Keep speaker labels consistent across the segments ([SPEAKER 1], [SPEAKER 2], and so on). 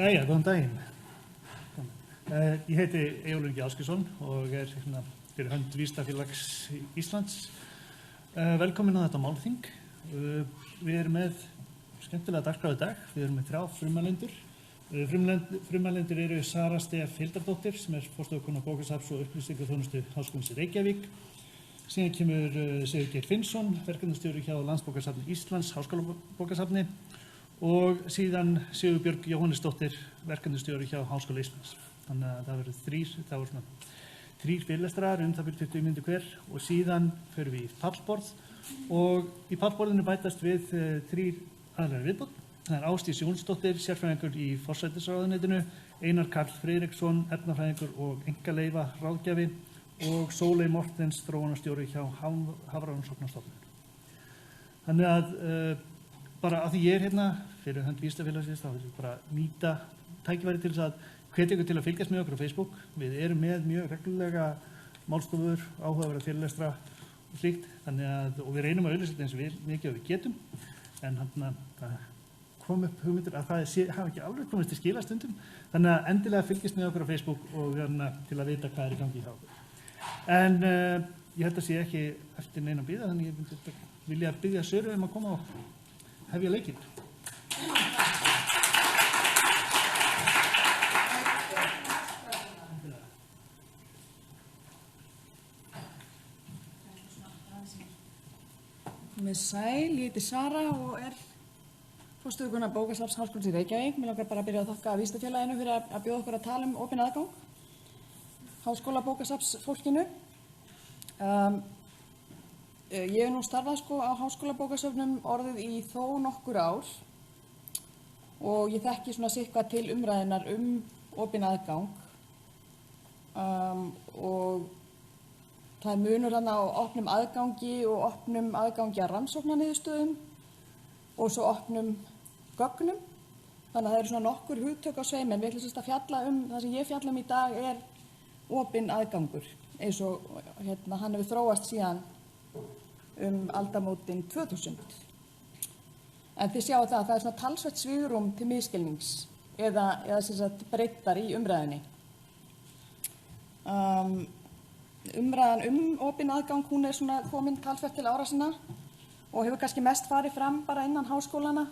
[SPEAKER 1] Jæja, góðan daginn. Ég heiti Eyjólfur Ingi Ásgeirsson og fyrir hönd Vísindafélags Íslands. Velkomin á þetta málþing. Við erum með skemmtilega dagskrá í dag. Við erum með 3 frummælendur. Frummælendur eru Sara Stef Hildardóttir sem forstöðukona bókasafns og upplýsingaþjónustu Háskólans í Reykjavík. Síðan kemur Sigurgeir Finnsson, verkefnastjóri hjá Landsbókasafni Íslands, Háskólabókasafni. Og síðan Sigurbjörg Jóhannesdóttir, verkefnastjóri hjá Háskóla Íslands. Þannig að það verður 3 fyrirlestrarar, það fyrir 20 mínútur hver, og síðan förum við í pallborð og í pallborðinu bætast við 3 aðrar viðbót. Það er Ásdís Jónsdóttir, sérfræðingur í forsætisráðuneytinu, Einar Karl Friðriksson, efnafræðingur og einkaleyfa ráðgjafi og Sóley Mortens, þróunarstjóri hjá Hafrannsóknastofnun. Þannig að bara að því ég hérna fyrir hönd Vísindafélagsins, þá vil ég bara nýta tækifæri til þess að hvetja ykkur til að fylgjast með okkur á Facebook. Við erum með mjög reglulega málstofur, áhugaverða fyrirlestra og slíkt, og við reynum að auglýsa þetta eins og mikið og við getum, en það kom upp hugmyndir að það hafi ekki alveg komist til skila stundum, þannig að endilega fylgjast með okkur á Facebook og til að vita hvað er í gangi hjá okkur. En ég held að sé ekki eftir neina bíða, þannig ég vilja biðja Söru að koma og hefja leikinn.
[SPEAKER 2] Með sæl, ég heiti Sara og forstöðukona bókasafns Háskólans í Reykjavík. Mér langar bara að byrja að þakka Vísindafélaginu fyrir að bjóða okkur að tala um opinn aðgang háskólabókasafnsfólkinu. Ég hef nú starfað á háskólabókasöfnum orðið í þó nokkur ár og ég þekki sitthvað til umræðunnar opinn aðgang og það er munur þarna á opnum aðgangi og opnum aðgangi að rannsóknarniðurstöðum og svo opnum gögnum. Þannig að það eru nokkur hugtök á sveimi, en við ætlum að fjalla það sem ég fjalla í dag er opinn aðgangur, eins og hann hefur þróast síðan aldamótin 2000. En þið sjáu það er talsvert svigrúm til misskilnings eða breiddar í umræðunni. Umræðan opinn aðgang, hún er komin talsvert til ára sinna og hefur kannski mest farið fram bara innan háskólana,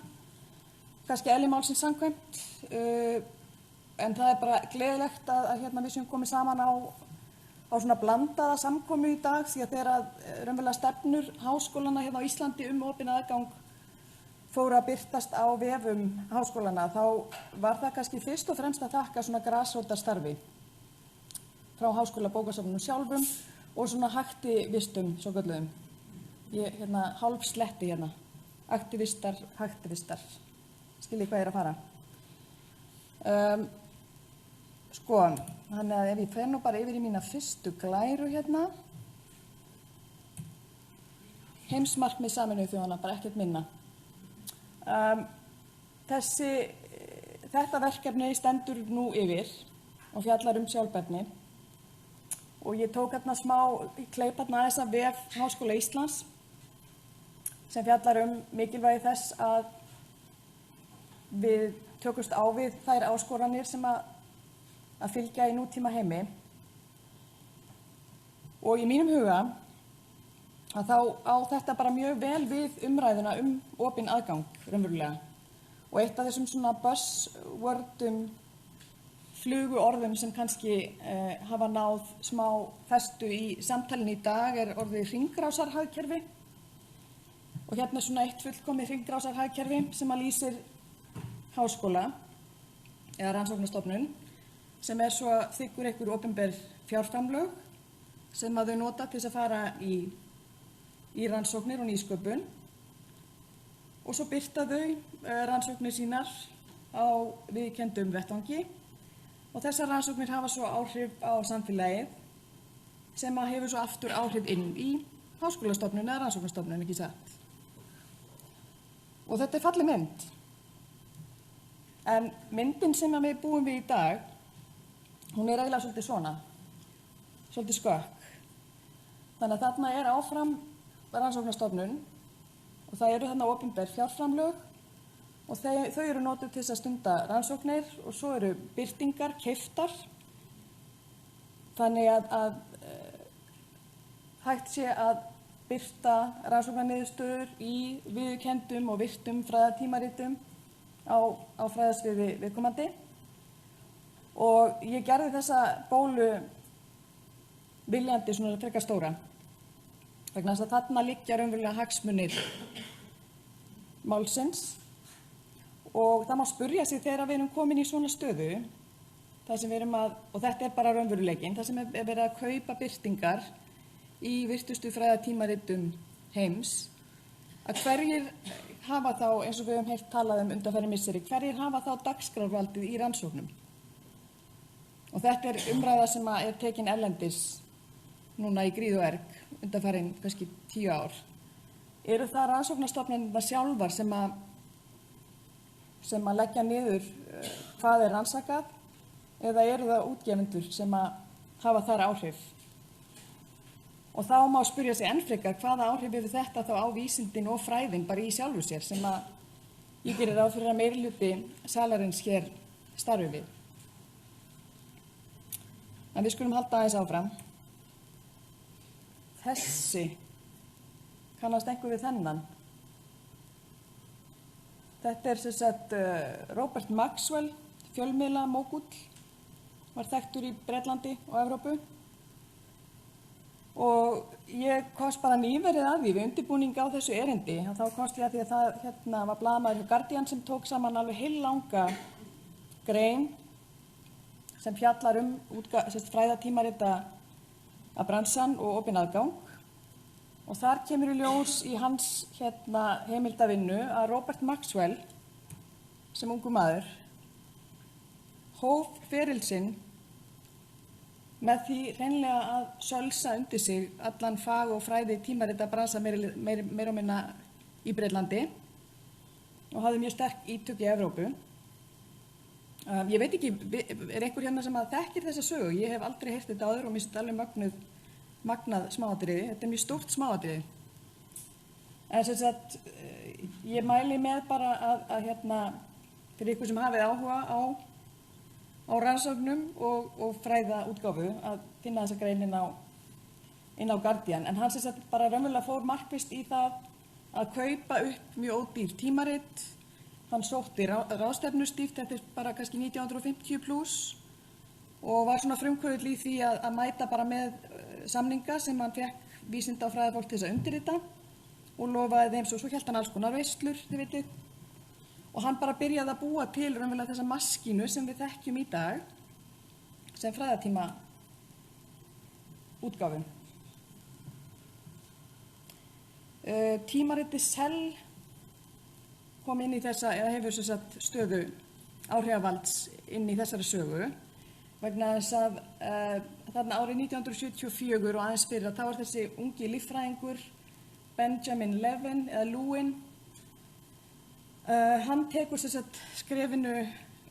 [SPEAKER 2] kannski eðli málsins samkvæmt, en það er bara gleðilegt að við séum komið saman á blandaða samkomu í dag, því að þegar raunverulega stefnur háskólana á Íslandi opinn aðgang fóru að birtast á vefum háskólana, þá var það kannski fyrst og fremst að þakka grasrótarstarfi frá háskólabókasafnunum sjálfum og haktivistum, svo kölluðum. Ég hálf sletti aktivistar, skiljið hvað ég er að fara. Þannig að ef ég fer nú bara yfir í mína fyrstu glæru heimsmarkmið Sameinuðu þjóðanna, bara ekkert minna. Þetta verkefni stendur nú yfir og fjallar sjálfbærni og ég tók kleip aðeins af vef Háskóla Íslands sem fjallar mikilvægi þess að við tökumst á við þær áskoranir sem að fylgja í nútíma heimi. Og í mínum huga að þá á þetta bara mjög vel við umræðuna opinn aðgang raunverulega. Og eitt af þessum buzzwordum, fluguorðum sem kannski hafa náð smá festu í samtalinu í dag er orðið hringrásarhagkerfi. Og hérna er eitt fullkomið hringrásarhagkerfi sem að lýsir háskóla eða rannsóknarstofnun sem er svo þykkur einhver opinber fjárframlög sem að þau nota til þess að fara í rannsóknir og nýsköpun og svo birta þau rannsóknir sínar á viðurkenndum vettvangi og þessar rannsóknir hafa svo áhrif á samfélagið sem að hefur svo aftur áhrif inn í háskólastofnun eða rannsóknarstofnun, ekki satt. Og þetta er falleg mynd. En myndin sem við búum við í dag, hún er eiginlega svolítið skökk. Þannig að þarna er áfram rannsóknarstofnun og það eru þarna opinber fjárframlög og þau eru notuð til þess að stunda rannsóknir og svo eru birtingar keyptar þannig að hægt sé að birta rannsóknarniðurstöður í viðurkenndum og virtum fræðatímaritum á fræðasviði viðkomandi. Og ég gerði þessa bólu viljandi svona frekar stóra vegna þess að þarna liggja raunverulega hagsmunir málsins og það má spyrja sig þegar við erum komin í svona stöðu þar sem við erum og þetta bara raunveruleikinn, þar sem verið að kaupa birtingar í virtustu fræðatímaritum heims, að hverjir hafa þá, eins og við höfum heyrt talað undanfarin misseri, hverjir hafa þá dagskrárvaldið í rannsóknum. Og þetta umræða sem er tekin erlendis núna í gríð og erg undanfarin kannski 10 ár. Eru það rannsóknarstofnanirnar sjálfar sem að leggja niður hvað er rannsakað eða eru það útgefendur sem að hafa þar áhrif? Og þá má spyrja sig enn frekar hvaða áhrif hefur þetta þá á vísindin og fræðin bara í sjálfu sér sem að ég gerir ráð fyrir að meirihluti salarins hér starfi við. En við skulum halda aðeins áfram. Þessi, kannast einhver við þennan? Þetta sem sagt Robert Maxwell, fjölmiðlamógull, var þekktur í Bretlandi og Evrópu. Og ég komst bara nýverið að því við undirbúning á þessu erindi. Og þá komst ég að því að það var blaðamaður hjá Guardian sem tók saman alveg heillanga grein sem fjallar fræðatímarita að bransan og opinn aðgang. Og þar kemur í ljós í hans heimildavinnu að Robert Maxwell, sem ungur maður, hóf feril sinn með því hreinlega að sölsa undir sig allan fag- og fræði tímarita bransa meira og minna í Bretlandi og hafði mjög sterk ítök í Evrópu. Ég veit ekki, er einhver hérna sem að þekkir þessa sögu? Ég hef aldrei heyrt þetta áður og mér finnst alveg magnað smáatriði. Þetta er mjög stórt smáatriði. En sem sagt, ég mæli með bara að fyrir ykkur sem hafið áhuga á rannsóknum og fræðaútgáfu að finna þessa grein inn á Guardian. En hann sem sagt bara raunverulega fór markvisst í það að kaupa upp mjög ódýr tímarit. Hann sótti ráðstefnustíft, þetta bara kannski 1950 plus og var svona frumkvöðull í því að mæta bara með samninga sem hann fekk vísinda og fræðafólk til þess að undirrita og lofaði þeim svo hélt hann alls konar veislur, þið vitið. Og hann bara byrjaði að búa til raunverulega þessa maskínu sem við þekkjum í dag sem fræðatíma útgáfu. Tímaritið Cell kom inn í þessa, eða hefur svo satt stöðu áhrifavalds inn í þessari sögu vegna þess að þarna árið 1974 og aðeins fyrir að þá var þessi ungi líffræðingur Benjamin Levin eða Lewin hann tekur svo satt skrefinu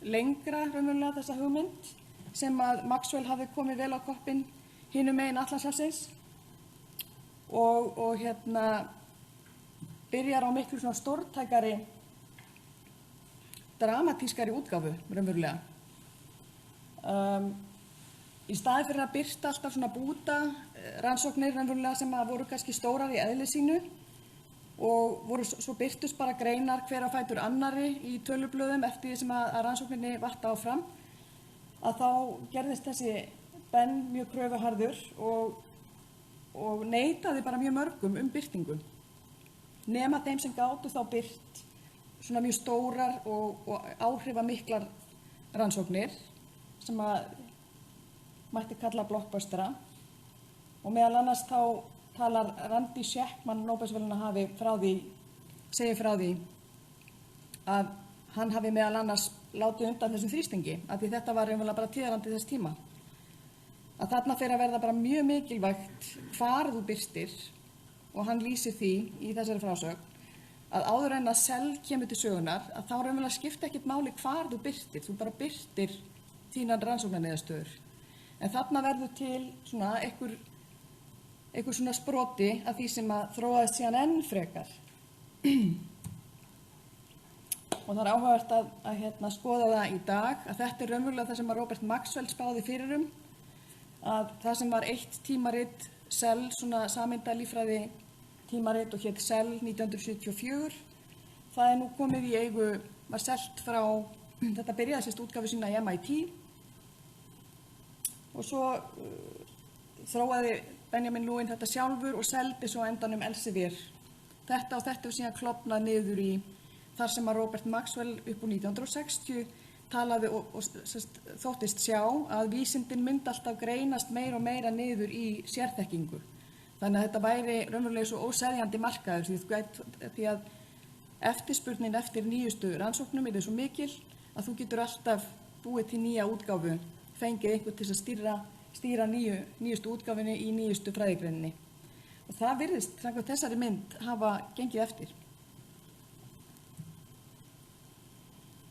[SPEAKER 2] lengra raunverulega þessa hugmynd sem að Maxwell hafði komið vel á koppinn hinum megin Atlantshafsins og byrjar á miklu svona stórtækari dramatískari útgáfu, raunverulega. Í staði fyrir að birta alltaf svona búta rannsóknir raunverulega sem að voru kannski stórar í eðli sínu og voru svo birtust bara greinar hver á fætur annari í tölublöðum eftir því sem að rannsókninni varta áfram, að þá gerðist þessi Ben mjög kröfuharður og neitaði bara mjög mörgum birtingu, nema þeim sem gátu þá birt svona mjög stórar og áhrifamiklar rannsóknir sem að mætti kalla blockbustera og meðal annars þá talar Randy Sheckman, Nóbelsverðlaunahafi, segir frá því að hann hafi meðal annars látið undan þessum þrýstingi af því þetta var raunverulega bara tíðarandi þess tíma. Að þarna fer að verða bara mjög mikilvægt hvar þú birtir og hann lýsir því í þessari frásögn að áður en að Cell kemur til sögunar að þá raunverulega skipta ekkert máli hvar þú birtir, þú bara birtir þínar rannsóknarniðurstöður. En þarna verður til svona einhver svona sproti af því sem að þróaðist síðan enn frekar. og það áhugavert að skoða það í dag, að þetta raunverulega það sem að Robert Maxwell spáði fyrir að það sem var eitt tímarit, Cell, svona sameindalíffræði tímarit og hét Cell 1974, það nú komið í eigu, var selt frá, þetta byrjaði sérst útgáfu sína í MIT og svo þróaði Benjamin Lewin þetta sjálfur og seldi svo á endanum Elsevier. Þetta hefur síðan klofnað niður í þar sem að Robert Maxwell upp úr 1960 talaði og þóttist sjá að vísindin myndi alltaf greinast meira og meira niður í sérþekkingu. Þannig að þetta væri raunverulega svo óseðjandi markaður því að eftirspurnin eftir nýjustu rannsóknum er svo mikil að þú getur alltaf búið til nýja útgáfu, fengið einhvern til að stýra nýjustu útgáfinni í nýjustu fræðigreininni. Og það virðist, samkvæmt þessari mynd, hafa gengið eftir.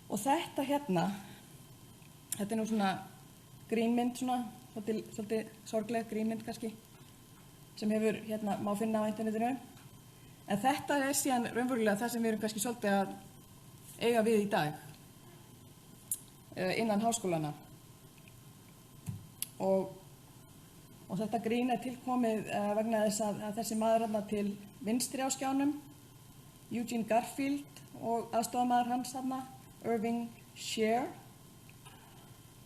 [SPEAKER 2] Og þetta hérna, þetta nú svona grínmynd, svolítið sorgleg grínmynd kannski, sem hefur, má finna á internetinu. En þetta síðan raunverulega það sem við erum kannski svolítið að eiga við í dag, innan háskólana. Og þetta grín tilkomið vegna þess að þessi maður hérna til vinstri á skjánum, Eugene Garfield og aðstofamaður hans þarna, Irving Scheer,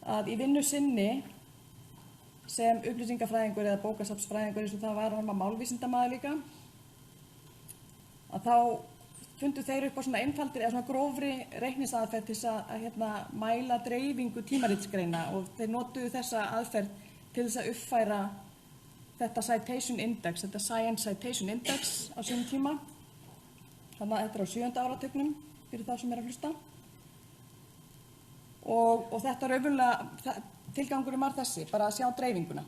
[SPEAKER 2] að í vinnu sinni sem upplýsingafræðingur eða bókasafnsfræðingur eins og það var, hann var málvísindamaður líka, að þá fundu þeir upp á svona einfaldir eða svona grófri reiknisaðferð til þess að mæla dreifingu tímaritsgreina og þeir notuðu þessa aðferð til þess að uppfæra þetta citation index, þetta Science Citation Index á sínum tíma. Þannig að þetta á 7. áratugnum fyrir þá sem að hlusta. Og þetta raunverulega, tilgangurinn var þessi, bara að sjá dreifinguna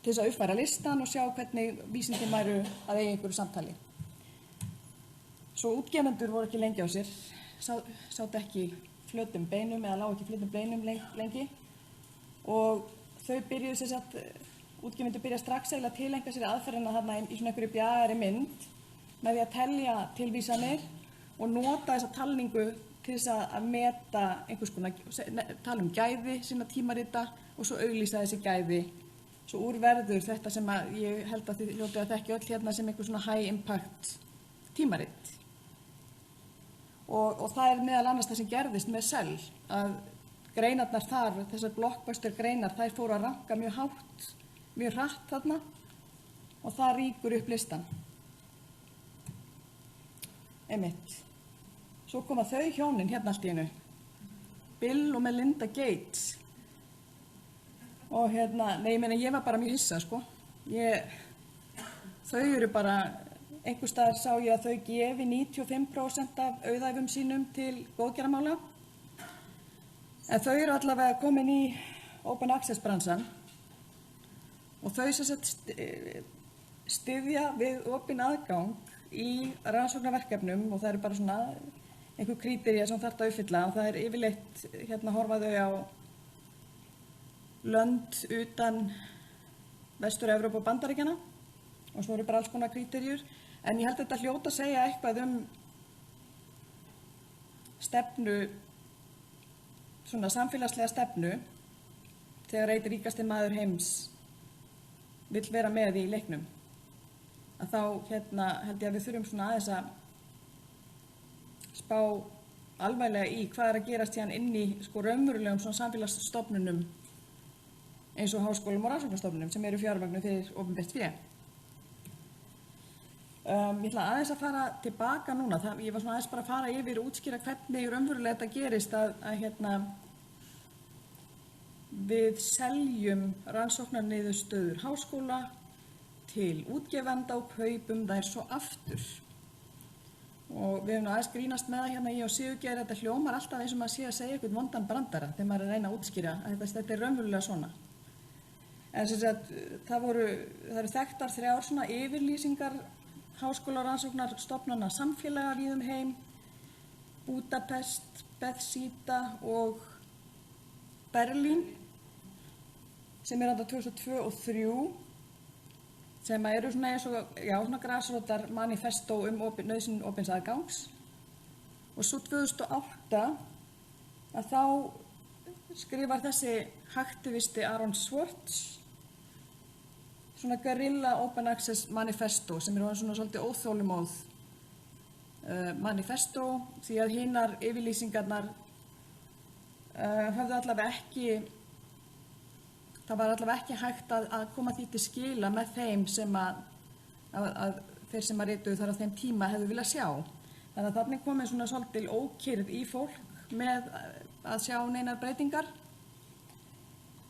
[SPEAKER 2] til þess að uppfæra listan og sjá hvernig vísindin væru að eiga einhverju samtali. Svo útgefendur voru ekki lengi á sér, sátu ekki flötum beinum eða lágu ekki flötum beinum lengi og þau byrjuðu sem sagt, útgefendur byrja strax eiginlega að tileinka sér aðferðina þarna í svona einhverju bjagari mynd með því að telja tilvísanir og nota þessa talningu til þess að meta einhvers konar, tala gæði sinna tímarita og svo auglýsa þessi gæði. Svo úrverður þetta sem að ég held að þið hljótið að þekki öll hérna sem einhver svona high impact tímarit. Og það meðal annars það sem gerðist með Cell, að greinarnar þar, þessar blockbuster greinar, þær fóru að ranka mjög hátt, mjög hratt þarna og það rýkur upp listan. Einmitt. Svo koma þau hjónin hérna allt í einu, Bill og Melinda Gates. Og ég var bara mjög hissa, sko. Þau eru bara, einhvers staðar sá ég að þau gefi 95% af auðæfum sínum til góðgerðarmála. En þau eru allavega komin í open access bransan og þau sem sagt styðja við opinn aðgang í rannsóknarverkefnum og það eru bara svona einhver krítería sem þarf að uppfylla og það er yfirleitt horfa þau á lönd utan Vestur-Evrópu og Bandaríkjanna og svo eru bara alls konar kríteríur. En ég held að þetta hljóta að segja eitthvað stefnu, svona samfélagslega stefnu, þegar einn ríkasti maður heims vill vera með í leiknum. Að þá held ég að við þurfum svona aðeins að spá alvarlega í hvað er að gerast hérna inn í raunverulegum svona samfélagsstofnunum eins og háskólum og rannsóknarstofnunum sem eru fjármagnu fyrir opinbert fé. Ég ætla aðeins að fara tilbaka núna, ég var svona aðeins bara að fara yfir og útskýra hvernig raunverulega þetta gerist að við seljum rannsóknarniðurstöður háskóla til útgefenda og kaupum þær svo aftur. Og við höfum aðeins grínast með það hérna ég og Sigurgeir, þetta hljómar alltaf eins og maður sé að segja eitthvað vondan brandara þegar maður er að reyna að útskýra að þetta er raunverulega svona. En sem sagt, það eru þekktar 3 svona yfirlýsingar háskólarannsóknarstofnana samfélaga víða heim, Budapest, Bethesda og Berlín, sem er 2002 og 2003, sem eru svona eins og, svona grasrótar manifesto nauðsyn opins aðgangs. Og Og svo 2008 að þá skrifar þessi aktivisti Aaron Swartz svona Guerrilla Open Access Manifesto sem svona svolítið óþolinmóð manifesto því að hinar yfirlýsingarnar höfðu allavega ekki, það var allavega ekki hægt að koma því til skila með þeim sem að þeir sem að rituðu þar á þeim tíma hefðu viljað sjá. Þannig að þarna komið svona svolítil ókyrrð í fólk með að sjá neinar breytingar.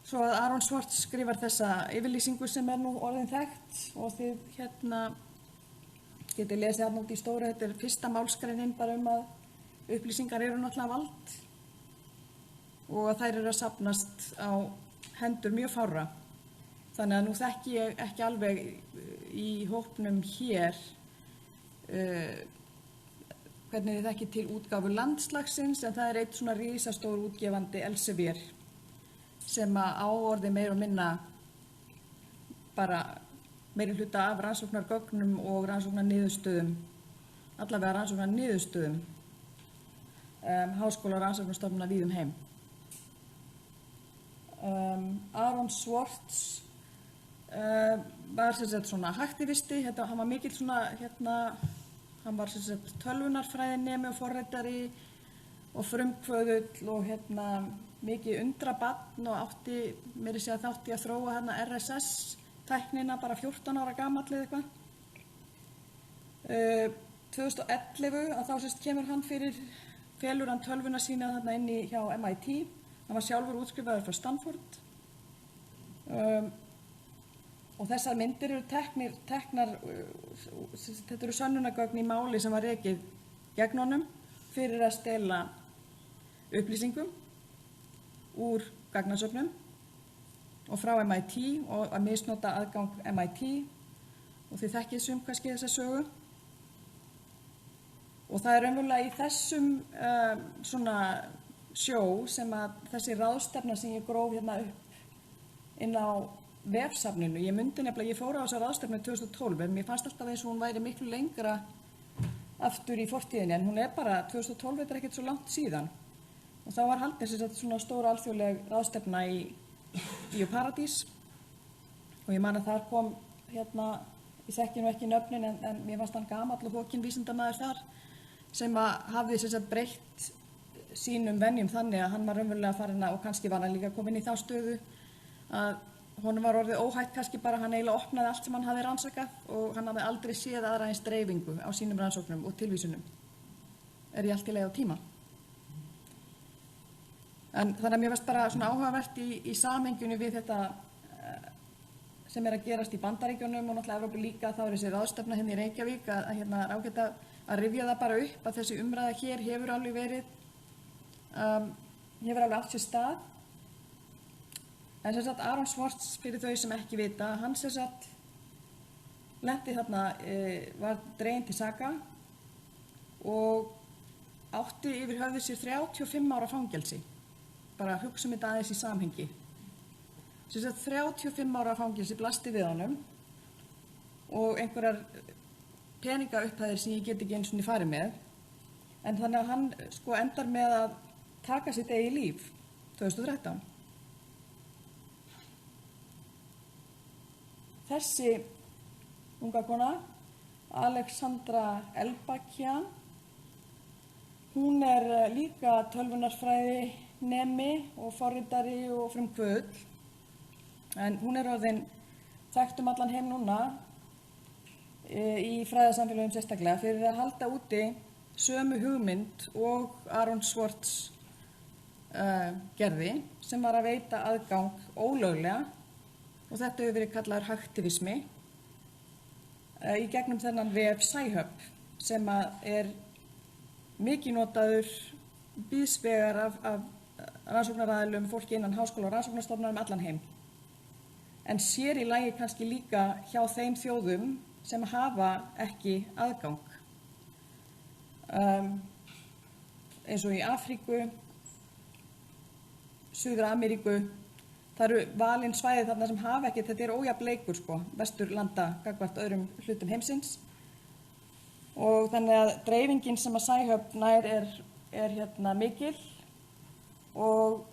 [SPEAKER 2] Svo að Aaron Swartz skrifar þessa yfirlýsingu sem nú orðin þekkt og þið getið lesið þarna út í stóru, þetta er fyrsta málsgreinin bara að upplýsingar eru náttúrulega vald og að þær eru að safnast á hendur mjög fárra. Þannig að nú þekki ég ekki alveg í hópnum hér hvernig þið þekki til útgáfu landslagsins, en það er eitt svona risastór útgefandi Elsevier sem að áorði meira og minna bara meiri hluta af rannsóknargögnum og rannsóknarniðurstöðum, allavega rannsóknarniðurstöðum háskóla og rannsóknarstofnana víða heim. Aaron Swartz var sem sagt svona aktivisti, hann var mikill svona hann var sem sagt tölvunarfræðinemi og forritari og frumkvöðull og mikið undrabarn og átti meira að segja þátti að þróa RSS-tæknina bara 14 ára gamall eða eitthvað. 2011 að þá sérst kemur hann felur hann tölvuna sína þarna inni hjá MIT. Hann var sjálfur útskrifaður frá Stanford. Og þessar myndir eru teknar, þetta eru sönnunargögn í máli sem var rekið gegn honum fyrir að stela upplýsingum úr gagnasöfnum og frá MIT og að misnota aðgang MIT og þið þekkið sum kannski þessa sögu. Og það er raunverulega í þessum svona sjó sem að þessi ráðstefna sem ég gróf upp inn á vefsafninu, ég fór á þessa ráðstefnu 2012 en mér fannst alltaf eins og hún væri miklu lengra aftur í fortíðinni en hún er bara 2012, þetta er ekkert svo langt síðan. Og þá var haldin sem sagt svona stóra alþjóðleg ráðstefna í Paradís og ég man að þar kom ég þekki nú ekki nöfnin en mér fannst hann gamall og hokinn vísindamaður þar sem að hafði sem sagt breytt sínum venjum þannig að hann var raunverulega farin og kannski var hann líka komin í þá stöðu að honum var orðið óhætt kannski bara hann eiginlega opnaði allt sem hann hafði rannsakað og hann hafði aldrei séð aðra eins dreifingu á sínum rannsóknum og tilvísunum. Er ég allt í leið á tíma? En þannig að mér varst bara svona áhugavert í samhenginu við þetta sem er að gerast í Bandaríkjunum og náttúrulega Evrópu líka, þá er þessi ráðstefna hérna í Reykjavík að ágæta að rifja það bara upp að þessi umræða hér hefur alveg verið, hefur alveg átt sér stað. En sem sagt Aaron Swartz, fyrir þau sem ekki vita, hann sem sagt lenti þarna, var dreginn til saka og átti yfir höfði sér 35 ára fangelsi. Bara hugsum þetta aðeins í samhengi. Sem sagt 35 ára fangelsi blasti við honum og einhverjar peningaupphæðir sem ég get ekki einu sinni farið með. En þannig að hann endar með að taka sitt eigið líf 2013. Þessi unga kona, Alexandra Elbakyan, hún er líka tölvunarfræðinemi og forritari og frumkvöðull. En hún er orðin þekkt allan heim núna í fræðasamfélögum sérstaklega fyrir að halda úti sömu hugmynd og Aaron Swartz gerði sem var að veita aðgang ólöglega og þetta hefur verið kallaður aktivismi í gegnum þennan vef Sci-Hub sem er mikið notaður víðsvegar af rannsóknaraðilum, fólki innan háskóla og rannsóknarstofnana allan heim. En sér í lagi kannski líka hjá þeim þjóðum sem hafa ekki aðgang. Eins og í Afríku, Suður-Ameríku, það eru valin svæði þarna sem hafa ekki, þetta er ójafn leikur vesturlanda gagnvart öðrum hlutum heimsins. og þannig að dreifingin sem að Sci-Hub nær er mikil og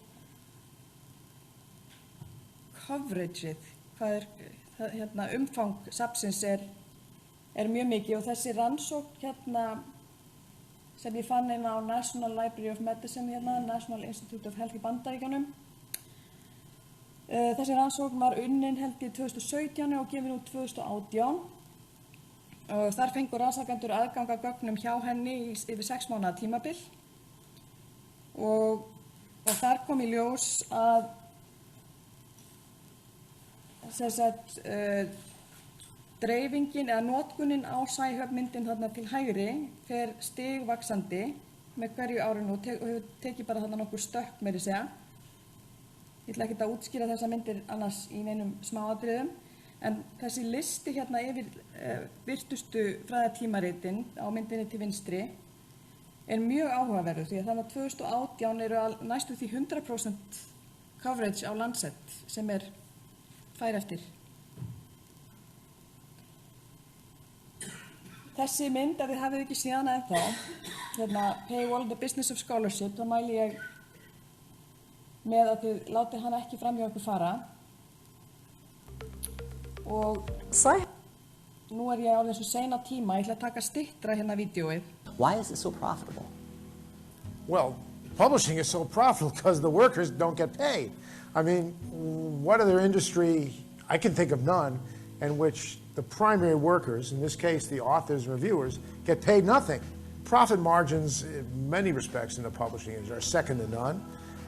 [SPEAKER 2] coverageið, umfang safnsins er mjög mikið og þessi rannsókn sem ég fann inn á National Library of Medicine National Institute of Health í Bandaríkjunum. Þessi rannsókn var unnin held ég 2017 og gefin út 2018 og þar fengu rannsakendur aðgang að gögnum hjá henni í yfir 6 mánaða tímabil og þar kom í ljós að dreifingin eða notkunin á Sci-Hub myndin þarna til hægri fer stigvaxandi með hverju árinu og hefur tekið bara þarna nokkur stökk meira að segja. Ég ætla ekkert að útskýra þessa myndir annars í neinum smáatriðum en þessi listi yfir virtustu fræðatímaritin á myndinni til vinstri er mjög áhugaverður því að þannig að 2018 eru næstu því 100% coverage á Lancet sem er fær eftir. Þessi mynd, ef þið hafið ekki síðan ennþá, Paywall, The Business of Scholarship, þá mæli ég með að þið látið hana ekki fram hjá ykkur fara. Og nú er ég á þessu seina tíma, ég ætla að taka styttra vídeóið.
[SPEAKER 3] Why is it so profitable?
[SPEAKER 4] Well, publishing is so profitable because the workers don't get paid. I mean, what other industry, I can think of none, in which the primary workers, in this case the authors and reviewers, get paid nothing. Profit margins, in many respects in the publishing industry, are second to none.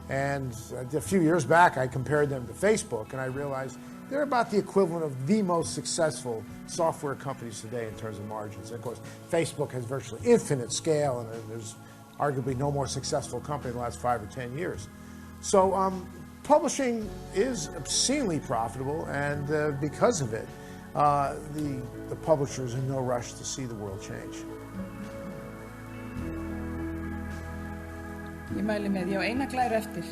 [SPEAKER 4] And a few years back, I compared them to Facebook, and I realized they're about the equivalent of the most successful software companies today in terms of margins. And of course, Facebook has virtually infinite scale, and there's arguably no more successful company in the last 5 or 10 years. So publishing is obscenely profitable, and because of it, the publishers are in no rush to see the world change.
[SPEAKER 2] Ég mæli með, ég á eina glæru eftir.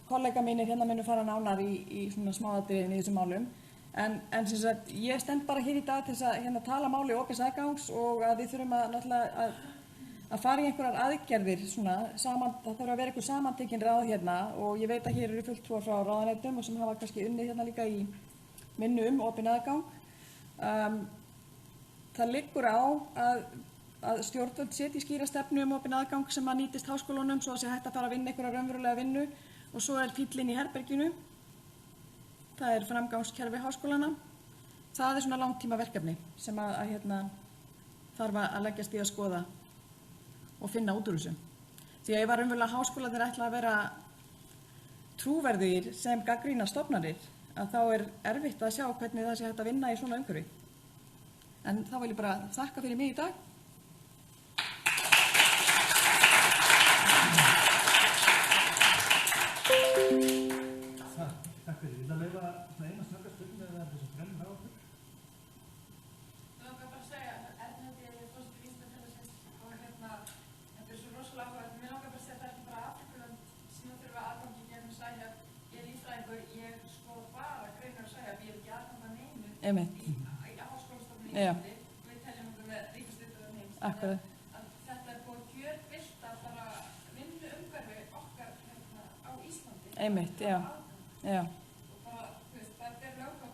[SPEAKER 2] Kollega mínir munu fara nánar í svona smáatriðin í þessum málum. En sem sagt, ég stend bara hér í dag til þess að tala máli opins aðgangs og að við þurfum náttúrulega að fara í einhverjar aðgerðir svona, það þarf að vera einhver samantekin ráð og ég veit að hér eru fulltrúar frá ráðuneytum og sem hafa kannski unnið líka í vinnu opin aðgang. Það liggur á að stjórnvöld setji skýra stefnu opin aðgang sem að nýtist háskólunum svo að sé hægt að fara að vinna einhverja raunverulega vinnu og svo er fíllinn í herberginu. Það er framgangskerfi háskólana. Það er svona langtíma verkefni sem að þarf að leggjast í að skoða og finna út úr þessu. Því að ef raunverulega háskólarnir ætla að vera trúverðugir sem gagnrýna stofnanir, að þá er erfitt að sjá hvernig það sé hægt að vinna í svona umhverfi. En þá vil ég bara þakka fyrir mig í dag.
[SPEAKER 1] Takk fyrir. Vil það leyfa eina snögga spurning eða er þessu brennum á okkur?
[SPEAKER 2] Ég langar bara að segja að Erlendi er fórstu vísindafélagsins og þetta er svo rosalega áhugavert. Mér langar bara að segja að það er ekki bara Afrikulönd sem þurfa aðgangi gegnum Sci-Hub. Ég er líffræðingur, ég skoða bara greinar á Sci-Hub, ég er ekki aðgang að neinu í háskólastofnun í Íslandi. Við teljum okkur með ríkustu utan heims. Akkurat. Þetta er búið gjörbreytta bara vinnuumhverfi okkar á Íslandi. Einmitt, já. Og bara, þetta er löggátt.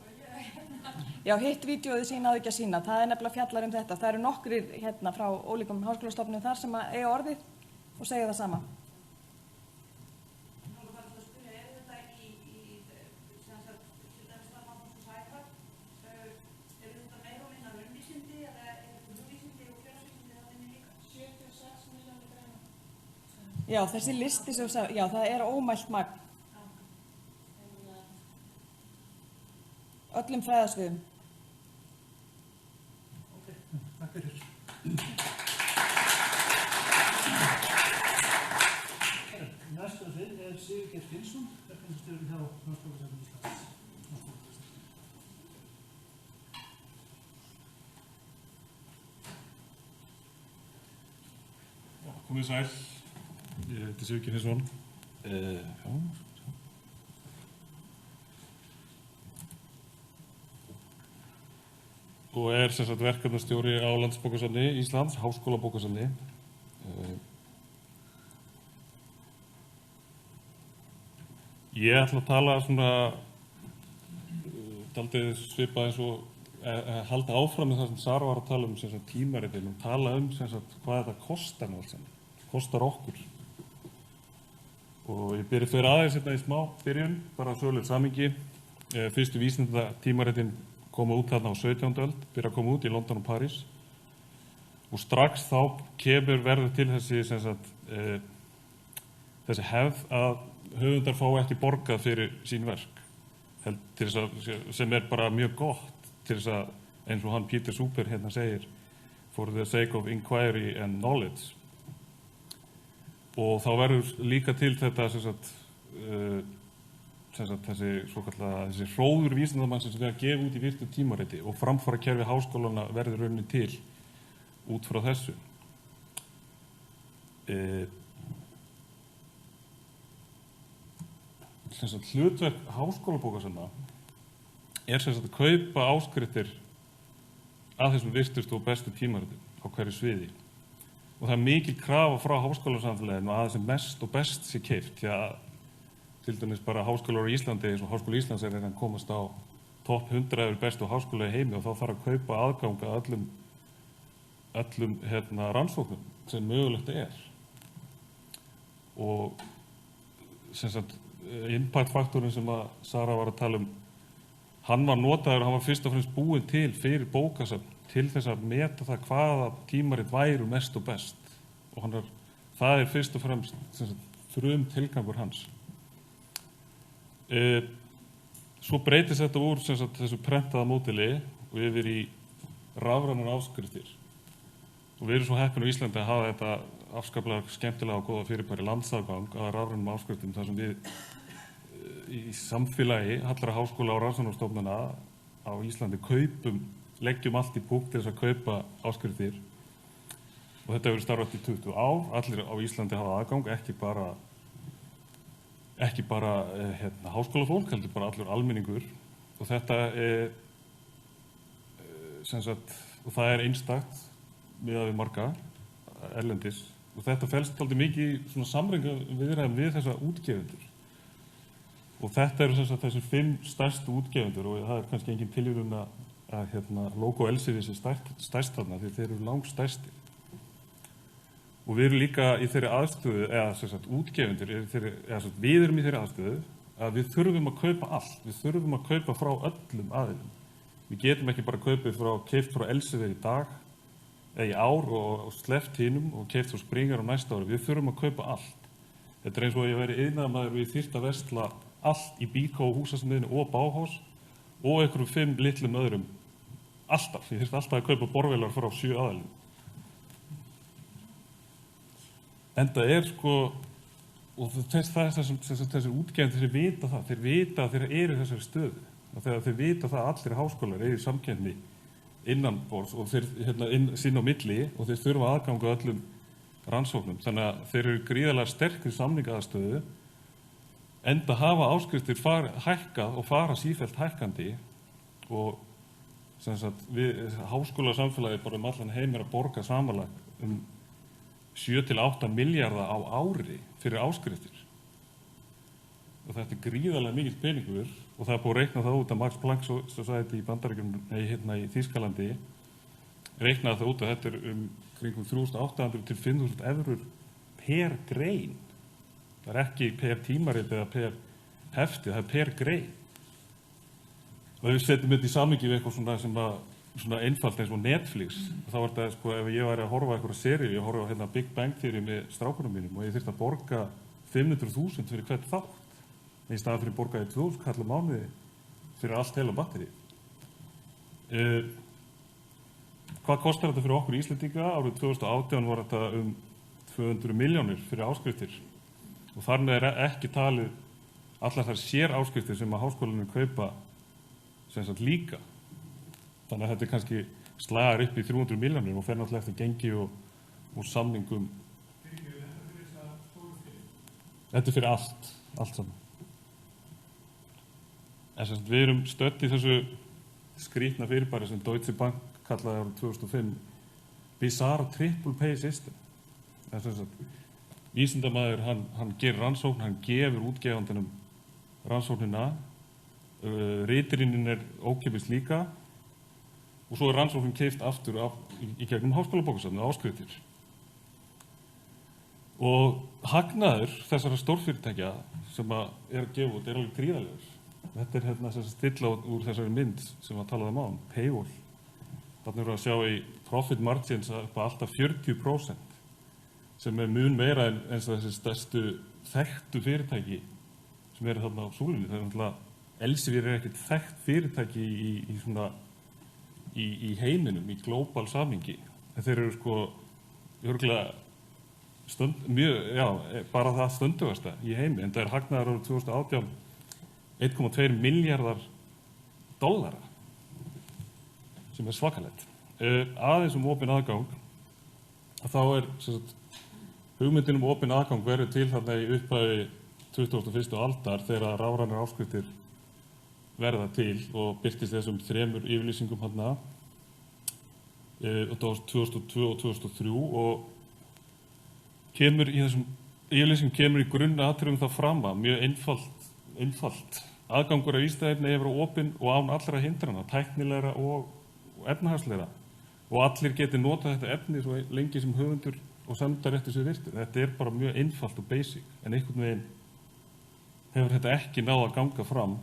[SPEAKER 2] Já, hitt vídeóið sínaði ekki að sína. Það er nefnilega fjallar þetta. Það eru nokkrir frá ólíkum háskólastofnunum þar sem eiga orðið og segja það sama.
[SPEAKER 5] Nú er bara að spyrja, er þetta sem sagt, til dæmis starfsmann Sci-Hub, er þetta meira og minna raunvísindi eða er þetta hugvísindi og félagsvísindi þarna inni líka? 76 milljónir greina.
[SPEAKER 2] Já, þessi listi sem þú sagði, já, það er ómælt magn. Öllum fræðasviðum.
[SPEAKER 1] Ok, takk fyrir. Næsta svið er Sigurgeir Finnsson, verkefnisstjóri hjá Háskólasafni Íslands.
[SPEAKER 6] Komið sæl, ég heiti Sigurgeir Finnsson. og sem sagt verkefnastjóri á Landsbókasafni Íslands, Háskólabókasafni. Ég ætla að tala svona dálítið svipað eins og halda áfram með það sem Sara var að tala sem sagt tímaritin og tala sem sagt hvað þetta kostar nú allt saman, kostar okkur. Og ég byrja fyrir aðeins hérna í smá byrjun, bara sögulegt samhengi. Fyrstu vísindatímaritin koma út þarna á 17. öld, byrja að koma út í London og París. Og strax þá verður til þessi sem sagt þessi hefð að höfundar fá ekki borgað fyrir sín verk, sem bara mjög gott til þess að, eins og hann Peter Super hérna segir, for the sake of inquiry and knowledge. Og þá verður líka til þetta þessi hróður vísindamann sem við að gefa út í virtu tímariti og framfarakerfi háskólana verður rauninni til út frá þessu. Hlutverk háskólabókasafna að kaupa áskriftir að þessum virtustu og bestu tímaritum á hverju sviði. Og það mikil krafa frá háskólasamfélaginu að sem mest og best sé keypt. Því að til dæmis bara háskólar á Íslandi, eins og Háskóli Íslands að komast á topp 100 yfir bestu háskóla í heimi og þá þarf að kaupa aðgang að öllum rannsóknum sem mögulegt Og sem sagt impact-faktorinn sem að Sara var að tala hann var notaður, hann var fyrst og fremst búinn til fyrir bókasafn til þess að meta það hvaða tímarit væru mest og best og það fyrst og fremst frum tilgangur hans. Svo breytist þetta úr þessu prentaða módeli og yfir í rafrænar áskriftir og við erum svo heppin á Íslandi að hafa þetta afskaplega skemmtilega og góða fyrirbæri landsagang að rafrænum áskriftum þar sem við í samfélagi allra háskóla og rannsóknarstofnana á Íslandi leggjum allt í punkt til þess að kaupa áskriftir og þetta hefur starfað í 20 ár. Allir á Íslandi hafa aðgang, ekki bara háskólafólk, heldur bara allur almenningur og þetta og það einstakt miðað við marga erlendis og þetta felst dálítið mikið í samræðum viðræðum við þessa útgefendur. Og þetta eru þessir 5 stærstu útgefendur og það kannski engin tilvísun að logo Elsevier sé stærst þarna því þeir eru langstærstir. Og við erum líka í þeirri aðstöðu, útgefendur, við erum í þeirri aðstöðu að við þurfum að kaupa allt, við þurfum að kaupa frá öllum aðilum. Við getum ekki bara keypt frá Elsevier í dag eða í ár og sleppt hinum og keypt frá Springer á næsta ári. Við þurfum að kaupa allt. Þetta eins og ég væri iðnaðarmaður og ég þyrfti að versla allt í Bíkó, Húsasmiðjunni og Bauhaus og einhverjum 5 litlum öðrum alltaf. Ég þyrfti alltaf að kaupa borvélar frá 7 aðilum. Enda og það þessir útgefendur þeir vita það, þeir vita að þeir eru í þessari stöðu. Og þegar þeir vita það að allir háskólar eru í samkeppni innanborðs og þeir sín á milli og þeir þurfa aðgang að öllum rannsóknum. Þannig að þeir eru gríðarlega sterkir samningaaðstöðu enda hafa áskriftir hækkað og fara sífellt hækkandi og háskólasamfélagið bara allan heim að borga samanlagt 7 til 8 milljarða á ári fyrir áskriftir. Og þetta gríðarlega mikill peningur og það búið að reikna það út að Max Planck Society í Bandaríkjunum, í Þýskalandi reiknaði það út að þetta kringum 3.800 til 5.000 evrur per grein. Það ekki per tímarit eða per hefti, það per grein. Og ef við setjum þetta í samhengi við eitthvað svona einfalt eins og Netflix, þá var þetta ef ég væri að horfa eitthvað seríu, ég horfa á Big Bang Theory með strákunum mínum og ég þyrfti að borga 500.000 fyrir hvert þátt. Í staðan fyrir borgaði 2.000 kall á mánuði fyrir allt heila batteri. Hvað kostar þetta fyrir okkur Íslendinga? Árið 2018 var þetta 200 milljónir fyrir áskriftir. Og þar með ekki talið allar þær sér áskriftir sem að háskólanum kaupa líka. Þannig að þetta kannski slagar upp í 300 milljónir og fer náttúrulega eftir gengi og samningum. Þetta fyrir allt saman. En við erum stödd í þessu skrýtna fyrirbæri sem Deutsche Bank kallaði árið 2005 bizarre triple pay system. Það er sem sagt, vísindamaður, hann gerir rannsókn, hann gefur útgefandinum rannsóknina, ritrýnin ókeypis líka og svo rannsóknin keypt aftur í gegnum háskólabókasafnið, áskriftir. Og hagnaður þessara stórfyrirtækja sem að gefa út alveg gríðarlegur. Þetta sem stilla úr þessari mynd sem að talaði um paywall. Þarna erum við að sjá í profit margins upp á alltaf 40%, sem mun meira en eins og þessi stærstu þekktu fyrirtæki sem þarna á súlunni. Það náttúrulega, Elsevier ekkert þekkt fyrirtæki í heiminum, í global samhengi. En þeir eru sko örugglega bara það stöndugasta í heimi, en það hagnaður árið 2018 $1,2 miljardar sem svakalegt. Aðeins opinn aðgang, þá hugmyndin opinn aðgang verður til þarna í upphafi 21. aldar þegar rafrænar áskriftir verða til og birtist þessum 3 yfirlýsingum þarna 2002 og 2003 og kemur í þessum yfirlýsingum kemur í grunnatriðum það fram að mjög einfalt. Aðgangur af vísindaefni eigi að vera opinn og án allra hindrana, tæknilegra og efnahagslegra. Og allir geti notað þetta efni svo lengi sem höfundur og samdarréttur sér virtur. Þetta er bara mjög einfalt og basic, en einhvern veginn hefur þetta ekki náð að ganga fram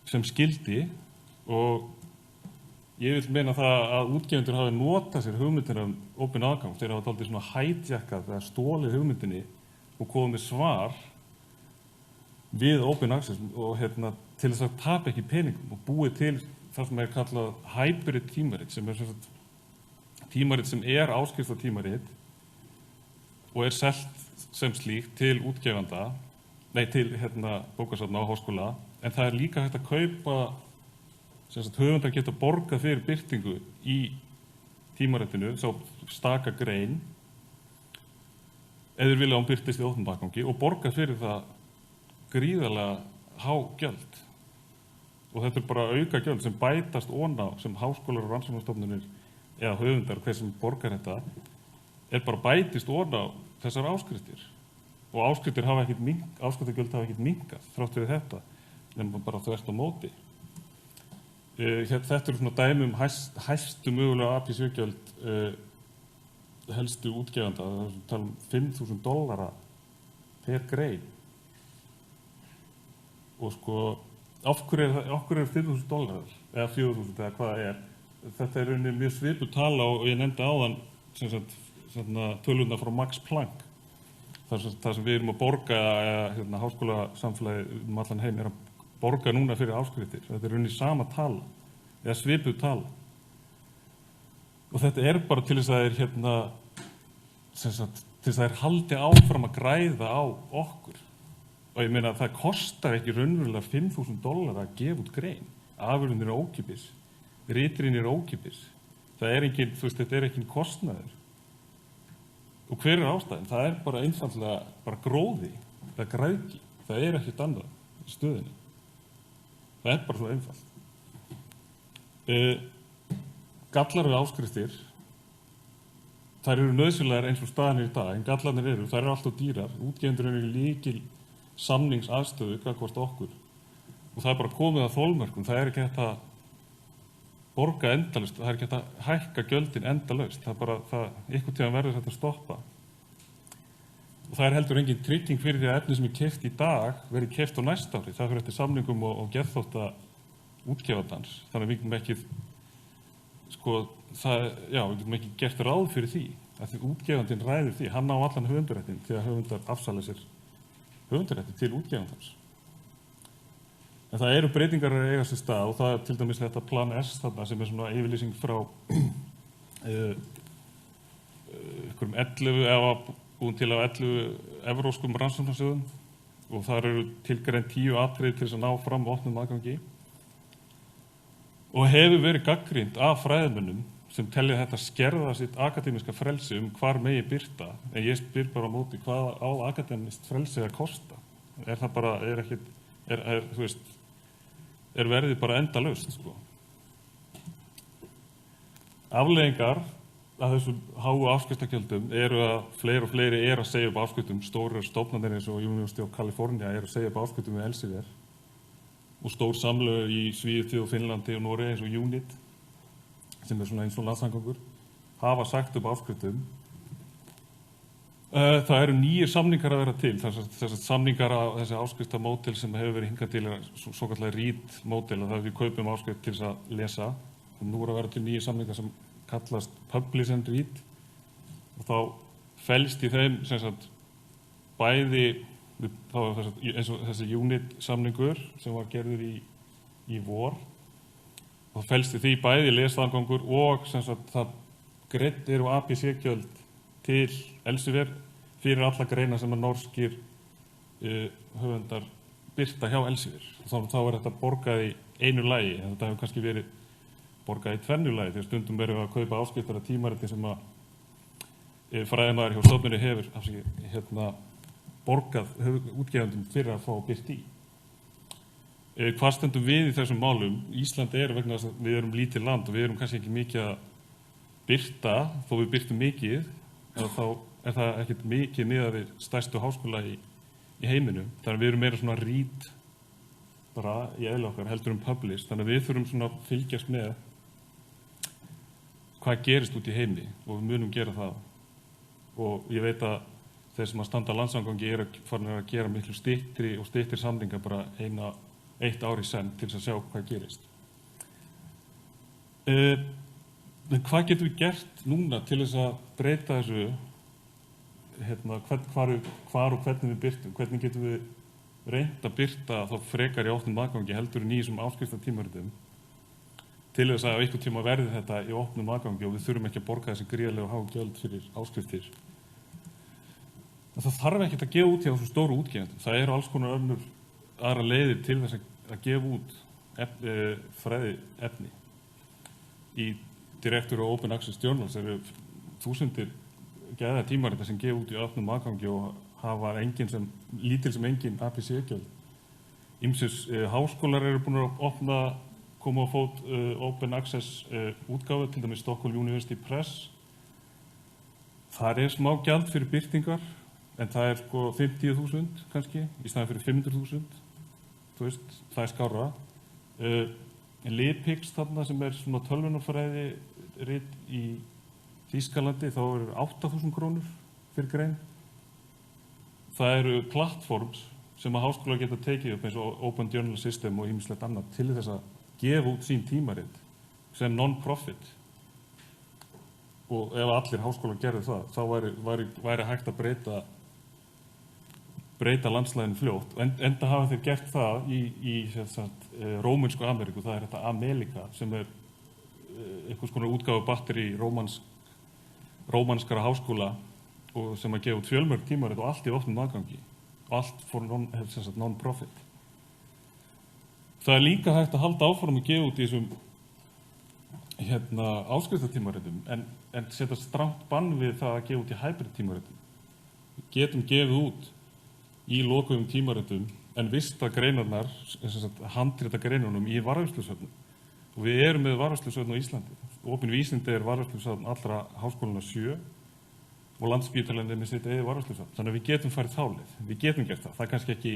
[SPEAKER 6] sem skyldi og ég vil meina það að útgefendur hafi notað sér hugmyndina opinn aðgang. Þeir hafa dálítið svona hijackað eða stólið hugmyndinni og komið með svar við open access og til þess að tapa ekki peningum og búið til það sem kallað hybrid tímarit sem tímarit sem áskriftartímarit og selt sem slíkt til útgefanda, til bókasafna á háskóla, en það er líka hægt að kaupa höfundar geta borgað fyrir birtingu í tímaritinu, svo staka grein eða vilja hún birtist í opnum aðgangi og borgað fyrir það gríðarlega há gjöld og þetta er bara auka gjöld sem bætast ofan á sem háskólar og rannsóknarstofnanir eða höfundar, hver sem borgar þetta bara bætist ofan á þessar áskriftir og áskriftargjöld hafa ekkert minnkað þrátt fyrir þetta nema bara þvert á móti. Þetta eru svona dæmi hæstu mögulega APC-gjöld helstu útgefanda, það er tala $5,000 per grein. Og sko, af hverju er $5,000 eða $4,000 eða hvað það er? Þetta er rauninni mjög svipuð tala og ég nefndi áðan tölurnar frá Max Planck. Það sem við erum að borga, háskólasamfélagið allan heim er að borga núna fyrir áskriftir. Þetta er rauninni sama tala, eða svipuð tala. Og þetta er bara til þess að til þess að þeir haldi áfram að græða á okkur. Og ég meina að það kostar ekki raunverulega $5,000 að gefa út grein. Afurðin er ókeypis, ritrýn er ókeypis. Það er engin, þetta er engin kostnaður. Og hver er ástæðan? Það er bara einfaldlega bara gróði, það er græðgi. Það er ekkert annað í stöðinu. Það er bara svo einfalt. Gallar við áskriftir, þær eru nauðsynlegar eins og staðan í dag, en gallarnir þær eru alltaf dýrar. Útgefendur eru lykil samningsaðstöðu gagnvart okkur. Og það er bara komið að þolmörkum. Það er ekki hægt að borga endalaust, það er ekki hægt að hækka gjöldin endalaust. Það er bara, einhvern tímann verður þetta að stoppa. Og það er heldur engin trygging fyrir því að efni sem er keypt í dag verði keypt á næsta ári. Það fyrir eftir samningum og geðþótta útgefandans. Þannig að við getum ekki, við getum ekki gert ráð fyrir því. Að því útgefandinn ræður því. Hann á allan höfundaréttin því að höfundar afsala sér höfundarétti til útgefandans. En það eru breytingar að eiga sér stað og það er til dæmis þetta plan S þarna sem er svona yfirlýsing frá einhverjum 11 eða búin til á 11 evrópskum rannsóknarsjóðum og þar eru tilgreint 10 atriði til þess að ná fram opnum aðgangi og hefur verið gagnrýnt af fræðimönnum sem telja þetta skerða sitt akademíska frelsi hvar megi birta, en ég spyr bara á móti hvað á akademískt frelsi að kosta. Er það bara, verðið bara endalaust, sko. Afleiðingar af þessum háu afskriftargjöldum eru að fleiri og fleiri eru að segja upp afskriftum. Stórar stofnanir eins og University of California eru að segja upp afskriftum við Elsevier og stór samlög í Svíþjóð og Finnlandi og Noregi eins og Unit, sem svona eins og landssamgangur, hafa sagt upp afskriftum. Það eru nýjir samningar að vera til. Þessar samningar á þessi áskriftamódel sem hefur verið hingað til svo kallar REIT-módel, að það við kaupum áskrift til þess að lesa. Og nú að vera til nýjir samningar sem kallast Publish and Read og þá felst í þeim sem sagt bæði þá eins og þessi Unit samningur sem var gerður í vor og það felst í því bæði lesaðgangur og sem sagt það greidd eru APC-gjöld til Elsevier fyrir alla greina sem að norskir höfundar birta hjá Elsevier. Þá er þetta borgað í einu lagi, en þetta hefur kannski verið borgað í tvennu lagi, þegar stundum verðum við að kaupa áskriftar af tímariti sem að fræðimaður hjá stofnunni hefur borgað útgefendum fyrir að fá birt í. Hvað stöndum við í þessum málum? Ísland er vegna þess að við erum lítið land og við erum kannski ekki mikið að birta, þó við birtum mikið, þá er það ekkert mikið miðað við stærstu háskóla í heiminum. Þannig að við erum meira svona read bara í eðli okkar heldur publish, þannig að við þurfum svona að fylgjast með hvað gerist út í heimi og við munum gera það. Og ég veit að þeir sem að standa landssamgangi farin að gera miklu styttri og styttri samninga bara eitt ár í senn til þess að sjá hvað gerist. En hvað getum við gert núna til þess að breyta þessu, hvar og hvernig við birtum? Hvernig getum við reynt að birta þá frekar í opnum aðgangi heldur en í þessum áskriftartímaritum til þess að á einhvern tíma verði þetta í opnum aðgangi og við þurfum ekki að borga þessi gríðarlega há gjöld fyrir áskriftir. Það þarf ekki að gefa út hjá þessu stóru útgefendum. Það eru alls konar aðra leiðir til þess að gefa út fræðiefni. Í Directory og Open Access Journals eru þúsundir gæða tímarita sem gefa út í opnum aðgangi og hafa lítil sem engin APC-gjöld. Ýmsir háskólar eru búin að koma á fót Open Access útgáfu, til dæmis Stockholm University Press. Það er smá gjald fyrir birtingar, en það er 50.000 kannski, í staðinn fyrir 500.000. Þú veist, það er skárra. Lipix þarna sem er svona tölvunarfræði rit í Þýskalandi, þá eru 8.000 krónur fyrir grein. Það eru plattforms sem að háskólar geta tekið upp eins og Open Journal System og ýmislegt annað til þess að gefa út sín tímarit sem non-profit. Og ef allir háskólar gerðu það, þá væri hægt að breyta landslæðinu fljótt. Enda hafa þeir gert það í Rómönsku Ameríku, það er þetta Amelika sem er einhvers konar útgáfu batteri rómanskara háskóla og sem að gefa út fjölmörg tímarit og allt í opnum aðgangi. Allt for non-profit. Það er líka hægt að halda áfram að gefa út í þessum áskriftartímaritum en setja strangt bann við það að gefa út í hybrid-tímaritum. Við getum gefið út í lokuðum tímaritum en vista greinarnar, handrita greinunum í varðveislusöfnum. Og við erum með varðveislusöfn á Íslandi. Opin vísindi er varðveislusöfn allra háskólana 7 og Landsspítalinn er með sitt eigið varðveislusöfn. Þannig að við getum farið þá leið. Við getum gert það. Það er kannski ekki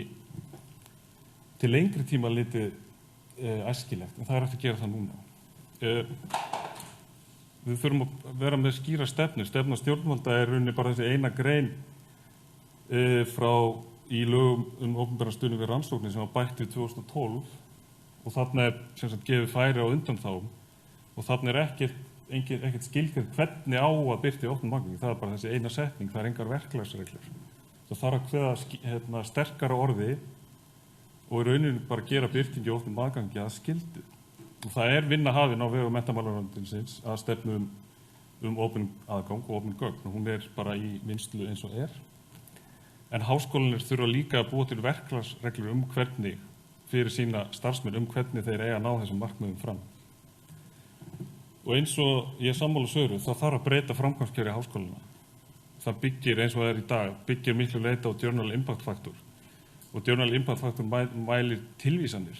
[SPEAKER 6] til lengri tíma litið æskilegt, en það er hægt að gera það núna. Við þurfum að vera með skýra stefnu. Stefna stjórnvalda er rauninni bara þessi eina grein frá í lögum opinberan stuðning við rannsóknir sem var bætt við 2012 og þarna er sem sagt gefið færi á undanþágum og þarna er ekkert skilgreint hvernig á að birta í opnum aðgangi. Það er bara þessi eina setning, það er engar verklagsreglur. Það þarf að kveða sterkara orði og í rauninni bara gera birtingi í opnum aðgangi að skyldu. Og það er vinna hafin á vegum menntamálaráðuneytisins að stefnu opin aðgang og opin gögn og hún er bara í vinnslu eins og er. En háskólanir þurfa líka að búa til verklagsreglur hvernig fyrir sína starfsmenn hvernig þeir eiga að ná þessum markmiðum fram. Og eins og ég sammála Söru, það þarf að breyta framkvæmdskjöri háskólana. Það byggir eins og það er í dag, byggir miklu leyti á Journal Impact Factor. Og Journal Impact Factor mælir tilvísanir.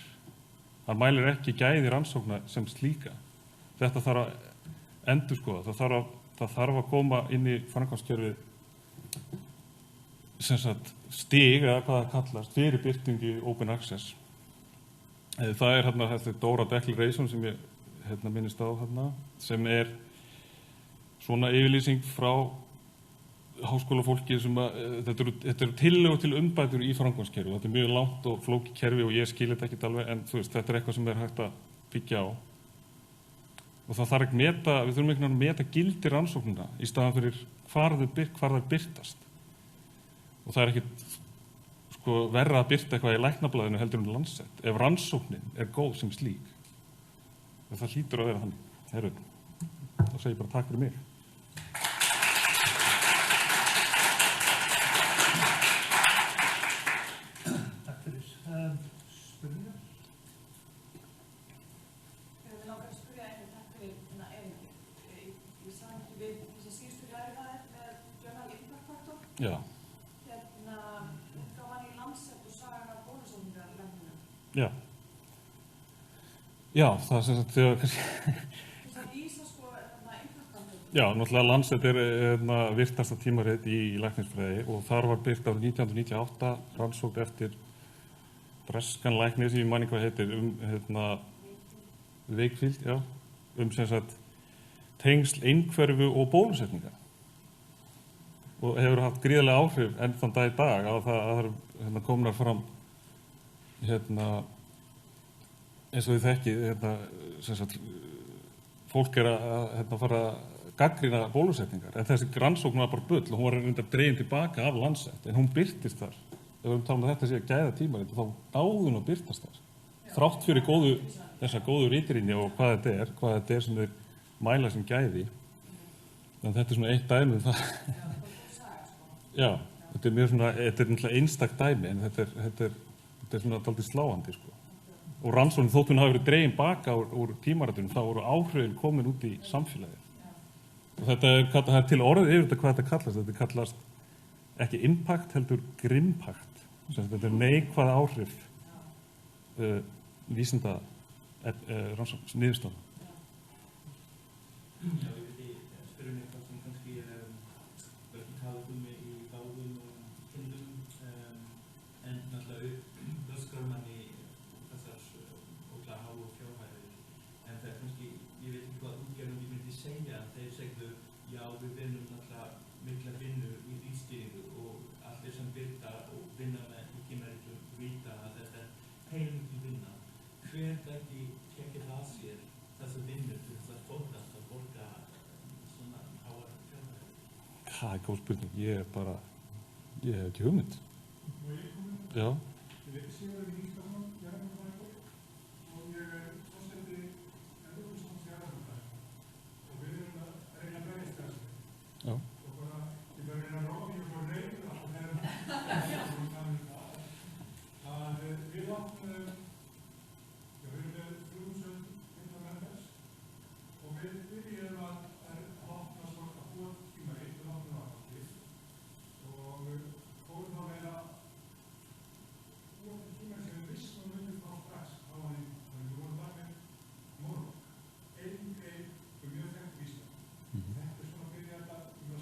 [SPEAKER 6] Hann mælir ekki gæði rannsókna sem slíka. Þetta þarf að endurskoða. Það þarf að koma inn í framkvæmdskerfið sem sagt stig eða hvað það kallast fyrir birtingu open access. Það er þetta DORA Declaration sem ég minnist á sem er svona yfirlýsing frá háskólafólki sem þetta eru tillögur til umbætur í framkvæmdskerfi. Þetta er mjög langt og flókið kerfi og ég skil þetta ekkert alveg en þetta er eitthvað sem er hægt að byggja á. Og það þarf ekki við þurfum einhvern veginn að meta gildi rannsóknina í staðan fyrir hvar þær birtast. Og það er ekkert verra að birta eitthvað í læknablaðinu heldur en Lancet. Ef rannsóknin er góð sem slík. Það hlýtur að vera þannig. Herru, þá segi ég bara takk fyrir mig.
[SPEAKER 1] Takk fyrir. Spurningar?
[SPEAKER 5] Mig langar að spyrja takk fyrir erindi. Ég samhengi við þessa síðustu ræðuræðir með Journal Impact Factor.
[SPEAKER 6] Já.
[SPEAKER 5] Útgáfan í Lancet og sagan af bólusetningarlæknum.
[SPEAKER 6] Já. Já, það sem sagt þegar
[SPEAKER 5] Það lýsa Impact Factor.
[SPEAKER 6] Já, náttúrulega Lancet er virtasta tímarit í læknisfræði og þar var birt árið 1998 rannsókn eftir breskan lækni sem ég man ekki hvað heitir Wakefield, já, sem sagt tengsl einhverfu og bólusetninga og hefur haft gríðarlega áhrif enn þann dag í dag að það komnar fram eins og þið þekkið sem sagt fólk er að fara að gagnrýna bólusetningar en þessi rannsókn var bara bull og hún var reyndar dregin tilbaka af Lancet en hún birtist þar. Ef við talum að þetta sé að gæða tímarit þá náði hún að birtast þar. Þrátt fyrir þessa góðu rýtrýni og hvað þetta er sem þeir mæla sem gæði. En þetta er svona eitt dæmi um það. Já, þetta er náttúrulega einstakt dæmi en þetta er svona dálítið sláandi sko. Og rannsóknin þótt hún hafi verið dregin baka úr tímaritunum þá voru áhrifin komin út í samfélagið. Og þetta er til orðið yfir þetta hvað þetta kallast. Þetta kallast ekki impact heldur grimpact. Þetta er neikvæð áhrif vísinda rannsókn niðurstaðna.
[SPEAKER 3] Já, ég vildi spyrja mig eitthvað sem kannski ekki talað um mig í báðum kynnum en náttúrulega öskrar manni þessar ótrúlega háu fjárhæðir en það er kannski, ég veit ekki hvað útgerðum ég myndi segja þeir segðu já við vinnum náttúrulega mikla vinnu í rýstýringu og allir sem virta og vinna með í tímaritum vita að þetta er heilmikil vinna. Hver gæti tekið að sér þessa vinnu til þess að fókast að borga svona háar fjárhæðir?
[SPEAKER 6] Það er góð spurning. Ég hef ekki hugmynd. Já.
[SPEAKER 7] Ég veit Sigurður Nýskarsson, jarðhafnafræðingur og ég er forseti Evrópusambands jarðhafnafræðinga og við erum að reyna að bregðast þessu.
[SPEAKER 6] Já.
[SPEAKER 7] Og bara, ég þarf að reyna að róa því og svo reyður alltaf þegar að við áttum, við erum með 3000 members og við byrjum að opna svona að búa tímarit og opna ákvæmdi og fórum þá meira tíma sem við vissum að myndum frá strax á hann þannig við vorum þar með morgun einn grein mjög þekkt vísna. Þetta er svona að byrja þetta um að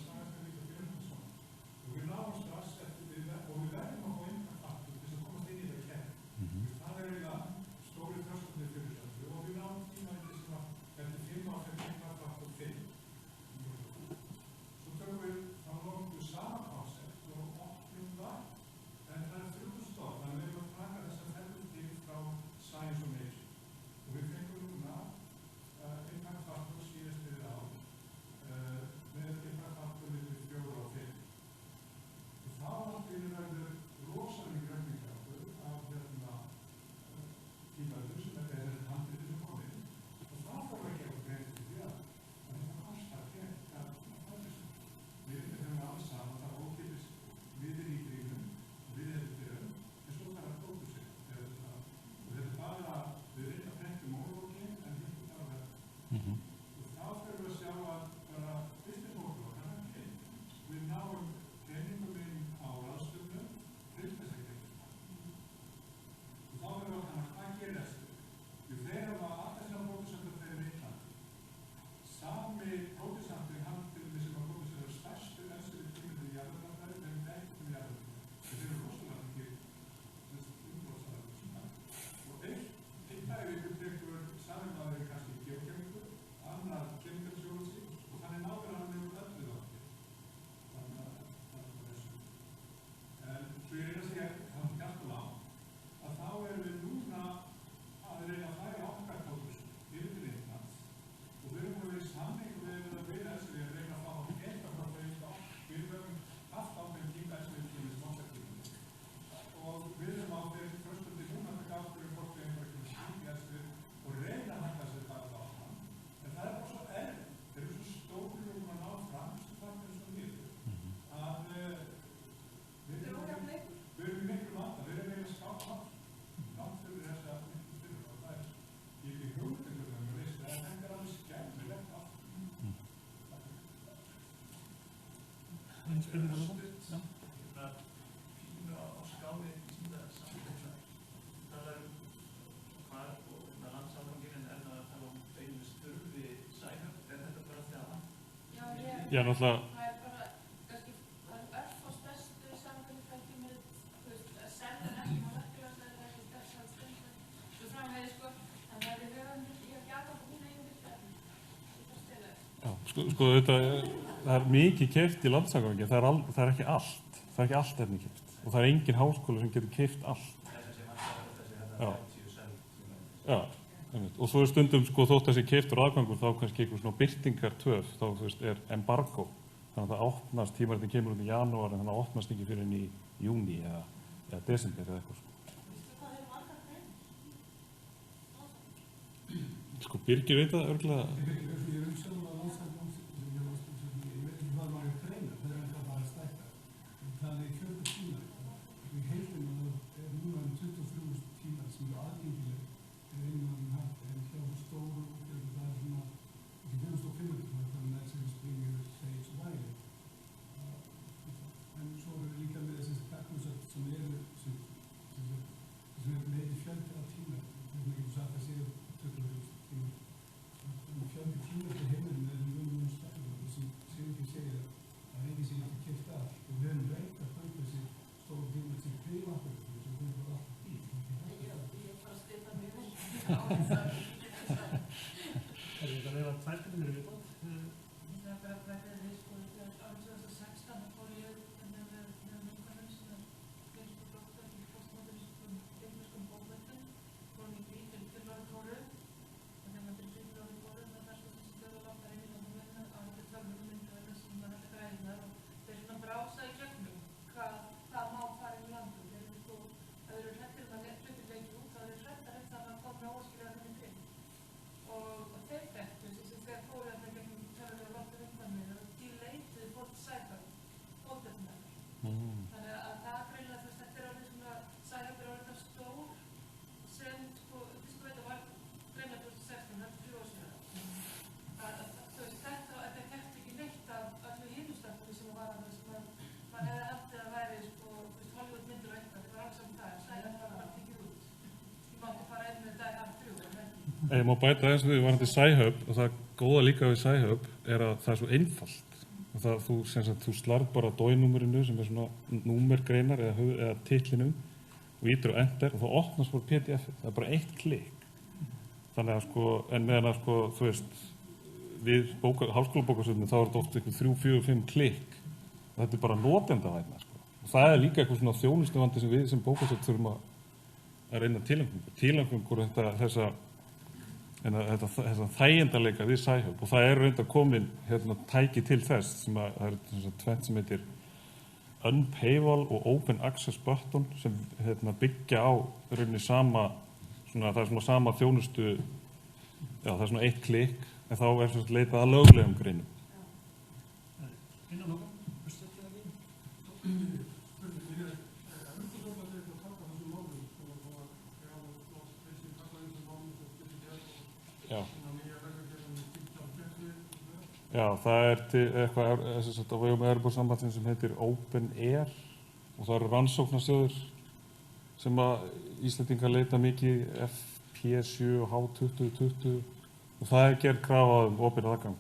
[SPEAKER 1] spurningar um það? Já.
[SPEAKER 3] Pínu á skáli vísindasamfélagsins. Það hvað og landsamgangin en það tala beinlínis þurfi Sæhöfn. Þetta bara það?
[SPEAKER 2] Já,
[SPEAKER 6] Já, náttúrulega,
[SPEAKER 2] það bara, kannski, það örfá stærstu samgönguþætti með, að selja ekki á verkefæðslega ekki þess að stundum. Svo framvegis, þannig að við höfum, ég hef ekki aðgang mína í umhverfið.
[SPEAKER 6] já, sko þetta, það er mikið keypt í landsamgangin, það er ekki allt. Það er ekki allt efni keypt. Og það er engin háskóli sem getur keypt allt. Já. Já, einmitt. Og svo er stundum þótt að sé keyptur aðgangur þá kannski einhver svona birtingartöf, þá er embargo. Þannig að það opnast, tímaritin kemur út í janúar en þannig að opnast ekki fyrir inn í júní eða desember eða eitthvað. Sko Birgir veit það örgulega. Ég má bæta þess að við varandi Sæhöfn og það góða líka við Sæhöfn er að það er svo einfalt. Þú slarð bara dóinúmerinu sem er svona númergreinar eða titlinum og ítir á enter og þá opnast bara PDF-ið. Það er bara eitt klikk. Þannig að en meðan að þú veist, við háskólabókasöfnum þá er þetta oft eitthvað 3, 4, 5 klikk og þetta er bara notendavænna. Og það er líka eitthvað svona þjónustuvandi sem við sem bókasöfn þurfum að reyna tilgangur þessa þægindarleika við Sæhöfn og það er reyndar komin tæki til þess sem það er tvennt sem heitir Unpaywall og Open Access Button sem byggja á rauninni sama það er svona sama þjónustu það er svona eitt klikk en þá er leitað að löglegum greinum.
[SPEAKER 1] Innan okkur,
[SPEAKER 6] Já, það er til eitthvað á vegum Evrópusambandsins sem heitir Open Air og það eru rannsóknarsjóðir sem að Íslendingar leita mikið FP7 og H2020 og það er gerð krafa um opinn aðgang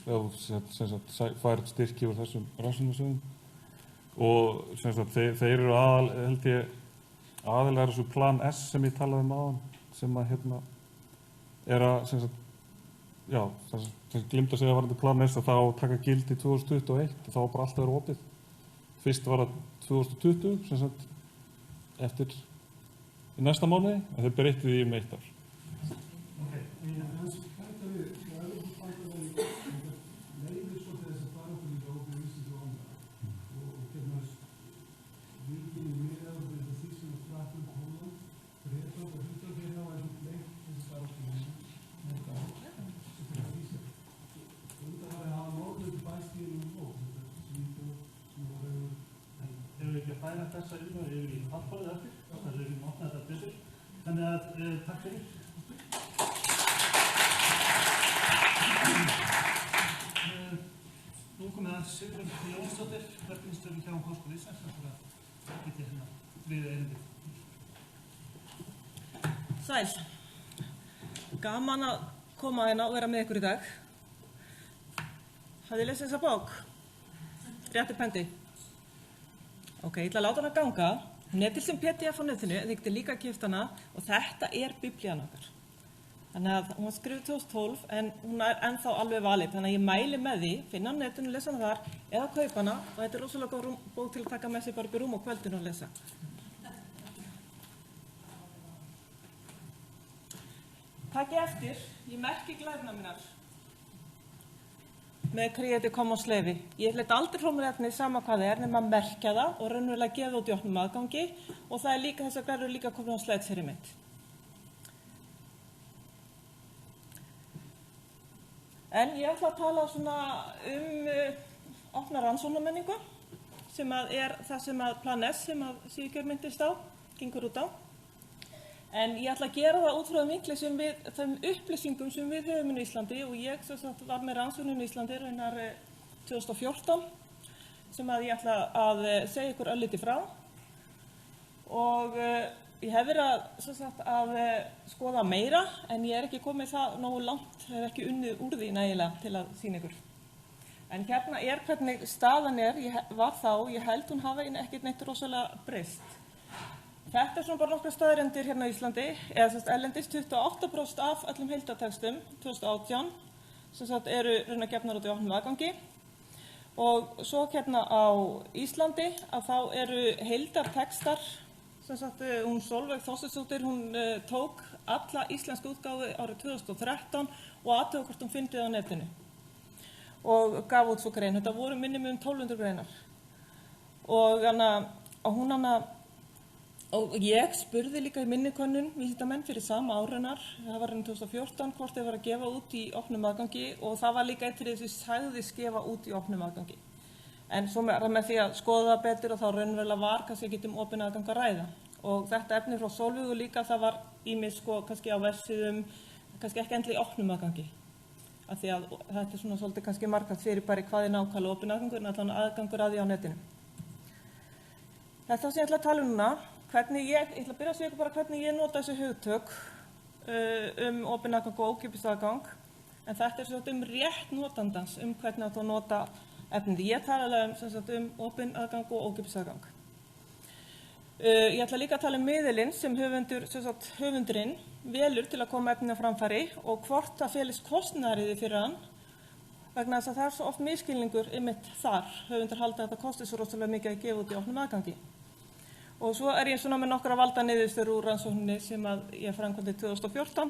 [SPEAKER 6] ef þú færð styrki úr þessum rannsóknarsjóðum og þeir eru aðilega þessu plan S sem ég talaði um áðan sem að er að það gleymd að segja varandi plan S að það á að taka gildi 2021 og þá var bara allt að vera opið. Fyrst var það 2020 eftir í næsta mánuði en þeir breyttu því 1 ár.
[SPEAKER 1] Þessa umræðu yfir í haldbárið eftir, þess að við erum opnað þetta betur. Þannig að takk fyrir. Nú komið að Sigrún Jónsdóttir, verkefnisstjóri hjá Háskóla Íslands, að geta hérna við erindið.
[SPEAKER 8] Sæl. Gaman að koma hérna og vera með ykkur í dag. Hafið þið lesið þessa bók? Rétt upp hendi. Ok, ég ætla að láta hana ganga. Hún til sem PDF á netinu, en þið getið líka að keypt hana og þetta biblían okkar. Þannig að hún var skrifuð 2012 en hún ennþá alveg valid. Þannig að ég mæli með því, finna á netinu, lesa hana þar eða kaupa hana og þetta rosalega góð bók til að taka með sér bara upp í rúm á kvöldinu og lesa. Takið eftir, ég merki glæruna mínar með Creative Commons leyfi. Ég hleyt aldrei frá mér efni sama hvað það nema að merkja það og raunverulega gefa út í opnum aðgangi og það líka, þessar glærur líka komið á slæðsfyrir mitt. En ég ætla að tala svona opna rannsóknarmenningu sem er það sem að Plan S sem að Sigurgeir myndist á, gengur út á. En ég ætla að gera það út frá þeim upplýsingum sem við höfum í Íslandi og ég var með rannsóknum í Íslandi raunar 2014 sem að ég ætla að segja ykkur örlítið frá og ég hef verið að skoða meira en ég ekki komið það nógu langt, hef ekki unnið úr því nægilega til að sýna ykkur. En hérna hvernig staðan var þá, ég held hún hafi ekkert neitt rosalega breyst. Þetta svona bara nokkra staðreyndir hérna á Íslandi, eða erlendis 28% af öllum heildartextum 2018 sem eru gefnar út í opnum aðgangi og svo hérna á Íslandi að þá eru heildartextar hún Sólveig Þorsteinsdóttir, hún tók alla íslensku útgáfu árið 2013 og athuga hvort hún fyndið á netinu og gaf út svo grein. Þetta voru minimum 1200 greinar og ég spurði líka í minni könnun vísindamenn fyrir sama áreinar, það var 2014, hvort þeir var að gefa út í opnum aðgangi og það var líka eitt fyrir þessi sagðist gefa út í opnum aðgangi. En svo með því að skoða það betur og þá raunverulega var kannski ekki opinn aðgang að ræða. Og þetta efni frá Sólveigu líka, það var ýmist kannski á vefsíðum, kannski ekki endla í opnum aðgangi. Af því að þetta svona svolítið kannski markað fyrir bara hvað nákvæmlega opinn aðgangur, en allan aðgangur að því á netinu. Þetta sem ég ætla að tala núna, ég ætla að byrja að segja bara hvernig ég nota þessi hugtök opinn aðgang og ókeypis aðgang, en þetta svolítið rétt notandans hvernig það nota efnið. Ég tala opinn aðgang og ókeypis aðgang. Ég ætla líka að tala miðilinn sem höfundurinn velur til að koma efnið á framfæri og hvort það felist kostnaðariði fyrir hann vegna þess að það svo oft misskilningur einmitt þar. Höfundur halda að það kosti svo rosalega mikið að gefa út í opnum aðgangi. Og svo ég svona með nokkra valda niðurstöður úr rannsókninni sem að ég framkvæmdi 2014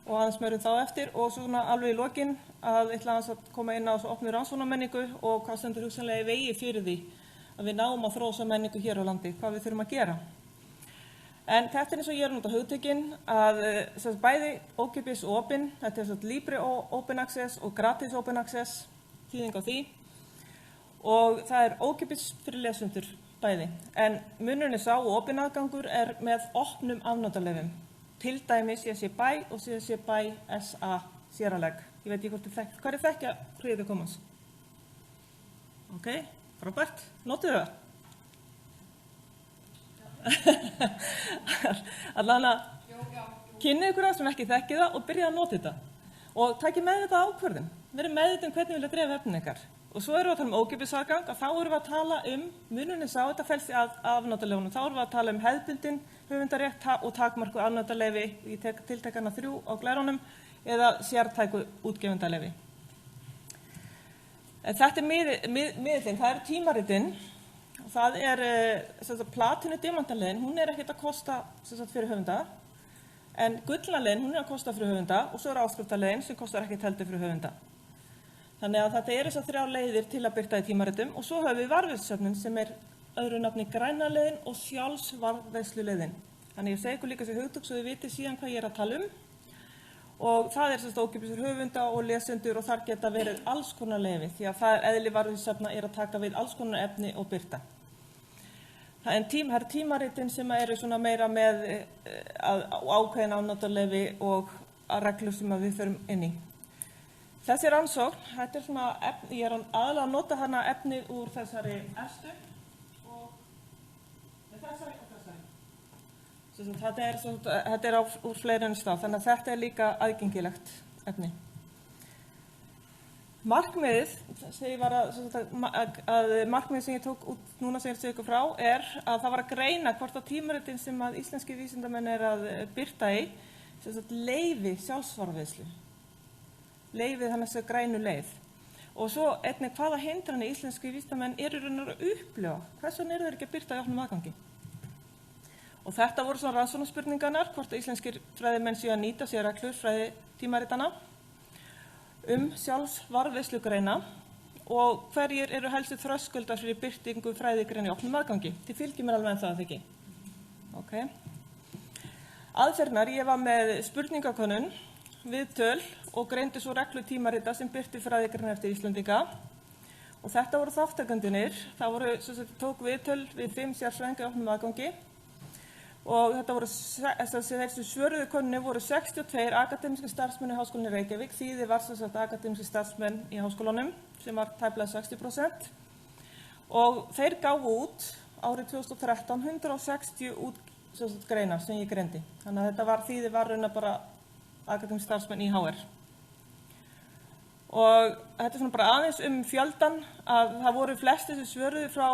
[SPEAKER 8] og aðeins meirum þá eftir og svona alveg í lokin að ætla aðeins að koma inn á svo opnu rannsóknarmenningu og hvað stendur hugsanlega í vegi fyrir því að við náum að þrósa menningu hér á landi, hvað við þurfum að gera. En þetta eins og ég nota hugtökin að bæði ókeypis og opin, þetta Libre Open Access og Gratis Open Access, þýðing á því og það ókeypis fyrir lesendur bæði, en munurinn sá og opinn aðgangur með opnum afnotaleyfum. Til dæmis ég sé BY og ég sé BY SA séraleg. Ég veit ekki hvort þið þekkja. Hvað þekkja Creative Commons? Ok, frábært. Notuðu það? Allan að kynnið ykkur það sem ekki þekkið það og byrja að nota þetta. Og takið með þetta ákvörðun. Verið með þetta hvernig vilja dreifa efnin ykkar. Og svo erum við að tala ókeypis aðgang og þá erum við að tala munurinn sá, þetta felst í afnotaleyfunum, þá erum við að tala hefðbundin höfundarétt og takmarkuð afnotaleyfi í tiltekana 3 á glærunum eða sértæku útgefundarleyfi. Þetta miðillinn, það tímaritinn, það platinu diamantaleiðin, hún ekkert að kosta fyrir höfunda, en gullnaleiðin, hún að kosta fyrir höfunda og svo áskriftarleiðin sem kostar ekkert heldur fyrir höfunda. Þannig að þetta þessar 3 leiðir til að birta í tímaritum og svo höfum við varðveislusöfnun sem öðru nafni græna leiðin og sjálfsvarðveisluleiðin. Þannig ég segi ykkur líka þessi hugtök svo þið vitið síðan hvað ég að tala og það ókeypis fyrir höfunda og lesendur og þar geta verið alls konar leyfi því að það eðli varðveislusöfna að taka við alls konar efni og birta. En það tímaritin sem eru svona meira með ákveðin afnotaleyfi og reglur sem við förum inn í. Þessi rannsókn, þetta svona efni, ég aðalega að nota hana efnið úr þessari efstu og þessari og þessari. Þetta úr fleiri en stað, þannig að þetta líka aðgengilegt efni. Markmiðið, markmiðið sem ég tók út núna sem ég segja ykkur frá að það var að greina hvort að tímaritin sem að íslenski vísindamenn að birta í leyfi sjálfsvarðveislu. Leyfið hann þessu grænu leið. Og svo einnig hvaða hindranir íslenski vísindamenn raunar að upplifa. Hvers vegna þeir ekki að birta í opnum aðgangi? Og þetta voru svona rannsóknarspurningarnar, hvort að íslenskir fræðimenn séu að nýta sér reglur fræðitímaritana sjálfsvarðveislugreina og hverjir eru helstu þröskuldar fyrir birtingu fræðigreina í opnum aðgangi. Þið fylgir mér alveg en það ekki. Okay. Aðferðnar, ég var með spurningakönnun, viðtöl og greindi svo reglutímarita sem birti fræðigreina eftir Íslendinga. Og þetta voru þáttakendunir, það voru, tók viðtöl við 5 sérfræðinga í opnum aðgangi. Og þetta voru, þessi svöruðu könnu voru 62 akademískir starfsmenn í Háskólanum í Reykjavík, þýðir var akademískir starfsmenn í háskólanum sem var tæplega 60%. Og þeir gáfu út árið 2013 160 greinar sem ég greindi. Þannig að þetta þýðir var rauna bara akademískir starfsmenn í HR. Og þetta svona bara aðeins fjöldan að það voru flestir sem svöruðu frá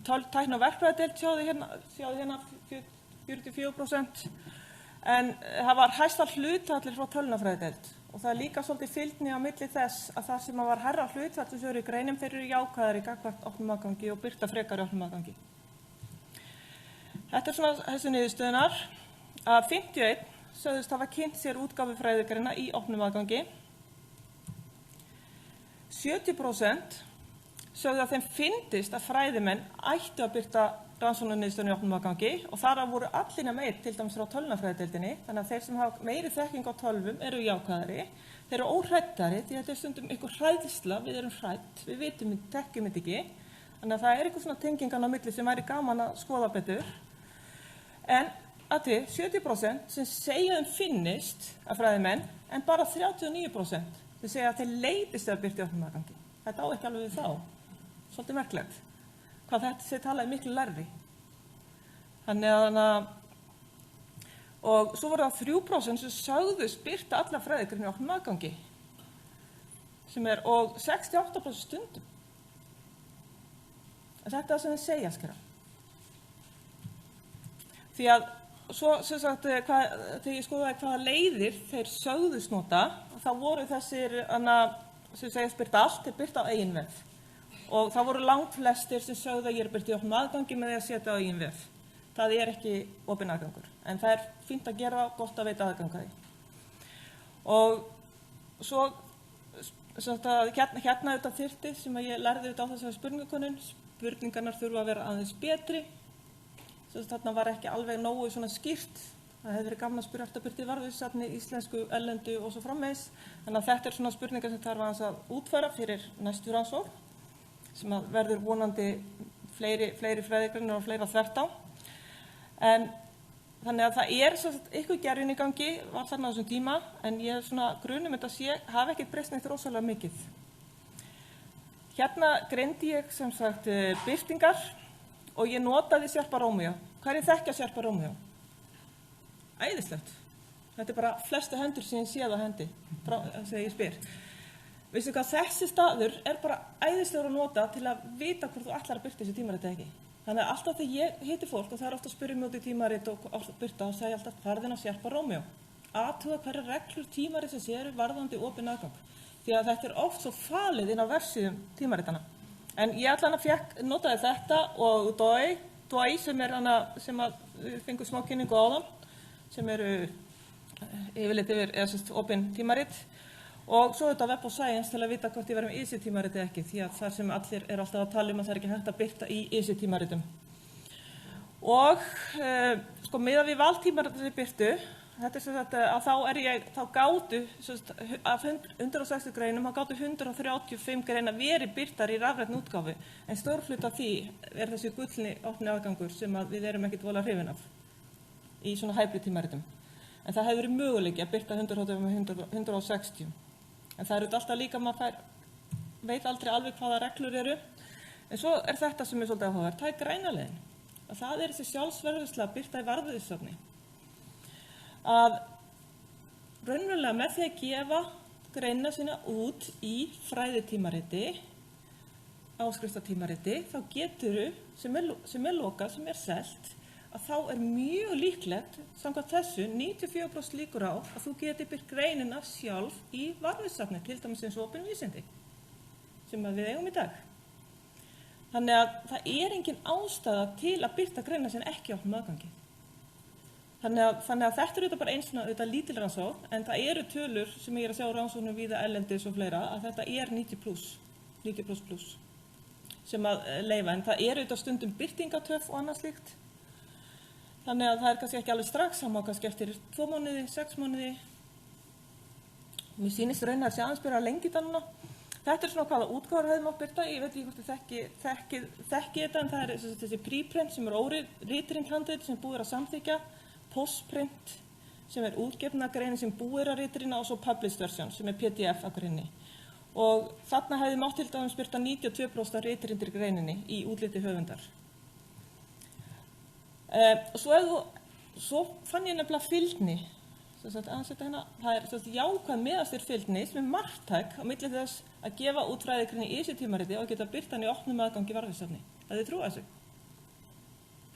[SPEAKER 8] tækni- og verkfræðideild, sjáðu hérna 44%, en það var hæsta hlutfallir frá tölvunarfræðideild og það líka svolítið fylgni á milli þess að það sem var hærra hlutfall sem eru í greinum, þeir eru jákvæðari gagnvart opnum aðgangi og birta frekar í opnum aðgangi. Þetta svona þessi niðurstöðunar að 51 sögðust hafa kynnt sér útgáfu fræðigreina í opnum aðgangi. 70% sögðu að þeim fyndist að fræðimenn ættu að birta rannsóknarniðurstöðunum í opnum aðgangi og þar voru allir nema einn, til dæmis frá tölvunarfræðideildinni, þannig að þeir sem hafa meiri þekking á tölvum eru jákvæðari, þeir eru óhræddari því að þetta stundum einhver hræðsla, við erum hrædd, við vitum, þekkjum þetta ekki, þannig að það eitthvað svona tengingan á milli sem væri gaman að skoða betur. En 70% sem segja finnist að fræðimenn, en bara 39% sem segja að þeir leitist að birta í opnum aðgangi. Þetta á ekki alveg við þá. Svolítið merkilegt, hvað þetta sé talaði miklu lærri. Þannig að, og svo voru það 3% sem sögðust birta alla fræðigreina í opnum aðgangi, og 68% stundum. En þetta sem þeir segja, skera. Því að, svo sem sagt, þegar ég skoðaði hvaða leiðir þeir sögðust nota, þá voru þessir, sem segist birta allt, þeir birta á eigin vef. Og það voru langt flestir sem sögðu að ég birta í opnum aðgangi með því að setja á eigin vef. Það ekki opinn aðgangur, en það fínt að gera, gott að veita aðgangaði. Og svo, hérna auðvitað þyrfti sem ég lærði auðvitað á þessari spurningakönnun, spurningarnar þurfa að vera aðeins betri. Þarna var ekki alveg nógu svona skýrt. Það hefði verið gaman að spyrja eftir að birta í varðvísafni, íslensku, erlendu og svo framvegis. Þannig að þetta svona spurningar sem þarf aðeins að útfæra fyrir næstu rannsókn, sem verður vonandi fleiri fræðigreinar og fleira þvert á. En þannig að það eitthvað gerjun í gangi, var þarna á þessum tíma, en ég svona grunum þetta hafi ekkert breyst neitt rosalega mikið. Hérna greindi ég sem sagt birtingar og ég notaði Sherpa Romeo. Hverjir þekkja Sherpa Romeo? Æðislegt. Þetta bara flestu hendur sem ég séð á hendi, þegar ég spyr. Veistu hvað, þessi staður bara æðislegur að nota til að vita hvort þú ætlar að birta þessi tímarit eða ekki. Þannig að alltaf þegar ég hitti fólk, og það ofta að spyrja mig út í tímarit og birta, og segja alltaf farðin á Sherpa Romeo. Athuga hverja reglur tímarit sem séu varðandi opinn aðgang. Því að þetta oft svo falið inn á vefsíðum tímaritana. En ég notaði þetta og Doi sem við fengum smá kynningu á þann, sem eru yfirleitt yfir opinn tímarit. Og svo þetta Web of Science til að vita hvort ég verðum í ISI-tímarit eða ekki, því að þar sem allir alltaf að tala að það ekki hægt að birta í ISI-tímaritum. Og miðað við valtímaritum sem birtu, þetta sem sagt að þá gátu, af 160 greinum, þá gátu 135 greina verið birtar í rafrænni útgáfu, en stór hluti af því þessi gullni opni aðgangur sem við erum ekkert voðalega hrifin af í svona hybrid tímaritum. En það hefði verið möguleiki að birta 160. En það eru alltaf líka, maður veit aldrei alveg hvaða reglur eru. En svo þetta sem svolítið áhugavert, það græna leiðin. Að það þessi sjálfsverðisla birta í varðvísisöfni. Að raunverulega með því að gefa greinina sína út í fræðitímariti, áskriftatímariti, þá geturðu, sem lokað, sem selt, að þá mjög líklegt, samkvæmt þessu, 94% líkur á að þú geti birt greinina sjálf í varðvísisöfni, til dæmis eins og opin vísindi, sem við eigum í dag. Þannig að það engin ástæða til að birta greinina sem ekki opnum aðgangi. Þannig að þetta auðvitað bara eins og lítil rannsókn, en það eru tölur sem ég að sjá rannsóknum víða erlendis og fleira, að þetta 90+, sem að leyfa, en það auðvitað stundum birtingatöf og annað slíkt. Þannig að það kannski ekki alveg strax, það má kannski eftir 2 mánuði, 6 mánuði. Mér sýnist raunar að sé aðeins byrja lengi þetta núna. Þetta svona hvaða útgáfur hefði mátt birta, ég veit ekki hvort þið þekki þetta, en það þessi preprint sem ritrænt handrit sem búið að samþykja, postprint sem útgefna greinin sem búið að ritrýna og svo published version sem PDF af greininni. Og þarna hefði mátt til dæmis birta 92% af ritrýndri greininni í útliti höfundar. Svo fann ég nefnilega fylgni. Það jákvæð meðastir fylgni sem marktæk á milli þess að gefa út fræðigrein í ISI-tímariti og geta birt hann í opnum aðgangi varðvísisöfni. Það trúa þessu.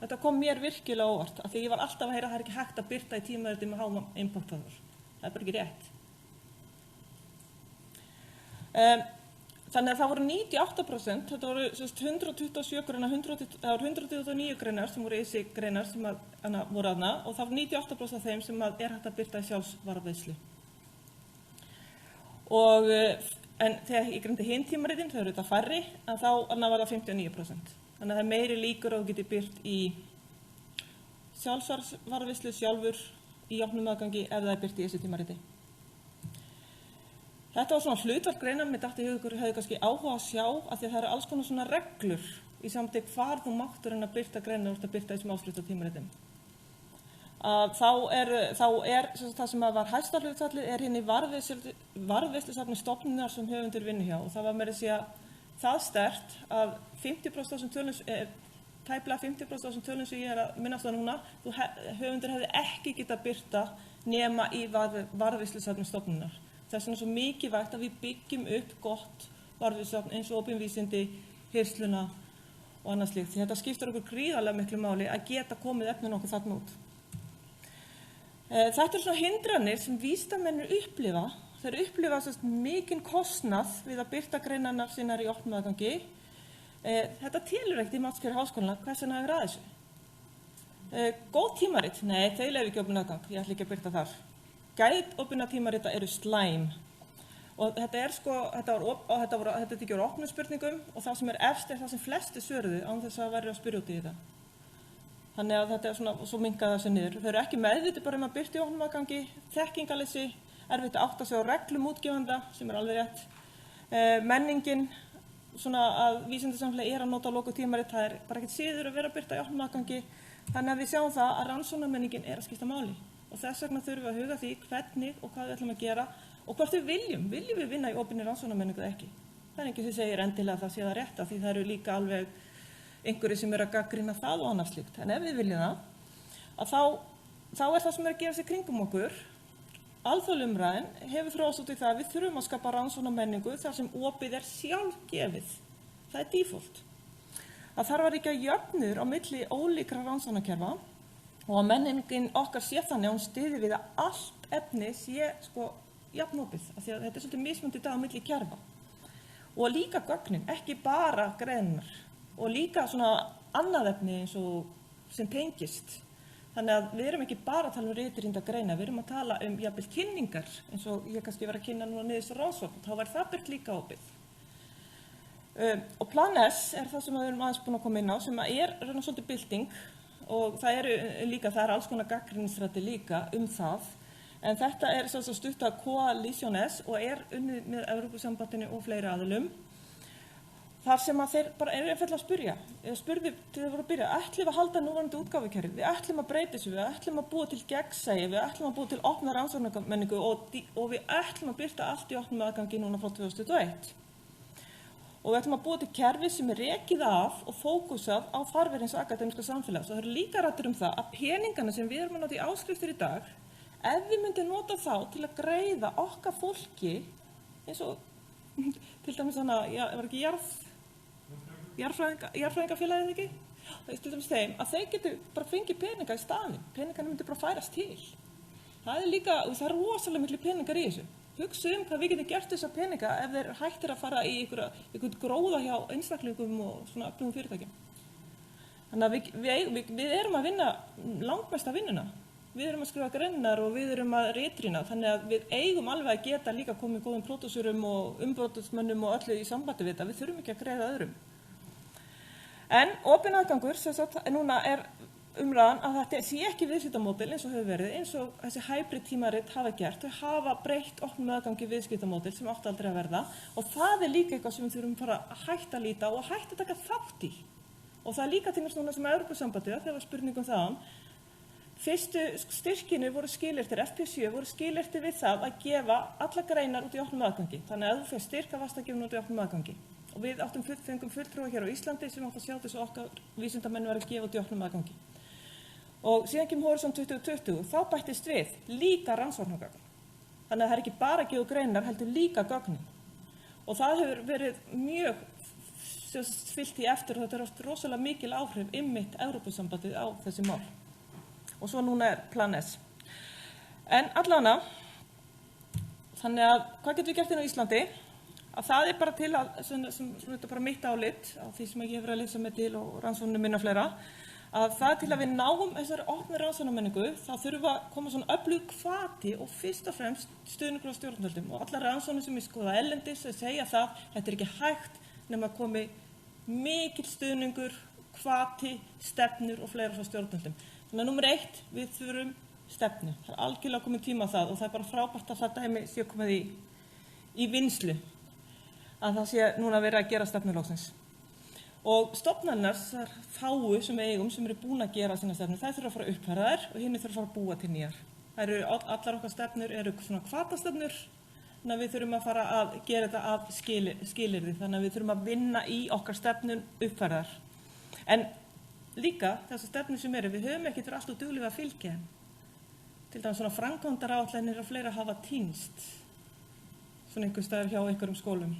[SPEAKER 8] Þetta kom mér virkilega óvart, af því ég var alltaf að heyra að það ekki hægt að birta í tímariti með háan impact-faktor. Það bara ekki rétt. Þannig að það voru 98%, þetta voru 127 greinar, það voru 129 greinar sem voru ISI-greinar sem voru aðna og það voru 98% af þeim sem hægt að birta í sjálfsvarðveislu. En þegar ég greindi hinn tímaritin, þau eru þetta færri, en þá var það 59%. Þannig að það meiri líkur að þú geti birt í sjálfsvarðveislu sjálfur í opnum aðgangi ef það birt í ISI-tímariti. Þetta var svona hlutverk greina, mér datt í hug ykkur hefði kannski áhuga að sjá að því að það eru alls konar svona reglur í samtíð hvar þú máttur að birta greina og að birta í þessum áskriftartímaritum. Þá það sem var hæsta hlutfallið hinn í varðveislusafni stofnunar sem höfundur vinnu hjá og það var meira að segja það sterkt að 50% af þessum tölum, tæplega 50% af þessum tölum sem ég að minnast á núna, höfundur hefði ekki getað birta nema í varðveislusafni stofnunar. Þess vegna svo mikilvægt að við byggjum upp gott varðvísisöfn eins og opin vísindi, hirsluna og annað slíkt. Þetta skiptir okkur gríðarlega miklu máli að geta komið efnin okkur þarna út. Þetta svona hindranir sem vísindamennir upplifa. Þeir upplifa mikinn kostnað við að birta greinarnar sínar í opnum aðgangi. Þetta telur ekkert í matskerfi háskólana, hvers vegna hefur að þessu. Góð tímarit? Nei, þau leyfa ekki opnum aðgang, ég ætla ekki að birta þar. Gæt opinna tímarita eru slæm og þetta ekki voru opnum spurningum og það sem efst það sem flesti svöruðu án þess að væri að spyrja út í þetta. Þannig að þetta svona, svo minnkaði þessu niður. Þau eru ekki meðvitið bara að birta í opnum aðgangi, þekkingaleysi, erfitt að átta sig á reglum útgefanda sem alveg rétt. Menningin svona að vísindasamfélagi að nota loku tímarit, það bara ekkert síður að vera að birta í opnum aðgangi. Þannig að við sjáum það að rannsóknarmenningin að skipta máli. Og þess vegna þurfum við að huga því hvernig og hvað við ætlum að gera og hvort við viljum við vinna í opinni rannsóknarmenningu eða ekki. Það enginn sem segir endilega að það sé það rétt af því það eru líka alveg einhverjir sem að gagnrýna það og annað slíkt. En ef við viljum það, að þá það sem að gera sig kringum okkur. Alþjóðleg umræðan hefur þróast út í það að við þurfum að skapa rannsóknarmenningu þar sem opið sjálfgefið. Það default. Það þarf að ríkja jöfnur á milli ólíkra rannsóknarkerfa og að menningin okkar sé þannig að hún styðji við að allt efni sé jafnopið, af því að þetta svolítið mismunandi í dag á milli kerfa. Og líka gögnin, ekki bara greinar og líka svona annað efni eins og sem tengist. Þannig að við erum ekki bara að tala ritrýnda greina, við erum að tala jafnvel kynningar eins og ég kannski var að kynna núna niður rannsókn, þá væri það birt líka opið. Og plan S það sem við erum aðeins búin að koma inn á sem raun og svolítið bylting og það alls konar gagnrýnisræddir líka það. En þetta stutt að Coalition S og unnið með Evrópusambandinu og fleiri aðilum. þar sem að þeir bara eru einfaldlega að spurja, eða spurði til þeir voru að byrja, ætlum við að halda núverandi útgáfukerfi, við ætlum að breyta þessu, við ætlum að búa til gegnsæi, við ætlum að búa til opna rannsóknarmenningu og við ætlum að birta allt í opnum aðgangi núna frá 2021. Og við ætlum að búa til kerfi sem rekið af og fókusað á þarfir hins akademíska samfélags. Og það eru líka ræddir það að peningana sem við erum að nota í áskriftir í dag, ef við myndum nota þá til að greiða okkar fólki, eins og til dæmis þannig að var ekki jarðfræðingafélagið ekki? Til dæmis þeim, að þeir getur bara fengið peninga í staðinn. Peningarnir myndir bara færast til. Það er líka, og það er rosalega miklu peningar í þessu. Hugsa hvað við getum gert þessa peninga ef þeir hættir að fara í einhvern gróða hjá einstaklingum og svona öflugum fyrirtækjum. Þannig að við erum að vinna langmesta vinnuna. Við erum að skrifa greinar og við erum að ritrýna, þannig að við eigum alveg að geta líka komið góðum pródúsurum og umbrotusmönnum og öllu í sambandi við þetta. Við þurfum ekki að greiða öðrum. En opinn aðgangur, sem sagt, núna er umræðan að þetta sé ekki viðskiptamódel eins og hefur verið, eins og þessi hybrid tímarit hafa gert. Þau hafa breytt opnum aðgangi viðskiptamódel sem átti aldrei að verða og það er líka eitthvað sem við þurfum bara að hætta að líta og hætta að taka þátt í. Og það er líka til núna sem Evrópusambandið, þegar var spurningum þaðan, fyrstu styrkinu voru skilyrtir, FP7 voru skilyrtir við það að gefa alla greinar út í opnum aðgangi. Þannig að ef þú fyrir styrka varst að gefa út í opnum aðgangi. Og við fengum fulltrúa hér á Íslandi sem átt að sjá þessu okkar vísindamenn verið að gefa út í opnum aðgangi. Og síðan kemur Horizon 2020, þá bættist við líka rannsóknargögn. Þannig að það er ekki bara að gefa greinar, heldur líka gögnin. Og það hefur verið mjög fyllt í eftir og þetta er oft rosalega mikil áhrif einmitt Evrópusambandið á þessi mál. Og svo núna er plan S. En allavega, þannig að hvað getum við gert inn á Íslandi? Að það er bara til að, þetta er bara mitt álit á því sem ég hefur að lesa með til og rannsóknum minna fleira, að það til að við náum þessari opnu rannsóknarmenningu, þá þurfum að koma svona öflug hvati og fyrst og fremst stuðningur á stjórnvöldum. Og allar rannsóknir sem ég skoða erlendis segja það, þetta er ekki hægt nema að komi mikil stuðningur, hvati, stefnur og fleira frá stjórnvöldum. Þannig að númer 1, við þurfum stefnu. Það er algjörlega komið tíma á það og það er bara frábært að það dæmi sé komið í vinnslu. Að það sé núna verið að gera stefnulóksins. Og stofnanirnar, þessar fáu sem við eigum, sem eru búin að gera sína stefnu, þær þurfa að fara að uppfæra þær og hinni þurfa að fara að búa til nýjar. Allar okkar stefnur eru svona hvatastefnur, þannig að við þurfum að fara að gera þetta af skilyrði, þannig að við þurfum að vinna í okkar stefnun uppfæraðar. En líka þessar stefnur sem eru, við höfum ekkert verið alltaf duglega að fylgja. Til dæmis svona framkvæmdaráætlanir og fleira hafa týnst, svona einhvers staðar hjá einhverjum skólum.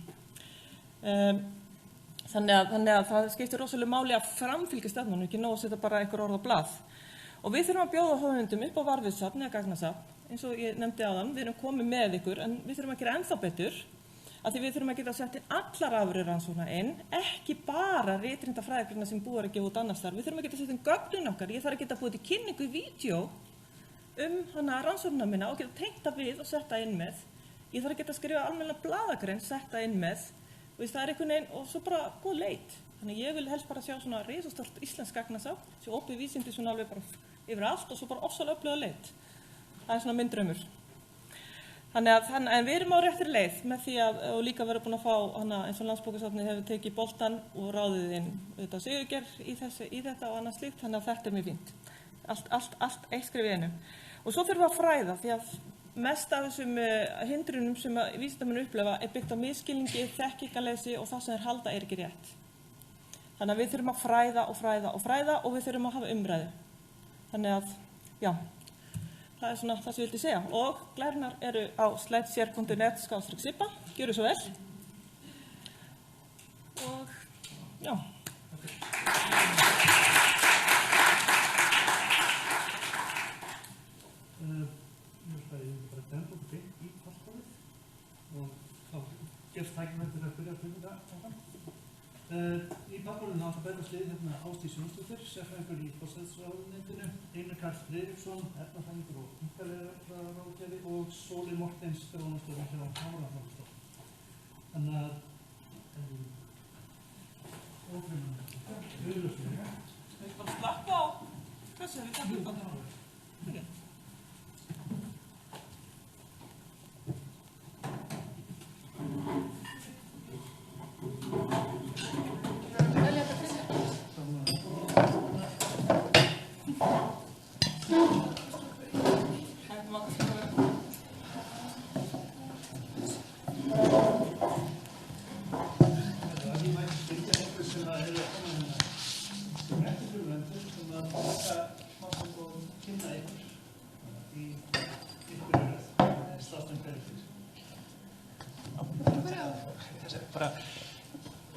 [SPEAKER 8] Þannig að það skiptir rosalega máli að framfylgja stefnunum, ekki nóg að setja bara einhver orð á blað. Og við þurfum að bjóða höfundum upp á varðvísafn eða gagnasafn, eins og ég nefndi áðan, við erum komið með ykkur, en við þurfum að gera ennþá betur, af því við þurfum að geta sett inn allar afurðir rannsókna inn, ekki bara ritrýnda fræðigreinar sem búið að gefa út annars þar. Við þurfum að geta sett inn gögnin okkar, ég þarf að geta búið til kynningu í vídeo hana rannsóknina minna og geta tengt það við og setta inn með. Ég þarf að geta skrifa almennilega blaðagrein, setta inn með, og það er einhvern veginn, og svo bara góð leit. Þannig ég vil helst bara sjá svona risastórt íslensk gagnasafn, svo opið vísindi svona alveg bara yfir allt og svo bara ofsalega öfluga leit. Það er svona minn draumur. En við erum á réttri leið með því að, og líka verið búin að fá hana eins og Landsbókasafnið hefur tekið boltan og ráðið inn auðvitað sigurgerð í þetta og annað slíkt, þannig að þetta er mjög fínt. Allt eitt skrif í einu. Og svo þurfum við að fræða því að mest af þessum hindrunum sem vísindamenn upplefa er byggt á misskilningi, þekkingarleysi og það sem þeir halda er ekki rétt. Þannig að við þurfum að fræða og við þurfum að hafa umræðu. Þannig að, já. Það er svona það sem ég vildi segja. Og glærnar eru á slideshare.net/sipa. Gjöru svo vel. Og, já.
[SPEAKER 1] Ég vil bara dempa okkur beint í pallborðið og þá gefst tækifæri til að byrja að finna það. Í pallborðinu átt að bætast við hérna Ásdís Jónsdóttir, sérfræðingur í forsætisráðuneytinu, Einar Karl Friðriksson, efnafræðingur og einkaleiðarráðgjafi og Sóli Mortens, þróunarstjóri hjá Hafrannsóknastofnun. Þannig að
[SPEAKER 8] Við bara slappa á þessu við kannum bara það. Okay.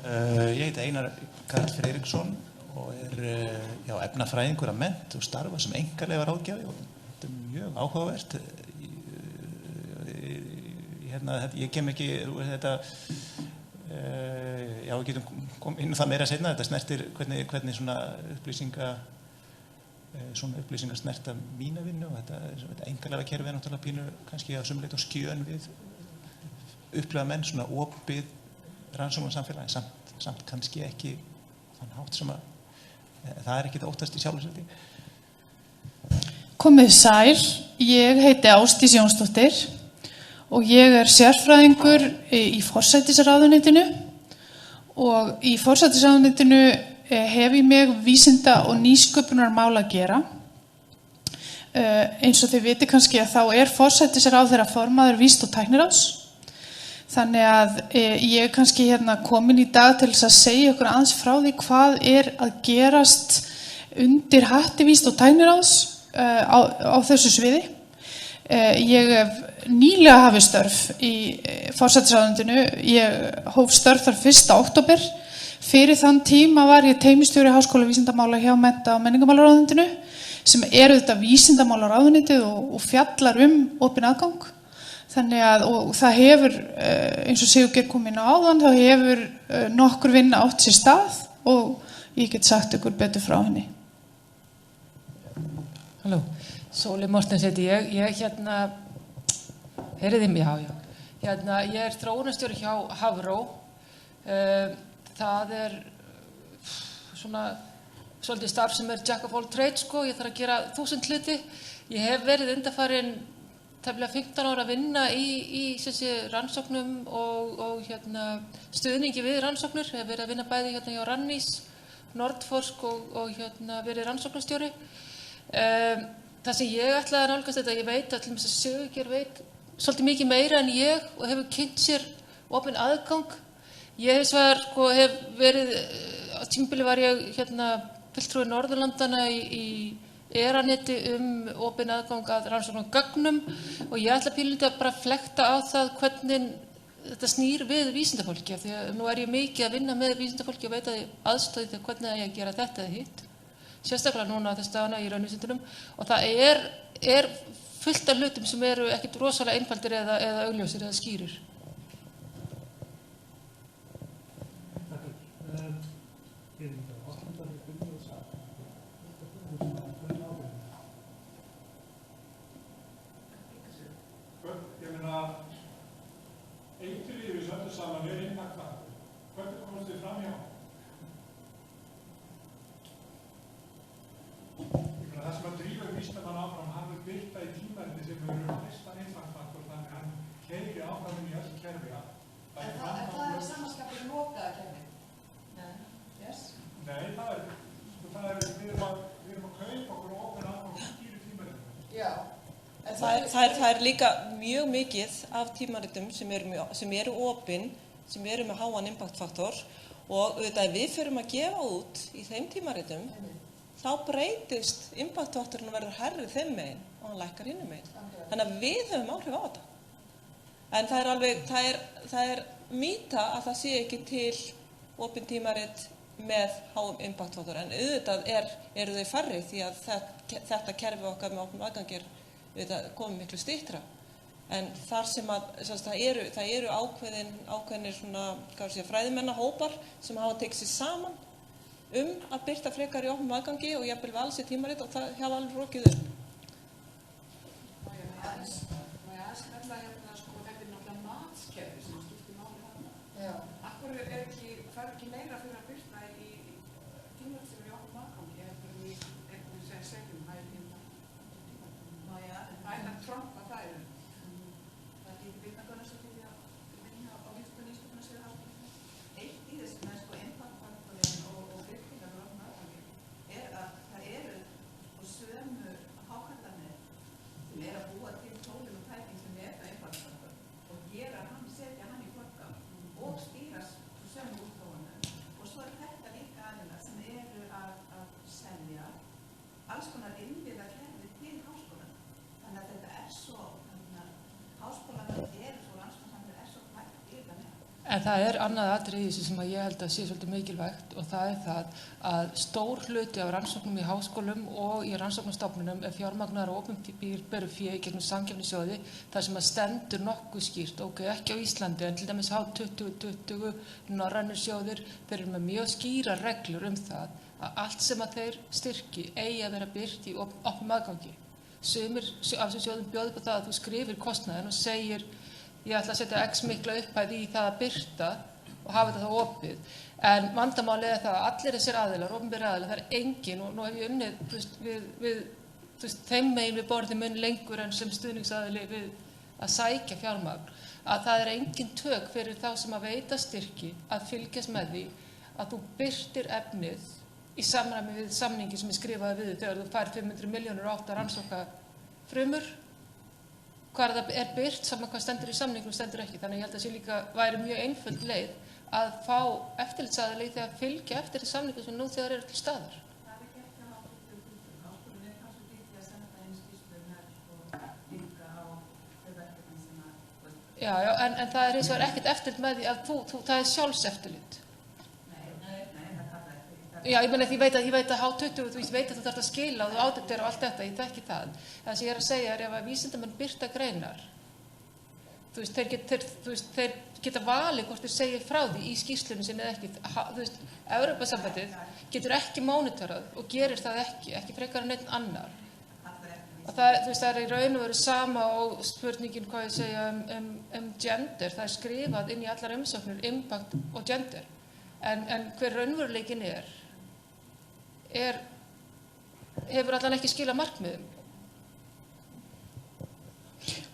[SPEAKER 9] Ég heiti Einar Karl Friðriksson og efnafræðingur að mennt og starfa sem einkaleyfa ráðgjafi og þetta mjög áhugavert. Ég kem ekki þetta, við getum komið inn á það meira seinna, þetta snertir hvernig svona upplýsingar snerta mína vinnu og þetta einkaleyfa kerfi náttúrulega pínu kannski á sumu leyti á skjön við upplifa menn svona opið rannsóknarsamfélagi, samt kannski ekki þann hátt sem að það ekkert óttast í sjálfsveldi.
[SPEAKER 10] Komið sæl, ég heiti Ásdís Jónsdóttir og ég sérfræðingur í forsætisráðuneytinu og í forsætisráðuneytinu hef ég mig vísinda- og nýsköpunarmál að gera. Eins og þið viti kannski að þá forsætisráðherra formaður Vísinda- og tækniráðs. Þannig að ég kannski komin í dag til þess að segja ykkur aðeins frá því hvað að gerast undir hatti Vísinda- og tækniráðs á þessu sviði. Ég hef nýlega hafið störf í forsætisráðuneytinu. Ég hóf störf þar 1. október. Fyrir þann tíma var ég teymistjóri Háskóla vísindamála hjá Mennta- og menningarmálaráðuneytinu sem þetta vísindamálaráðuneytið og fjallar opinn aðgang. Þannig að það hefur, eins og Sigurgeir kom inn á áðan, þá hefur nokkur vinna átt sér stað og ég get sagt ykkur betur frá henni.
[SPEAKER 11] Halló, Sóli Mortens heiti ég. Heyriði mig? Já. Ég þróunarstjóri hjá Hafró. Það svona svolítið starf sem jack of all trades, sko. Ég þarf að gera 1000 hluti. Ég hef verið undanfarin tæplega 15 ára að vinna í rannsóknum og stuðningi við rannsóknir. Ég hef verið að vinna bæði hjá Rannís, Nordforsk og verið rannsóknarstjóri. Það sem ég ætlaði að nálgast þetta, ég veit að til dæmis að Sigurgeir veit svolítið mikið meira en ég og hefur kynnt sér opinn aðgang. Ég hef verið, á tímabili var ég fulltrúi Norðurlandana í ERA-neti opinn aðgang að rannsóknargögnum og ég ætla pínlítið að bara flekta á það hvernig þetta snýr við vísindafólki af því að nú ég mikið að vinna með vísindafólki og veit að ég aðstoði því hvernig ég að gera þetta eða hitt. Sérstaklega núna á þess dagana í raunvísindunum og það fullt af hlutum sem eru ekkert rosalega einfaldir eða augljósir eða skýrir.
[SPEAKER 7] Eiturlífið öllu saman innpakkfaktor. Hvernig komast þið fram hjá? Það sem að drífa vísindamann áfram, hann birta í tímariti sem hefur hæsta innpakkfaktor, þannig hann keyrir áfram inn í öll kerfi.
[SPEAKER 2] Það samanskapur lokaða kerfi? Nei. Yes?
[SPEAKER 7] Nei, við erum að kaupa okkur opinn aðgang og skýra tímariti.
[SPEAKER 2] Já.
[SPEAKER 8] Það líka mjög mikið af tímaritum sem eru opin, sem eru með háan impact-faktor og auðvitað við förum að gefa út í þeim tímaritum, þá breytist impact-faktorinn og verður hærri þeim megin og hann lækkar hinum megin. Þannig að við höfum áhrif á þetta. En það er mýta að það sé ekki til opin tímarit með háum impact-faktor, en auðvitað eru þau færri því að þetta kerfi okkar með opnum aðgangir komið miklu styttra. En þar sem að það eru ákveðnir fræðimennahópar sem hafa tekið sér saman að birta frekar í opnum aðgangi og jafnvel við alls í tímarit og það hafa alveg rokið upp.
[SPEAKER 2] Má ég aðeins nefna þetta náttúrulega matskerfi sem skiptir máli þarna. Já. Akkur fær ekki meira fyrir að birta í tímarit sem í opnum aðgangi heldur í einhverju segjum Það að trompa það það ekki vitnagönnast að því að vinna á nýsköpunarsviði háskóla. Eitt í þessu með impact-faktorinn og birtingar og opnum aðgangi að það eru sömu hákarlarnir sem að búa til tólin og tækning sem það impact-faktor og setja hann í forgang og stýra sömu útgáfunum. Og svo þetta líka aðeina sem eru að selja alls konar innviða kerfi til háskólan. Þannig að þetta svo, háskólanar svo rannsóknarsamfélag svo klætt yfir með.
[SPEAKER 11] En það annað atriði í þessu sem að ég held að sé svolítið mikilvægt og það það að stór hluti af rannsóknum í háskólum og í rannsóknarstofnunum fjármagnaðar og opinberu fé í gegnum samkeppnissjóði þar sem að stendur nokkuð skýrt, ekki á Íslandi en til dæmis H2020, norrænir sjóðir, þeir eru með mjög skýra reglur það að allt sem að þeir styrki eigi að vera birt í opnum aðgangi. Sumir af þessum sjóðum bjóða upp á það að þú skrifir kostnaðinn og segir ég ætla að setja x mikla upphæð í það að birta og hafa þetta þá opið. En vandamálið það að allir þessir aðilar, opinberir aðilar, það engin og nú hef ég unnið við þeim megin við borðið mun lengur en sem stuðningsaðili við að sækja fjármagn, að það engin tök fyrir þá sem að veita styrki að fylgjast með því að þú birtir efnið í samræmi við samningi sem skrifaði við þegar þú fær 500 milljónir og 8 rannsóknarfrumur. Hvað það birt saman hvað stendur í samningnum stendur ekki. Þannig ég held að það líka væri mjög einföld leið að fá eftirlitsaðili þegar að fylgja eftir því samningum sem nú þegar eru til staðar.
[SPEAKER 5] Það gert hjá háskólinn kannski líka að senda inn skýrslu með líka á þau verkefni sem að...
[SPEAKER 11] Já, en það hins vegar ekkert eftirlit með því að það sjálfseftirlit. Já, ég veit að H20, ég veit að þú þarft að skila og þú ádektera og allt þetta, ég þekki það. Það sem ég að segja ef að vísindamenn birta greinar, þeir geta valið hvort þeir segja frá því í skýrslunum sinni eða ekki. Evrópusambandið getur ekki mónitorað og gerir það ekki frekar en einn annar. Og það í raun og veru sama og spurningin hvað ég segja gender, það skrifað inn í allar umsóknir, impact og gender. En hver raunveruleikin hefur allan ekki skilað markmiðum.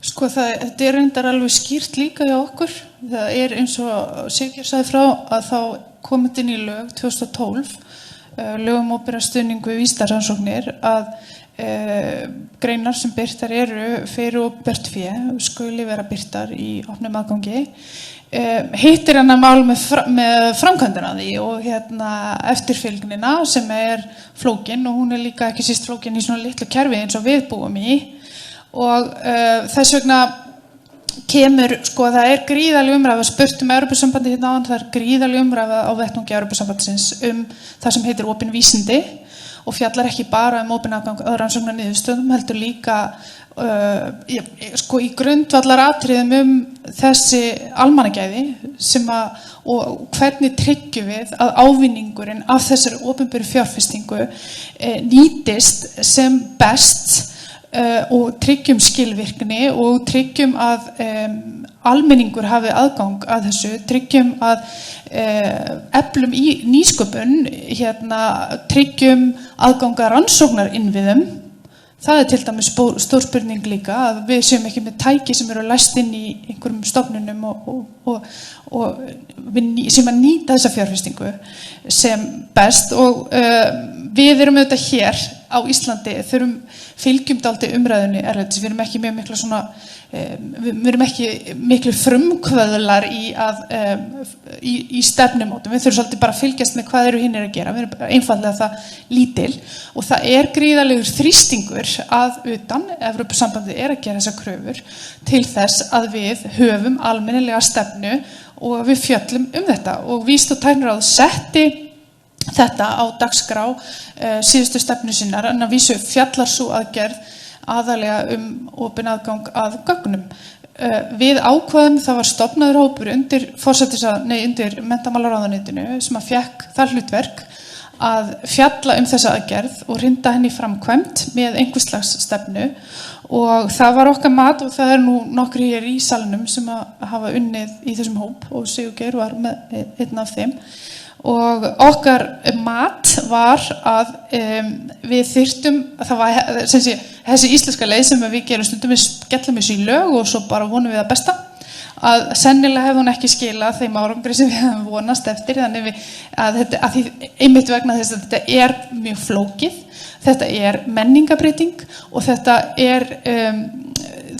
[SPEAKER 10] Sko þetta reyndar alveg skýrt líka hjá okkur. Það eins og Sigurgeir sagði frá að þá komið inn í lög 2012, lög opinberan stuðning við vísindarannsóknir að greinar sem birtar eru fyrir opinbert fé skuli vera birtar í opnum aðgangi. Hittir hennar mál með framkvæmdina því og eftirfylgnina sem flókin og hún líka ekki síst flókin í svona litlu kerfi eins og við búum í og þess vegna kemur, sko það gríðarleg umræða, spurt Evrópusambandið áðan, það gríðarleg umræða á vettvangi Evrópusambandsins það sem heitir opin vísindi og fjallar ekki bara opin aðgang að rannsóknarniðurstöðum, heldur líka sko í grundvallaratriðum þessi almannagæði sem og hvernig tryggjum við að ávinningurinn af þessari opinberu fjárfestingu nýtist sem best og tryggjum skilvirkni og tryggjum að almenningur hafi aðgang að þessu, tryggjum að eflum í nýsköpun, tryggjum aðgang að rannsóknarinnviðum. Það til dæmis stór spurning líka að við séum ekki með tæki sem eru læst inn í einhverjum stofnunum og sem að nýta þessa fjárfestingu sem best og við auðvitað hér á Íslandi fylgjum dálítið umræðunni erlendis, við erum ekki mjög mikla svona við erum ekki miklu frumkvöðlar í stefnumótum, við þurfum svolítið bara að fylgjast með hvað eru hinir að gera, við erum einfaldlega það lítil og það gríðarlegur þrýstingur að utan, Evrópusambandið að gera þessar kröfur til þess að við höfum almennilega stefnu og við fjöllum þetta og Vísinda- og tækniráð setti þetta á dagskrá síðustu stefnu sinnar en að vísu fjallar sú aðgerð aðalega opin aðgang að gögnum. Við ákváðum, það var stofnaður hópur undir menntamálaráðuneytinu sem að fékk það hlutverk að fjalla þessa aðgerð og hrinda henni framkvæmt með einhvers slags stefnu og það var okkar mat og það nú nokkrir hér í salnum sem að hafa unnið í þessum hóp og Sigurgeir var með einn af þeim og okkar mat var að við þyrftum, það var þessi íslenska leið sem við gerum stundum, við skellum þessu í lög og svo bara vonum við að besta, að sennilega hefði hún ekki skilað þeim árangri sem við hefum vonast eftir, þannig að því einmitt vegna þess að þetta mjög flókið, þetta menningarbreyting og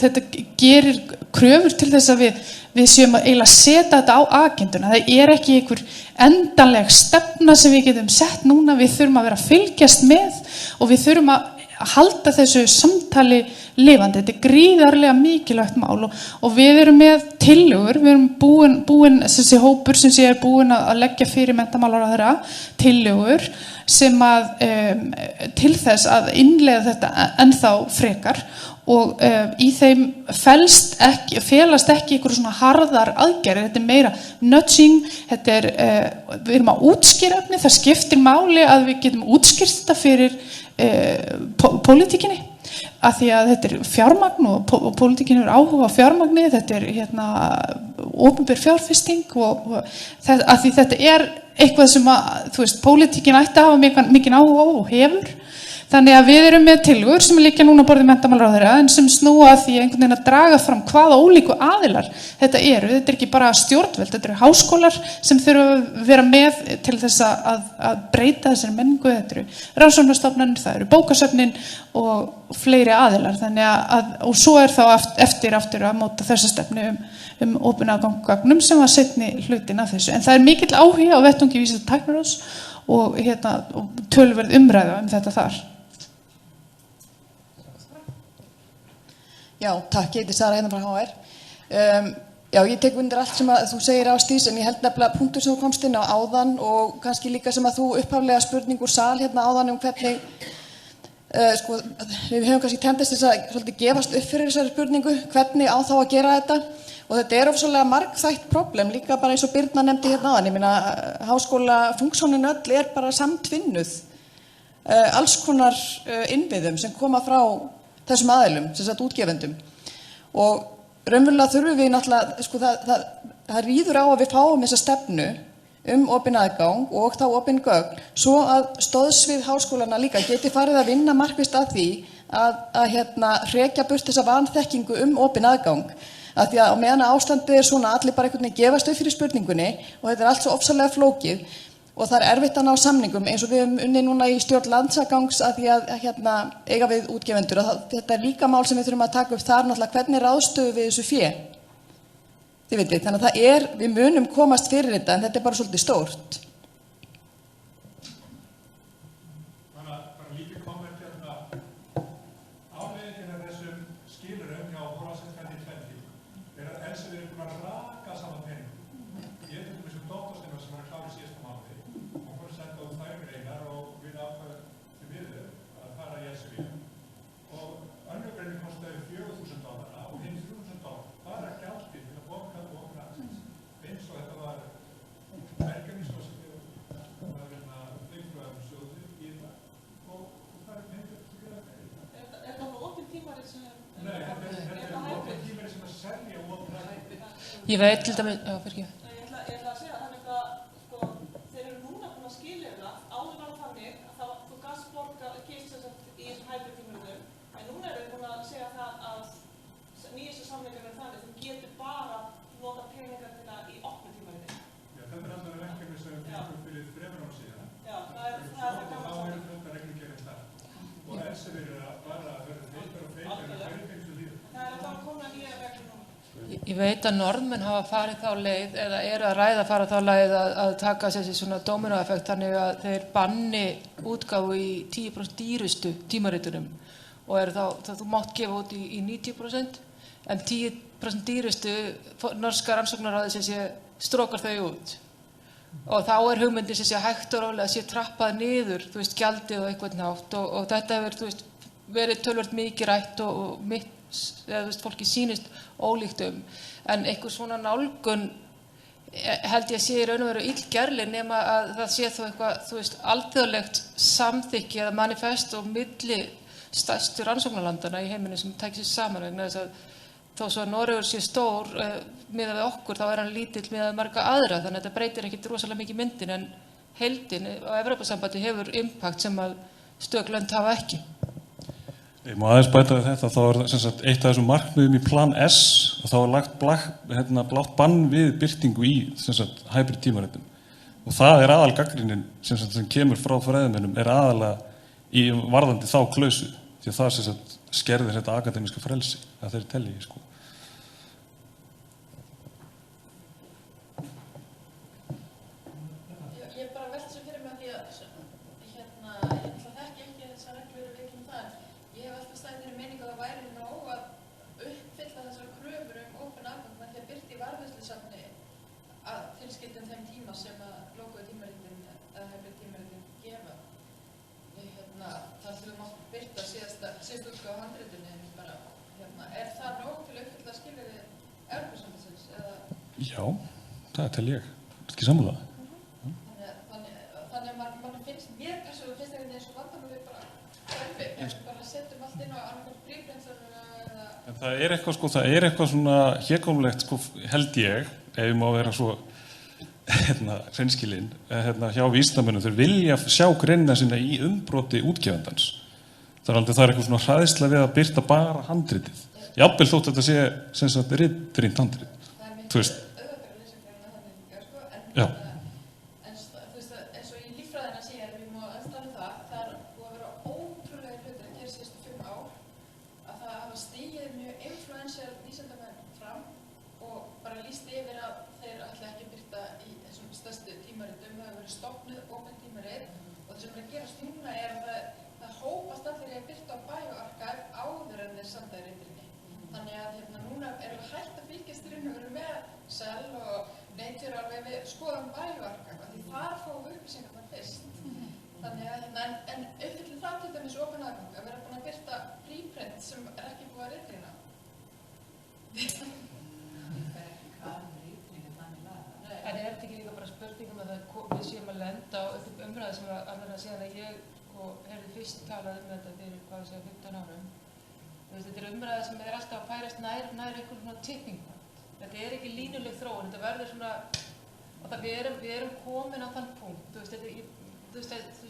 [SPEAKER 10] þetta gerir kröfur til þess að við séum að eiginlega setja þetta á agenduna. Það ekki einhver endanleg stefna sem við getum sett núna, við þurfum að vera að fylgjast með og við þurfum halda þessu samtali lifandi. Þetta er gríðarlega mikilvægt mál og við erum með tillögur, við erum búin þessi hópur sem sé búin að leggja fyrir menntamálaráðherra tillögur sem að til þess að innleiða þetta ennþá frekar og í þeim felast ekki einhverju svona harðar aðgerðir, þetta er meira nudging, þetta er, við erum að útskýra efni, það skiptir máli að við getum útskýrt þetta fyrir pólitíkinni, af því að þetta er fjármagn og pólitíkin er áhuga á fjármagni, þetta er opinber fjárfesting og af því þetta er eitthvað sem að, þú veist, pólitíkin ætti að hafa mikinn áhuga á og hefur. Þannig að við erum með tillögur sem liggja núna á borði menntamálaráðherra en sem snúa að því einhvern veginn að draga fram hvaða ólíku aðilar þetta eru. Þetta er ekki bara stjórnvöld, þetta eru háskólar sem þurfa að vera með til þess að breyta þessari menningu. Þetta eru rannsóknarstofnanir, það eru bókasöfnin og fleiri aðilar. Þannig og svo er þá eftir aftur að móta þessa stefnu opin aðgang gögnum sem var seinni hlutin af þessu. En það er mikill áhugi á vettvangi Vísinda- og tækniráðs og töluverð umræða þetta þar.
[SPEAKER 2] Já, takk, ég heiti Sara hérna frá HR. Já, ég tek undir allt sem að þú segir Ásdís, en ég held nefnilega punktur sem þú komst inn á áðan og kannski líka sem að þú upphaflega spurning úr sal hérna áðan hvernig, sko, við höfum kannski tendist þess að svolítið gefast upp fyrir þessari spurningu, hvernig á þá að gera þetta og þetta er ofsalega margþætt problem, líka bara eins og Birna nefndi hérna áðan, ég meina háskóla funksjónin öll er bara samtvinnuð, alls konar innviðum sem koma frá þessum aðilum, sem sagt útgefendum og raunverulega þurfum við náttúrulega, sko það ríður á að við fáum þessa stefnu opin aðgang og þá opin gögn svo að stóðsvið háskólana líka geti farið að vinna markvisst að því að hrekja burt þessa vanþekkingu opin aðgang að því að á meðan ástandið er svona allir bara einhvern veginn gefast upp fyrir spurningunni og þetta er allt svo ofsalega flókið og það er erfitt að ná samningum eins og við höfum unnið núna í stjórn landsagangs að því að eiga við útgefendur og þetta er líka mál sem við þurfum að taka upp þar náttúrulega hvernig ráðstöfum við þessu fé. Þið veitir, þannig að við munum komast fyrir þetta en þetta er bara svolítið stórt.
[SPEAKER 7] Bara lítið komment hérna. Afleiðingin af þessum skilurum hjá Hólasett er að Elsevier er búin að raka saman peningum. Ég til dæmis doktorsnema sem var að klára í síðasta mánuði og fór að senda út þær greinar og við ákveðum því miður að fara í Elsevier og önnur greinin kostaði $4.000 og hinn $3.000 bara gjaldið til að borga opna eins og þetta var verkefni sem var þingfræðarsjóður í það og það er pengur til að gera.
[SPEAKER 8] Er það opin tímari sem
[SPEAKER 7] Nei, þetta er opin tímari sem að selja opna.
[SPEAKER 11] Ég veit til dæmis, já, fyrir ekki.
[SPEAKER 8] Ég ætla að segja þannig að sko, þeir eru núna búin að skilja það áður var þannig að þú gast borga gist í þessum hæfritímurðum en núna eru búin að segja það að nýjastu samningar er þannig þú getur bara nota peningar til það í opnu tímarinu.
[SPEAKER 7] Já, þetta er alltaf verkefni sem við fengum fyrir 3 árum síðan.
[SPEAKER 8] Já, það er það gaman.
[SPEAKER 7] Þá eru þetta reglugerðin þar. Og Elsevier er að bara verða feikar og feikar en hverju finnst þú líður?
[SPEAKER 8] Það er að það koma nýja reglur núna.
[SPEAKER 11] Ég veit að Norðmenn hafa farið þá leið eða eru að ræða að fara þá leið að taka þessi svona dominoeffekt þannig að þeir banni útgáfu í 10% dýrustu tímaritunum og eru þá þú mátt gefa út í 90% en 10% dýrustu norska rannsóknaráðið sem sé strókar þau út og þá er hugmyndin sem sé hægt og rólega sé trappað niður, þú veist, gjaldið og eitthvað nátt og þetta hefur, þú veist, verið tölvöld mikið rætt og mitt eða þú veist, fólki sýnist ólíkt en einhver svona nálgun held ég að sé í raun og veru illgerli nema að það sé þó eitthvað, þú veist, alþjóðlegt samþykki eða manifest og milli stærstu rannsóknarlandana í heiminu sem tækir sér saman vegna þess að þó svo að Noregur sé stór miðað við okkur þá er hann lítill miðað við marga aðra þannig að þetta breytir ekkit rosalega mikið myndin en heildin á Evrópusambandi hefur impact sem að stök lönd hafa ekki.
[SPEAKER 6] Ég má aðeins bæta við þetta, þá er sem sagt eitt af þessum markmiðum í plan S og þá er lagt blátt bann við birtingu í sem sagt hybrid tímaritum og það er aðal gagnrýnin sem kemur frá fræðimönnum er aðalega í varðandi þá klausu því að það sem sagt skerðir þetta akademíska frelsi að þeir telji sko.
[SPEAKER 10] Ég bara velti svo fyrir mig að því að ég þekki ekki þessar reglur og veitum það
[SPEAKER 11] ég hef alltaf staðið þeirri meiningu að það væri nóg að uppfylla þessar kröfur opinn aðgang með því að birta í varðveislusafni að tilskildum þeim tíma sem að lokuðu tímaritin eða hefði tímaritin gefa. Það þurfum að birta síðast útgáfa á handritinu en bara, er það nóg til að uppfylla skilyrði Evrópusambandsins eða?
[SPEAKER 6] Já, það tel ég. Ekki sammála.
[SPEAKER 11] Þannig að mann finnst mér persónulega finnst það eins og vandamálið bara hverfi, bara setjum allt inn á annarkvæmt brífrensaruna eða...
[SPEAKER 6] En það er eitthvað, það er eitthvað svona hégómlegt, held ég, ef ég má vera svo hreinskilinn, hjá vísindamönnum, þeir vilja sjá greinina sína í umbroti útgefandans. Það er eitthvað svona hræðsla við að birta bara handritið. Jafnvel þótt þetta sé sem sagt ritrænt handrit. Þú veist. Já.
[SPEAKER 11] Eins og í líffræðina sér, við má aðstæða það er búið að vera ótrúlega hlutir að gera síðustu 5 ár, að það hafa stigið mjög influential vísindamenn fram og bara lýst yfir að þeir ætla ekki að birta í þessum stærstu tímaritum, það hefur verið stofnuð opin tímarit og það sem er að gerast núna er að það hópast allir í að birta á bioarchive áður en þeir senda í ritrinni. Þannig að núna erum við hægt að fylgjast í raun og veru með Cell og Nature alveg við skoðum bioarchive, því þar fáum við upplýsingarnar fyrst. Þannig að, en uppfyllir það til dæmis opin aðgang, að vera búin að birta preprint sem er ekki búið að ritrýna? En er þetta ekki líka bara spurningum að við séum að lenda á umræði sem að síðan að ég heyrði fyrst talað þetta fyrir 15 árum. Þetta umræði sem er alltaf að færast nær einhvern svona tipping point. Þetta er ekki línuleg þróun, þetta verður svona, og við erum komin á þann punkt.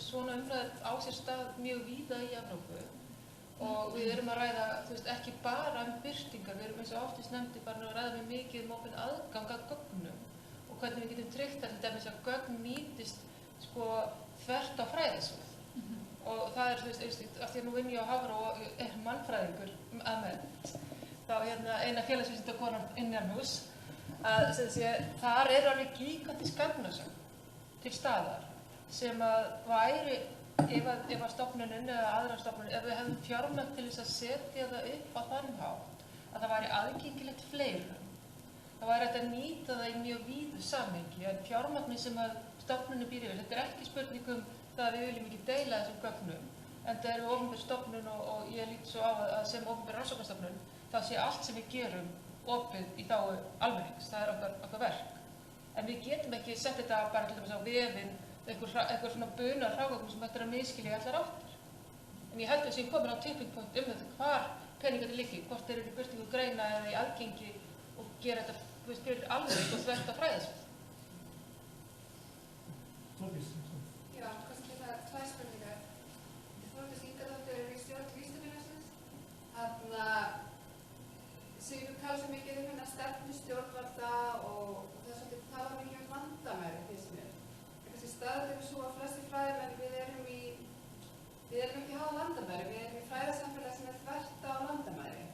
[SPEAKER 11] Svona umræði á sér stað mjög víða í Evrópu og við erum að ræða, ekki bara birtingar, við erum eins og oftast nefndi bara að ræða með mikið opinn aðgang að gögnum og hvernig við getum tryggt að til dæmis að gögn nýtist þvert á fræðasvið. Og það af því að nú vinn ég á Hafró og er mannfræðingur að mennt, þá eina félagsvísindakonan innanhús, að þar alveg gigantísk gagnasöfn til staðar sem að væri, ef að stofnunin eða aðrar stofnunin, ef við hefðum fjármagn til þess að setja það upp á þann hátt, að það væri aðgengilegt fleirum. Það væri hægt að nýta það í mjög víðu samhengi, en fjármagni sem að stofnunin býr yfir, þetta er ekki spurningum það að við viljum ekki deila þessum gögnum, en það eru opinber stofnun og ég lít svo á að sem opinber rannsóknarstofnun þá sé allt sem við gerum opið í þágu almennings, það er okkar verk. En við getum ekki sett þetta bara til dæmis á vefinn, einhver svona bunar hrágögnum sem þetta er að miskilja allar áttir. En ég held að sem komin á tipping point þetta hvar peningarnir liggi, hvort þeir eru í birtingu greina eða í aðgengi og gera þetta fyrir almenning og þvert á fræðasvið.
[SPEAKER 5] Já, kannski það er 2 spurningar. Þórdís Ingadóttir er í stjórn Vísindafélagsins. Sigurður talar svo mikið stefnu stjórnvalda og það er svolítið talað mikið vandamæri finnst mér. Þessi staðreynd er svo að flestir fræðimenn við erum ekki að hafa landamæri, við erum í fræðasamfélagi sem er þvert á landamæri.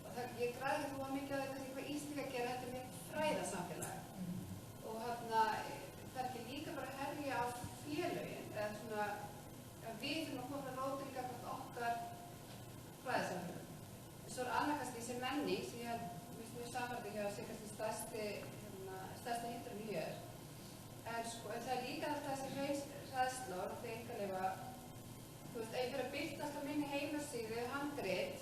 [SPEAKER 5] Og ég græði þú að mikið að hvað Íslendingar gera þetta með fræðasamfélagi. Og það er ekki líka bara að herja á félögin, eða svona að við þurfum að koma rótið gagnvart okkar fræðasamfélagi. Svo er annað kannski sem menning sem ég mjög samfærdi hjá að sé kannski stærsta hindrun hér. En það er líka alltaf þessi hræðsla og náttúrulega einkaleyfa, ef ég fyrir að byrta alltaf minni heimasíðu, handrit,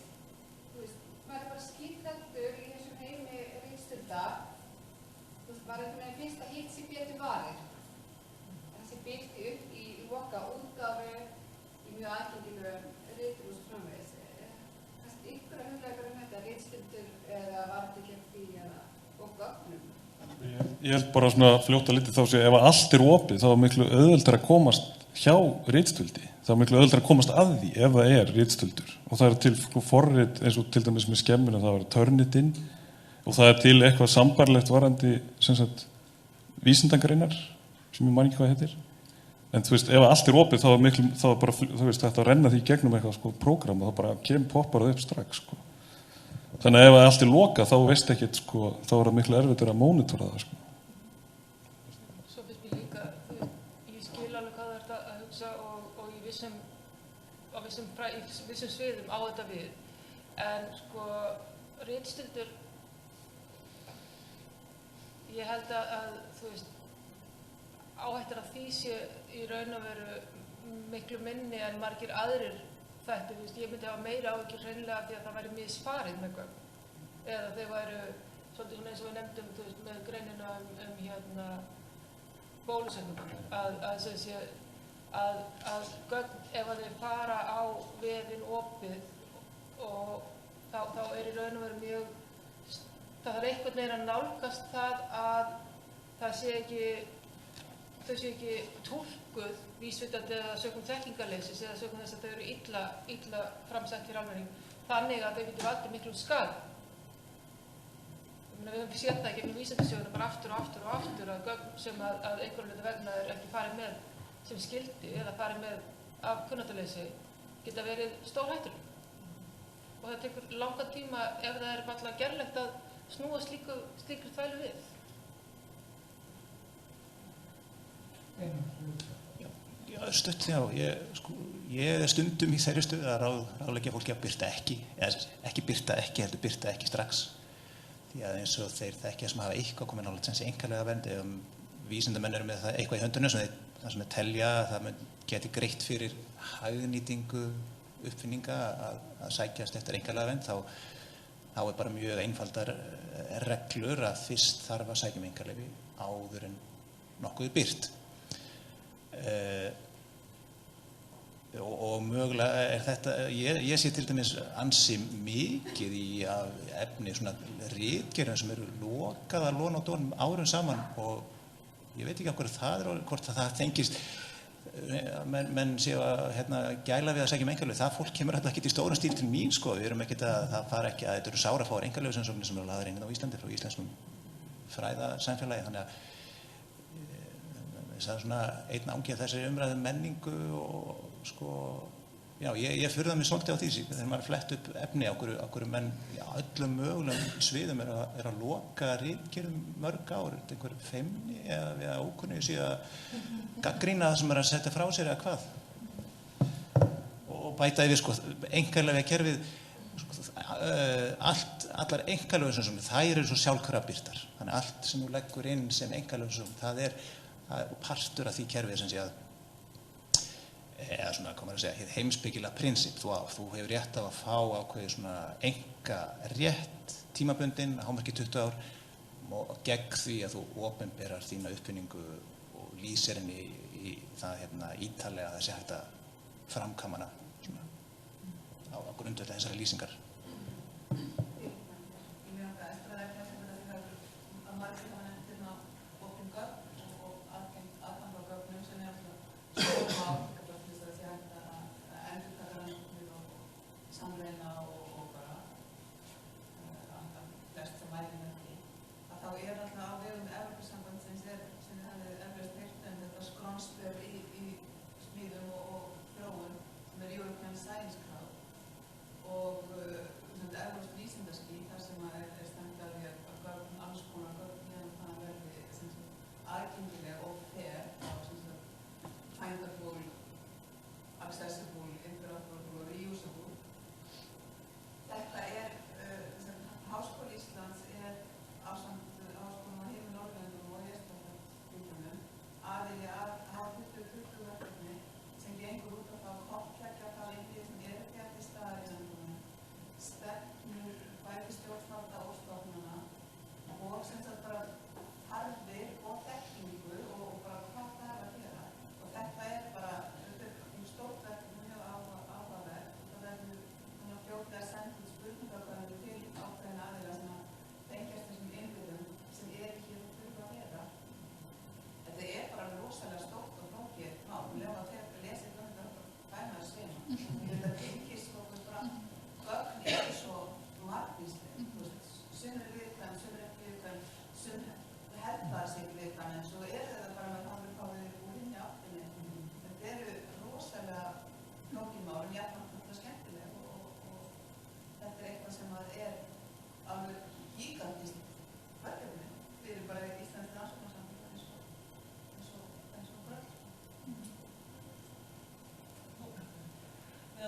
[SPEAKER 5] maður er bara skítrættur í þessum heimi ritstulda, bara einhvern veginn finnst að hitt sé betur varir. Það sé byrti upp í loka útgáfu, í mjög aðgengilegum ritum og svo framvegis. Kannski ykkur að huglega þetta, ritstuldur eða varði gegn því og gögnum.
[SPEAKER 6] Ég held bara svona fljóta litið þá sé ef allt er opið þá er miklu auðveldara að komast hjá ritstuldi. Það er miklu auðveldara að komast að því ef það er ritstuldur. Og það er til forrit eins og til dæmis með skemmuna það var Turnitin og það er til eitthvað sambarlegt varandi sem sagt vísindagreinar sem ég man ekki hvað heitir. En þú veist ef allt er opið þá er miklu þá er bara þú veist þetta að renna því gegnum eitthvað prógram og það bara poppar það upp strax Þannig að ef allt er lokað þá veist ekkert þá er það miklu erfitt að mónitora það
[SPEAKER 11] Svo finnst mér líka, ég skil alveg hvað þú ert að hugsa og í vissum á vissum sviðum á þetta við. En sko, ritstuldur, ég held að þú veist, áhættan af því sé í raun og veru miklu minni en margir aðrir þættir. Ég myndi hafa meira áhyggjur hreinlega því að það væri misfarið með gögn. Eða þau væru svolítið svona eins og við nefndum, þú veist, með greinina hérna bólusetningar. Að gögn, ef að þeir fara á vefinn opið og þá í raun og veru mjög, það er einhvern veginn að nálgast það að það sé ekki, þau séu ekki túlkuð vísvitandi eða sökum þekkingarleysis eða sökum þess að þau eru illa framsett fyrir almenning, þannig að þau geti valdið miklum skaða. Við höfum séð það gegnum vísindasöguna bara aftur og aftur og aftur að gögn sem að einhverjum hluta vegna er ekki farið með sem skyldi eða farið með af kunnátuleysi geta verið stórhættuleg. Og það tekur langan tíma ef það er varla gerlegt að snúa slíkri þvælu við.
[SPEAKER 9] Já, stutt já. Ég er stundum í þeirri stöðu að ráðleggja fólki að birta ekki, heldur birta ekki strax. Því að eins og þeir þekkja sem hafa eitthvað komið nálægt sem sé einkalega vernd, ef vísindamenn eru með það eitthvað í höndunum sem þeir telja að það geti greitt fyrir hagnýtingu uppfinninga að sækjast eftir einkalega vernd, þá er bara mjög einfaldar reglur að fyrst þarf að sækja einkaleyfi áður en nokkuð er birt. Og mögulega er þetta, ég sé til dæmis ansi mikið í efni svona ritgerðum sem eru lokað að lona og dónum árum saman og ég veit ekki af hverju það er, hvort það tengist, menn séu að gæla við að sækja einkaleyfi, það fólk kemur alltaf ekki í stórum stíl til mín, sko, við erum ekkert að það fara ekki að þetta eru sárafáar einkaleyfisumsóknir sem eru lagðar inn á Íslandi frá íslenskum fræðasamfélagi, þannig að það er svona einn angi af þessari umræðu menningu og sko, já, ég furða mig svolítið á því þegar maður flett upp efni á hverju menn öllum mögulegum sviðum er að loka ritgerðum mörg ár, einhver feimni eða við að ókunni síðan gagnrýna það sem er að setja frá sér eða hvað og bæta yfir sko einkaleyfa kerfið allar einkaleyfisumsóknir þær eru svo sjálfkrafa birtar, þannig allt sem þú leggur inn sem einkaleyfisumsókn það er partur af því kerfið sem sé að eða svona, hvað maður að segja, heimspekilega prinsip. Þú hefur rétt á að fá ákveðið svona einkarétt tímabundinn að hámarki 20 ár og gegn því að þú opinberar þína uppfinningu og lýsir henni í það ítarlega að það sé hægt að framkvæma hana svona á grundvelli þessara lýsingar.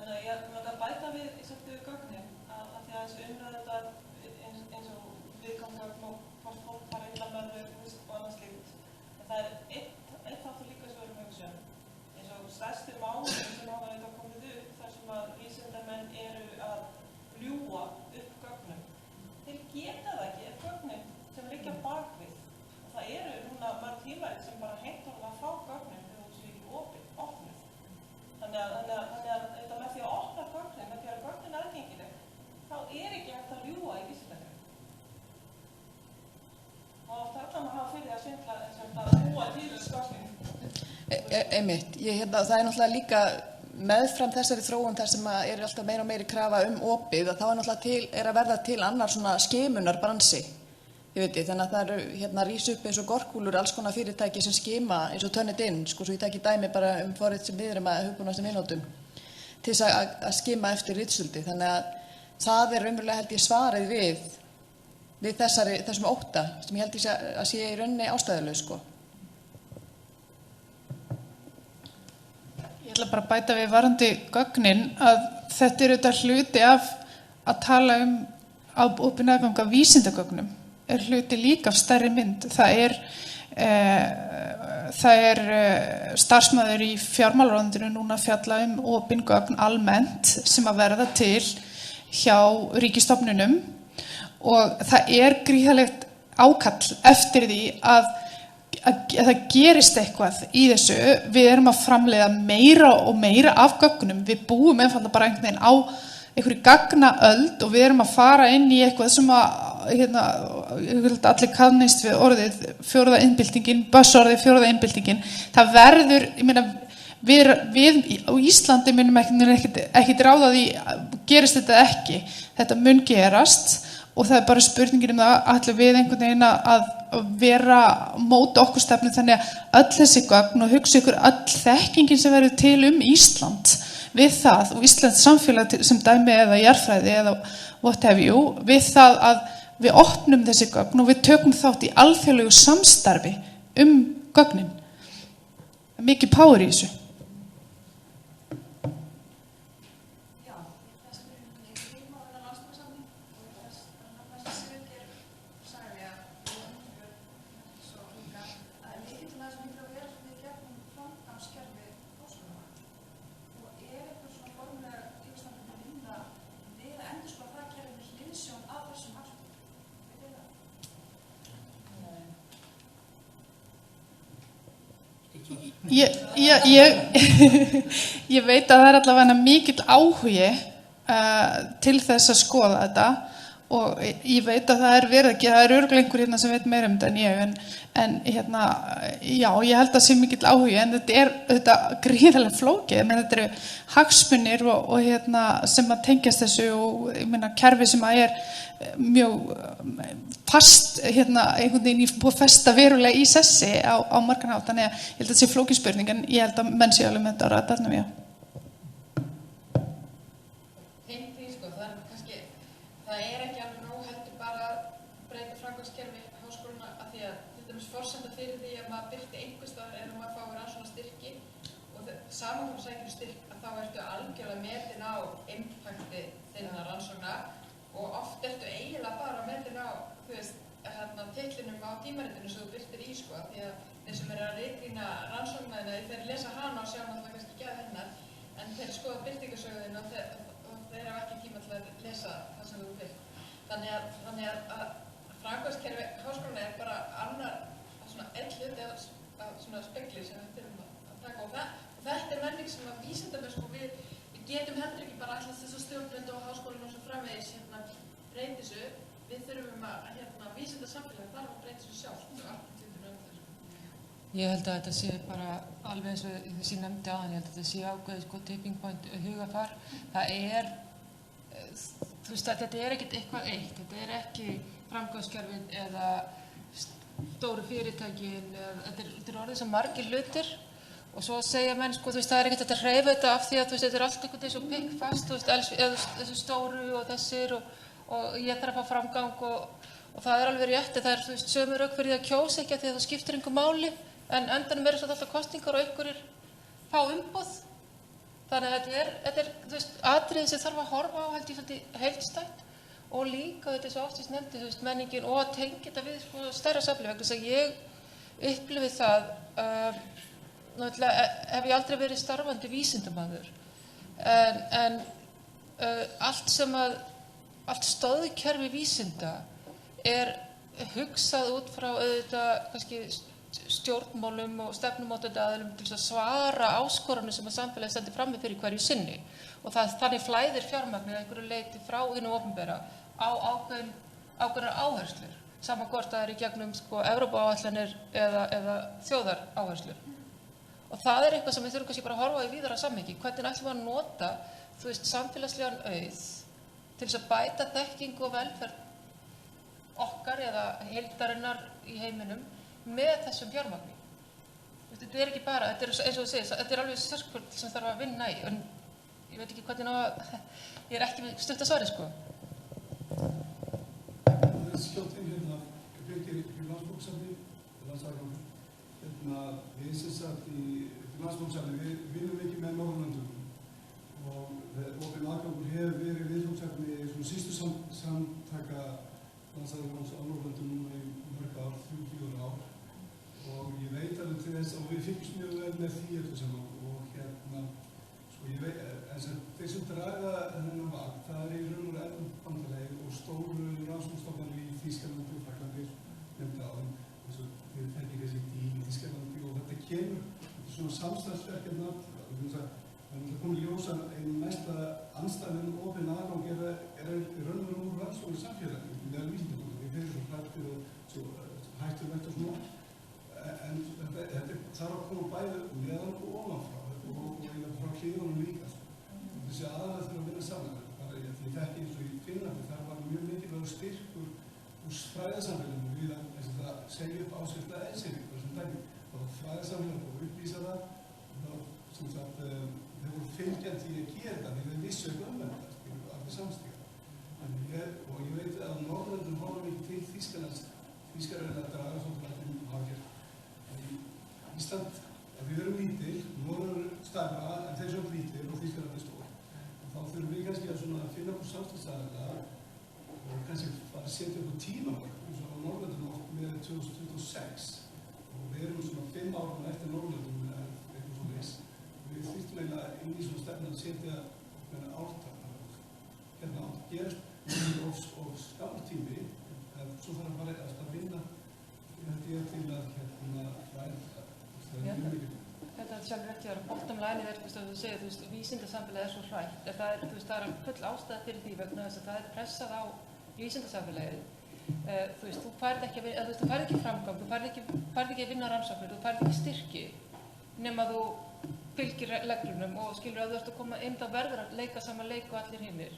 [SPEAKER 8] Þannig að ég vil bæta við í svolítið gögnin að því að þessi umræða eins og viðkomgögn og hvort fólk fara illa með þau og annað slíkt. En það einn þáttur líka sem við erum að hugsa eins og stærstu málin sem hafa auðvitað komið upp þar sem að vísindamenn eru að ljúga upp gögnum. Þeir geta það ekki ef gögnin sem liggja bakvið. Og það eru núna mörg tímarit sem bara heitt að fá gögnin þegar þú séu ekki opnuð. Þannig að þetta með því að opna gögnin, með því að gögnin er aðgengileg, þá er ekki hægt að ljúga í vísindagrein. Og oft allan að hafa fyrir að svindla sem það að búa til gögnin.
[SPEAKER 2] Einmitt. Það er náttúrulega líka meðfram þessari þróun þar sem er alltaf meira og meiri krafa opið, að þá er náttúrulega að verða til annar svona skimunarbransi. Þannig að það eru rís upp eins og gorkúlur alls konar fyrirtæki sem skima eins og Turnitin, svo ég taki dæmi bara forrit sem við erum að hugbúnast mínútum til þess að skima eftir ritsuldi. Þannig að það er raunverulega held ég svarið við þessum ótta sem ég held ég að sé í rauninni ástæðulaus sko.
[SPEAKER 10] Ég ætla bara að bæta við varðandi gögnin að þetta er auðvitað hluti af að tala á opin aðgang af vísindagögnum. Er hluti líka af stærri mynd. Það er starfsmaður í fjármálaráðuneytinu núna að fjalla opin gögn almennt sem að verða til hjá ríkisstofnunum og það er gríðarlegt ákall eftir því að það gerist eitthvað í þessu. Við erum að framleiða meira og meira af gögnum. Við búum einfaldlega bara einhvern veginn á einhverju gagnaöld og við erum að fara inn í eitthvað sem að allir kannist við orðið fjórða iðnbyltingin, buzzorðið fjórða iðnbyltingin. Það verður, við á Íslandi munum ekkert ráða því gerist þetta ekki. Þetta mun gerast og það er bara spurningin það ætlum við einhvern veginn að vera móta okkur stefnu þannig að öll þessi gögn og hugsa ykkur öll þekkingin sem verður til Ísland við það og Íslands samfélag sem dæmi eða jarðfræði eða what have you, við það að við opnum þessi gögn og við tökum þátt í alþjóðlegu samstarfi gögnin. Mikið power í þessu. Ég veit að það er allavega mikill áhugi til þess að skoða þetta og ég veit að það er verið ekki, það er örugglega einhver hérna sem veit meira þetta en ég en já, ég held að það sé mikill áhugi en þetta gríðarlega flókið, en þetta eru hagsmunir og sem að tengjast þessu og ég meina kerfi sem að er mjög fast einhvern veginn búið að festa verulega í sessi á margan hátt, þannig að ég held að þetta sé flókin spurning en ég held að menn sé alveg með þetta á radarnum, já.
[SPEAKER 11] Það er ekki alveg nóg heldur bara að breyta framgangskerfi háskólana af því að til dæmis forsenda fyrir því að maður birti einhvers staðar er að maður fái rannsóknarstyrki og saman hvað sækir styrk að þá ertu algjörlega metin á impakti þinna rannsókna og oft ertu eiginlega bara metin á titlinum á tímaritinu sem þú birtir í því að þeir sem eru að ritrýna rannsóknina þeir lesa hana og sjá náttúrulega kannski ekki að hennar en þeir skoða birtingasöguðina og þeir hafa ekki tíma til að lesa það sem þú vilt. Þannig að framgangskerfi háskólana er bara annar einn hluti af spegli sem við þurfum að taka og þetta er menning sem að vísindamenn við getum heldur ekki bara alltaf þess að stjórnvöld og háskólinn og svo framvegis breyti þessu. Við þurfum að vísindasamfélag þarf að breyta þessu sjálf.
[SPEAKER 12] Ég held að þetta sé bara alveg eins og þess að ég nefndi áðan, ég held að þetta sé ákveðið tipping point hugafar. Það er, þetta er ekkert eitthvað eitt, þetta er ekki framgangskerfin eða stóru fyrirtækin, þetta er orðið sem margir hlutir og svo segja menn, það er ekkert að hreyfa þetta af því að þetta er allt einhvern veginn svo pikkfast, þessu stóru og þessir og ég þarf að fá framgang og það er alveg rétt, það er sömu rök fyrir því að kjósa ekki að því að það skiptir einhver máli en endanum eru alltaf kosningar og einhverjir fá umboð.
[SPEAKER 11] Þannig að þetta er þú veist, atriði sem þarf að horfa á held ég svolítið heildstætt og líka þetta er svo oftast nefndi, þú veist, menningin og að tengja þetta við sko, stærra samfélag vegna þess að ég upplifi það, náttúrulega hef ég aldrei verið starfandi vísindamaður, en allt stoðkerfi vísinda er hugsað út frá auðvitað kannski stjórnmálum og stefnumótandi aðilum til þess að svara áskorunum sem að samfélagi stendur frammi fyrir hverju sinni og þannig flæðir fjármagnið að einhverju leyti frá hinu opinbera á ákveðnar áherslur, sama hvort það er í gegnum sko Evrópuáætlanir eða þjóðaráherslur. Og það er eitthvað sem við þurfum kannski bara að horfa í víðara samhengi, hvernig ætlum við að nota, þú veist, samfélagslegan auð til þess að bæta þekkingu og velferð okkar eða heildarinnar í heiminum með þessum fjármagni. Þetta er ekki bara, þetta er eins og þú segir, þetta er alveg sérkvöld sem þarf að vinna í, en ég veit ekki hvernig ég er ekki með stutta svari, sko.
[SPEAKER 7] Það er skjótt inn hérna, Birgir í Landsbókasafni, landsagangur. Við sem sagt í Landsbókasafni, við vinnum ekki með Norðurlöndum og opinn aðgangur hefur verið viðfangsefni svona sístu samtaka landsagangur á Norðurlöndum núna í mörg ár, 3-4 ár. Og ég veit alveg til þess að við fylgjumst mjög vel með því öllu saman og sko ég veit, þeir sem draga þennan vagn, það er í raun og veru bandalagi og stóru rannsóknarstofnanir í Þýskalandi og Frakklandi, nefndi á þeim, eins og við þekkir þessi í Þýskalandi og þetta kemur, þetta er svona samstarfsverkefni það er komið ljósa einu mesta andstæðin og opinn aðgang er í raun og veru úr rannsóknir samfélagi, meðal vísindamönnum, við fyrir svo hrættir og svo hættulegt og svona. En þetta þarf að koma bæði neðan og ofanfrá og eiginlega frá hliðunum líka. Þessi aðalega þurfa að vinna saman. Því þetta eins og í Finnlandi þar var mjög mikilvægur styrkur úr fræðasamfélaginu við að segja upp áskrifta einsetningu þessum dæmi. Það var fræðasamfélag og upplýsa það. Þeir voru fylgjandi í að gera það því þeir vissu eitthvað þetta, allir samstíga. Og ég veit að Norðurlöndum horfum ekki til Þýskalands. Þýskar að draga svolítið hafa gert. Ísland, við erum lítil, Norður stærra en þeir sem lítil og Þýskaland stór. Og þá þurfum við kannski að finna okkur samstagsstaðarlega og kannski fara að setja upp á tímamörk eins og á Norðurlöndum oft með 2026. Og við erum svona 5 árum eftir Norðurlöndum með eitthvað svona reis. Við þurftum eiginlega inn í svona stefnu að setja ártal. Hérna átt gerst og skamur tími, svo þarf að fara að vinna til að
[SPEAKER 11] Þetta er sjálfur rétt að vera bottom line er, þú segir, þú veist, vísindasamfélagið er svo hrætt, en það er full ástæða fyrir því vegna þess að það er pressað á vísindasamfélagið. Þú veist, þú færð ekki framgang, þú færð ekki að vinna rannsóknir, þú færð ekki styrki nema þú fylgir reglunum og skilur að þú ert að koma inn, þá verður að leika sama leik og allir hinnir.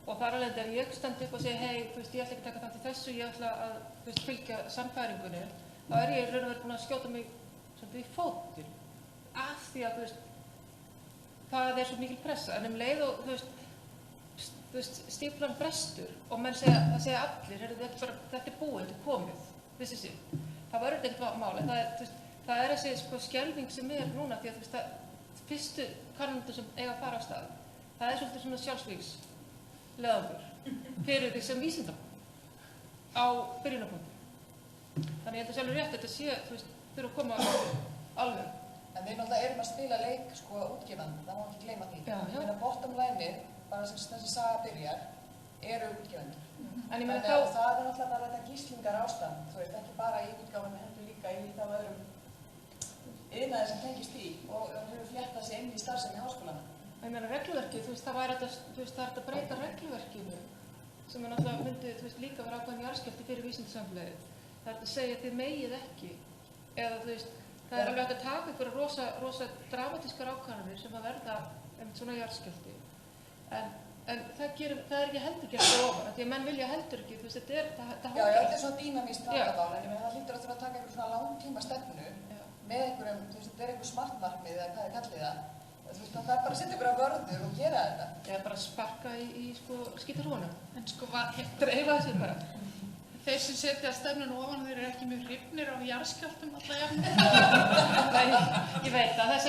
[SPEAKER 11] Og þar alveg þegar ég stend upp og segi, hei, þú veist, ég ætla ekki að taka þátt í þessu, ég ætla að, þú veist, fylgja sannfæringunni, þá er ég raun og verið búin að skjóta mig svolítið í fótinn af því að, þú veist, það er svo mikil pressa, en leið og, þú veist, stíflan brestur og menn segja allir, þetta er búið, þetta er komið, this is it. Það verður ekkert mál, en það er þessi sko skelfing sem er núna því að, þú veist, það fyrstu kannandur sem eiga að fara á stað, það er svolítið svona sjálfsvígs leðangur fyrir því sem vísindamann á byrjunarpunkti. Þannig ég held að sjálfur rétt þetta sé, þú veist, þurfa að koma alveg.
[SPEAKER 2] En við náttúrulega erum að spila leik, sko, útgefandi, það má ekki gleyma því. Ég meina, bottom line-ið, bara sem þessi saga byrjar, eru útgefandur.
[SPEAKER 11] En ég meina
[SPEAKER 2] það er náttúrulega bara þetta gíslingar ástand, þú veist, ekki bara í útgáfunum, heldur líka í þá öðrum iðnaði sem tengist í og hefur fléttað sig inn í starfsemi háskólana.
[SPEAKER 11] En ég meina, regluverkið, þú veist, það er hægt að breyta regluverkinu sem er náttúrulega myndi, þú veist, líka vera ákveðin jarðskjálfti fyrir vísindasamfélagið. Það er hægt að segja að þið megið ekki, eða þú veist, það er alveg hægt að taka einhverja rosa dramatískar ákvarðanir sem að verða svona jarðskjálfti. En það er ekki heldur gert það ofan, því að menn vilja heldur ekki, þú veist, þetta er
[SPEAKER 2] Já, þetta er svona dýnamískt vandamál, en ég meina það hlýtur að taka einhver svona langtíma stefnu með einhverjum, þú veist, þetta er einhver smartmarkmið eða hvað kallið það. Þú veist, það er bara að setja einhverja vörður og gera þetta.
[SPEAKER 11] Eða bara sparka í sko skítarhónum, en sko dreifa þessu bara.
[SPEAKER 10] þeir sem setja stefnun ofan þeir eru ekki mjög hrifnir á jarðskjálftum alla jafn.
[SPEAKER 11] Ég veit að þess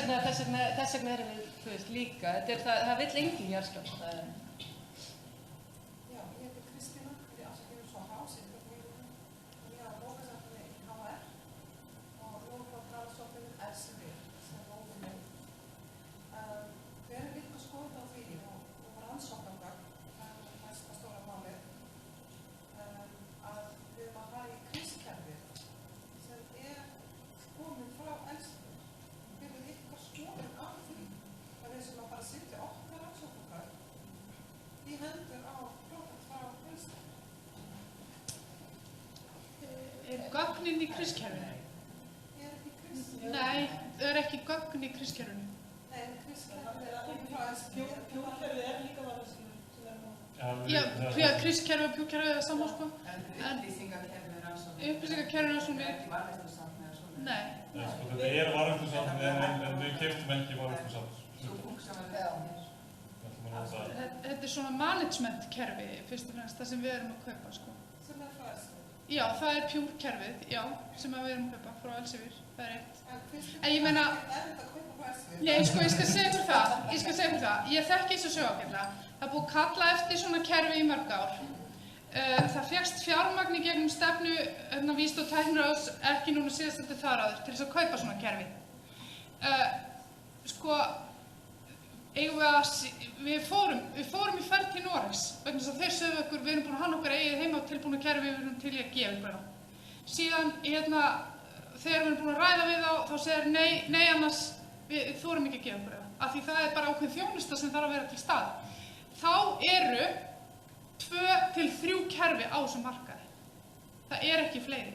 [SPEAKER 11] vegna erum við, þú veist, líka. Það vill enginn jarðskjálfta.
[SPEAKER 5] Já, ég heiti Kristína, ég er afsakið svo hásinn, ég er bókasafni í HR og frá Grafsóknum Elsevier, sem er óður mig. Við erum líka skoðað á því og rannsóknargagn, næsta stóra málið, að við erum að fara í kriskerfið sem er komin frá Elsevier. Við erum eitthvað skoðað af því að við sem að bara sitja okkar rannsóknargagn í hendur á prófið frá Elsevier.
[SPEAKER 10] Er gögnin í kristkerfinu?
[SPEAKER 5] Ég er ekki kristkerfið.
[SPEAKER 10] Nei, er ekki gögn í kristkerfinu.
[SPEAKER 5] Nei, kristkerfið er ekki frá Elsevier.
[SPEAKER 8] Pjúrkerfið er líka varðað sem
[SPEAKER 10] Já, kristkerfi og pjúkerfi er saman sko. En upplýsingakerfinu er svona
[SPEAKER 5] Ekki varðveislusafn eða svona.
[SPEAKER 10] Nei.
[SPEAKER 6] Þetta er varðveislusafn en við keyptum ekki varðveislusafn.
[SPEAKER 10] Þetta er svona managementkerfi fyrst og fremst það sem við erum að kaupa sko.
[SPEAKER 5] Sem er frá Elsevier.
[SPEAKER 10] Já, það er pjúrkerfið, já, sem við erum að kaupa frá Elsevier, það er eitt.
[SPEAKER 5] En
[SPEAKER 10] En ég meina,
[SPEAKER 5] er þetta að kaupa frá Elsevier?
[SPEAKER 10] nei, sko, ég skal segja ykkur það, ég þekki þessu sögu ágætlega. Það er búið að kalla eftir svona kerfi í mörg ár. Það fékkst fjármagn í gegnum stefnu Vísinda- og tækniráðs, ekki núna síðast þetta þar áður, til þess að kaupa svona kerfi. Sko, við fórum í ferð til Noregs, vegna þess að þeir sögðu okkur, við erum búin að hanna okkar eigið heima á tilbúna kerfi, við erum til í að gefa ykkur það. Síðan, þegar við erum búin að ræða við þá segir nei annars, við þorum ekki að gefa ykkur það, af því það er bara ákveðin þjónusta sem þarf að vera til stað. Þá eru 2 til 3 kerfi á þessum markaði. Það er ekki fleiri.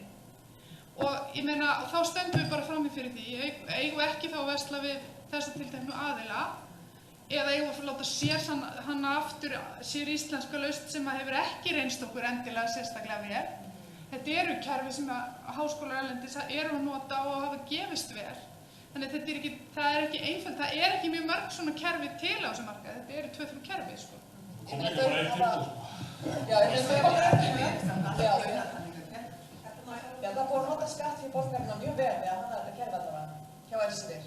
[SPEAKER 10] Og ég meina, þá stöndum við bara frammi fyrir því, eigum við ekki þá að versla við þessa tilteknu aðila, eða eigum við að láta hanna aftur sér íslenska lausn sem hefur ekki reynst okkur endilega sérstaklega vel. Þetta eru kerfi sem háskólar erlendis eru að nota og hafa gefist vel. Þannig að það er ekki einföld, það er ekki mjög mörg svona kerfi til á þessum markaði, þetta eru 2-3 kerfi sko.
[SPEAKER 6] Komum við bara eitt tilbúð sko.
[SPEAKER 2] Já, það er búið að nota skatt fyrir borgarna mjög vel með að hanna þetta kerfi allavega hjá Elsevier.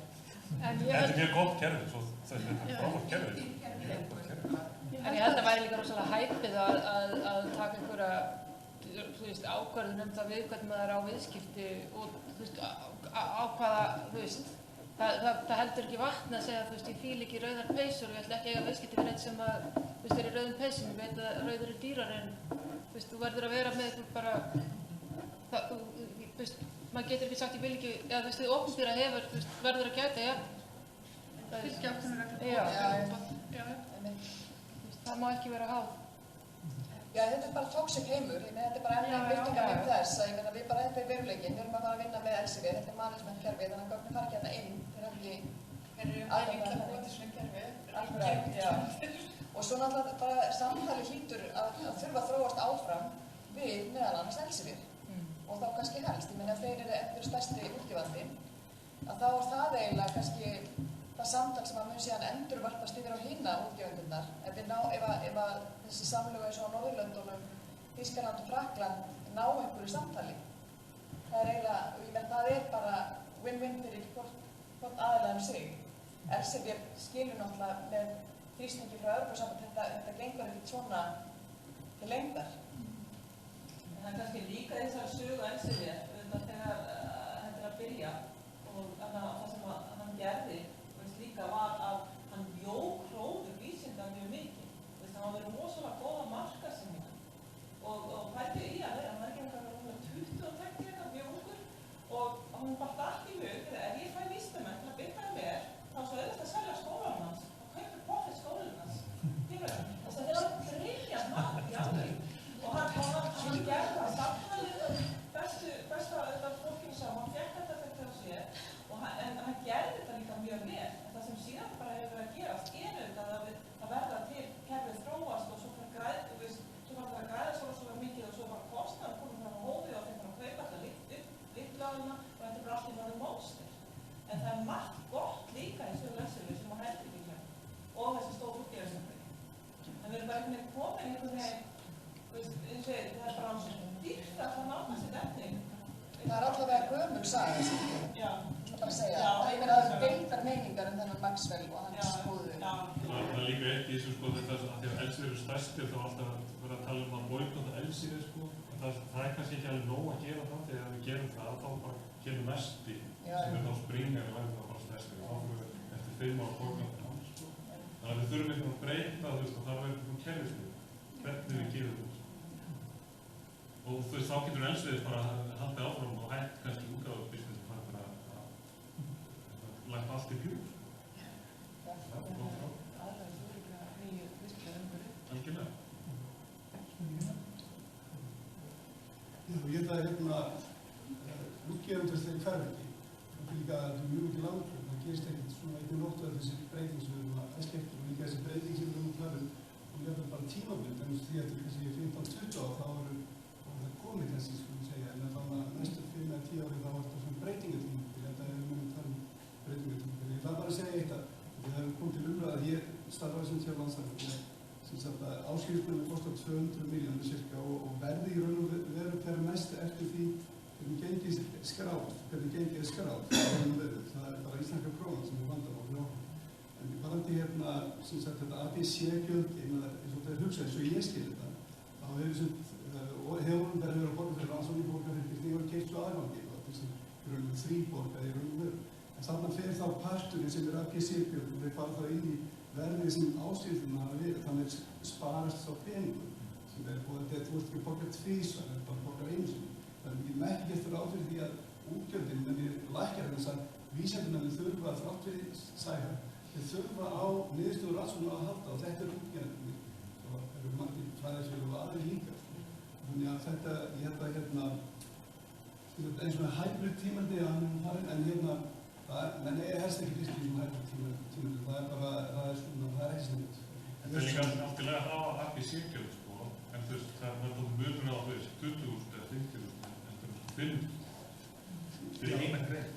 [SPEAKER 6] Þetta er mjög gott kerfi, svo þetta er frábært kerfi.
[SPEAKER 11] En ég held að væri líka rosalega hæpið að taka einhverja, þú veist, ákvörðun það við hvernig maður á viðskipti og, þú veist, á hvaða, þú veist, það heldur ekki vatn að segja, þú veist, ég fíl ekki rauðar peysur og ég ætla ekki að eiga viðskipti við neitt sem að, þú veist, er í rauðum peysum, ég veit að rauður er dýrar en, þú veist, þú verður að vera með eitthvað bara, þú veist, maður getur ekki sagt ég vil ekki, eða þú veist, þið opinbera hefur, þú veist, verður að gæta,
[SPEAKER 10] Fylgja ákveðnum reglum.
[SPEAKER 11] Það má ekki vera háð.
[SPEAKER 2] Já, þetta er bara toxic heimur, ég meina þetta er bara enn virkingarheim þess að ég meina við bara þetta er veruleikinn, við erum að fara að vinna með Elsevier, þetta er managementkerfi, þannig að gögnin fara ekki hérna inn, þeir eru ekki aðeins að búið til svona kerfi, alveg, já. Og svo náttúrulega bara samtali hlýtur að þurfa að þróast áfram við meðal annars Elsevier og þá kannski helst, ég meina ef þeir eru stærsti útgefandi, að þá er það eiginlega kannski það samtal sem að mun síðan endurvarpast yfir á hina útgefendurnar. Ef að þessi samlögu eins og á Norðurlöndunum, Þýskaland og Frakkland ná einhverju samtali. Það er eiginlega, ég menn það er bara win-win fyrir hvort aðilega sig. Elsevier skilur náttúrulega með þrýstingi frá Evrópusambandinu, þetta gengur ekkert svona til lengdar.
[SPEAKER 8] Það er kannski líka þessari sögu Elsevier, auðvitað þegar þetta er að byrja og það sem hann gerði líka var að hann jók hróður vísinda mjög mikið. Þess að hann var verið rosalega góða markaðssetningu og fætti í að hann var ekki einhverja 20 og 30 eitthvað mjög ungur og hann bara dætt í hug ef ég fæ vísindamenn til að byggja mér þá svo auðvitað að selja skólanum hans og kaupa profit skólanum hans. Þess að það var briljant mark í alveg og hann gerði það samtalið besta fólkinu sem hann fékk þetta fyrir sér en hann gerði þetta líka mjög vel. Það sem síðan
[SPEAKER 2] Maxwell og hans skoðu.
[SPEAKER 6] Það er líka eitt í þessu sko þetta að því að Elsevier eru stærstir þá alltaf verið að tala að boykota Elsevier sko. Það er kannski ekki alveg nóg að gera það þegar við gerum það þá bara kemur mesti sem þá Springer og verður það bara stærstir og þá fyrir við eftir 5 ára boykota hann sko. Þannig að við þurfum eitthvað að breyta þú veist og það verður eitthvað kerfismið hvernig við gerum þetta. Og þú veist, þá getur Elsevier bara haldið áfram og hægt kannski útgáfubusiness og það bara lagt allt í pjúr. Algjörlega.
[SPEAKER 7] Já, ég held að útgefundur þegar hverfi ekki. Það er líka mjög mikið langur. Það gerist ekkert svona einhvern nóttu að þessi breyting sem við erum að skemmta og líka þessi breyting sem við erum að hverfi og við erum bara tímabind en því að kannski 15-20 ár þá er það komið kannski sko að segja en þannig að næstu 5-10 ári þá er þetta svona breytingatíma. Ég held að við erum að tala um breytingatíma. Ég ætla bara að segja eitt að það hefur komið til umræða að ég starfaði sem tjá landslæg sem sagt að áskilsmunum kostar 200 milljónir cirka og verði í raun og veru per mest eftir því hvernig gengið er skráð. Það er bara íslenska krónan sem er vandamál hjá okkur. En varðandi sem sagt þetta ABC-gjöldin, eins og þetta er hugsað eins og ég skil þetta, þá hefur verið að borga fyrir rannsóknir borgarfylgir því að það keypt svo aðgangi og þetta sem í raun og veru 3 borgar í raun og veru. En þarna fer þá parturinn sem er ABC-gjöldin og þeir fara þá inn í verðið sem áskilsmunum hafa verið, þannig sparast sá peningur sem er búið að þú ert ekki að borga tvisvar, það er bara að borga einu sinni. Það er mikið ekki eftir ráð fyrir því að útgjöldin mennir lækkar þess að vísindamennir þurfa þrátt fyrir særa. Þeir þurfa á niðurstöður rannsókna að halda og þetta er útgjörðinni. Það eru margir fræðisfélög og aðrir líka. Þannig að þetta, ég held að eins og með hybrid tímandi að hann er farin, en menn helst ekki fyrst í hybrid tímandi. Það er svona, það er ekki snöggt.
[SPEAKER 6] Það er líka náttúrulega að hafa ABC-gjöld sko, en þú veist, það er mjög á því 20.000 eða 50.000 en 5.000 fyrir eina grein.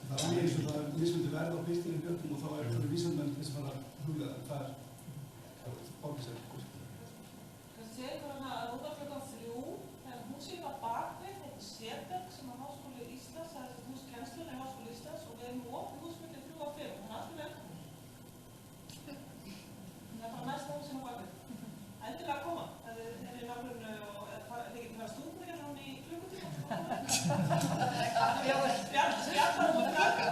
[SPEAKER 7] Það er eins og það er mismundi verð á byrtinni björnum og þá er það vísindamenn þess að fara að huglega hvað er borgarsætt.
[SPEAKER 8] Það sé ykkur að núna klukkan 3 þegar húsið var bakvið, þetta er Setberg sem er Háskóli Íslands, það er húskennslan í Háskóli Íslands og við erum opið húsmyndið 3 og 5, þannig að allir velkominn. Það er bara næsta húsið á bakvið. Endilega að koma, það er í nágrunnu og þið getur verið að stúpa hérna hún í klukkutíma. Spjartar og draka.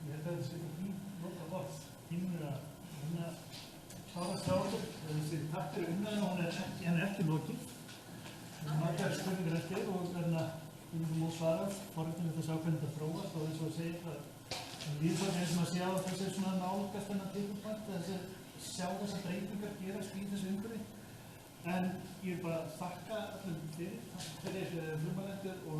[SPEAKER 1] Ég held að þetta sé fín nota orð, fínur að klára stráður, þessi taktur umræðinu, hún er ekki lokið. Það er margar spurningar eftir og við erum ósvarað, forriðinu þess ákveðin að þróast og eins og að segja að viðhorfið sem að sjá að þessi er svona nálgast þennan tímapunkt, sjá þessar breytingar gerast í þessu umhverfi. En ég er bara að þakka allum fyrir, takk fyrir frumalendur og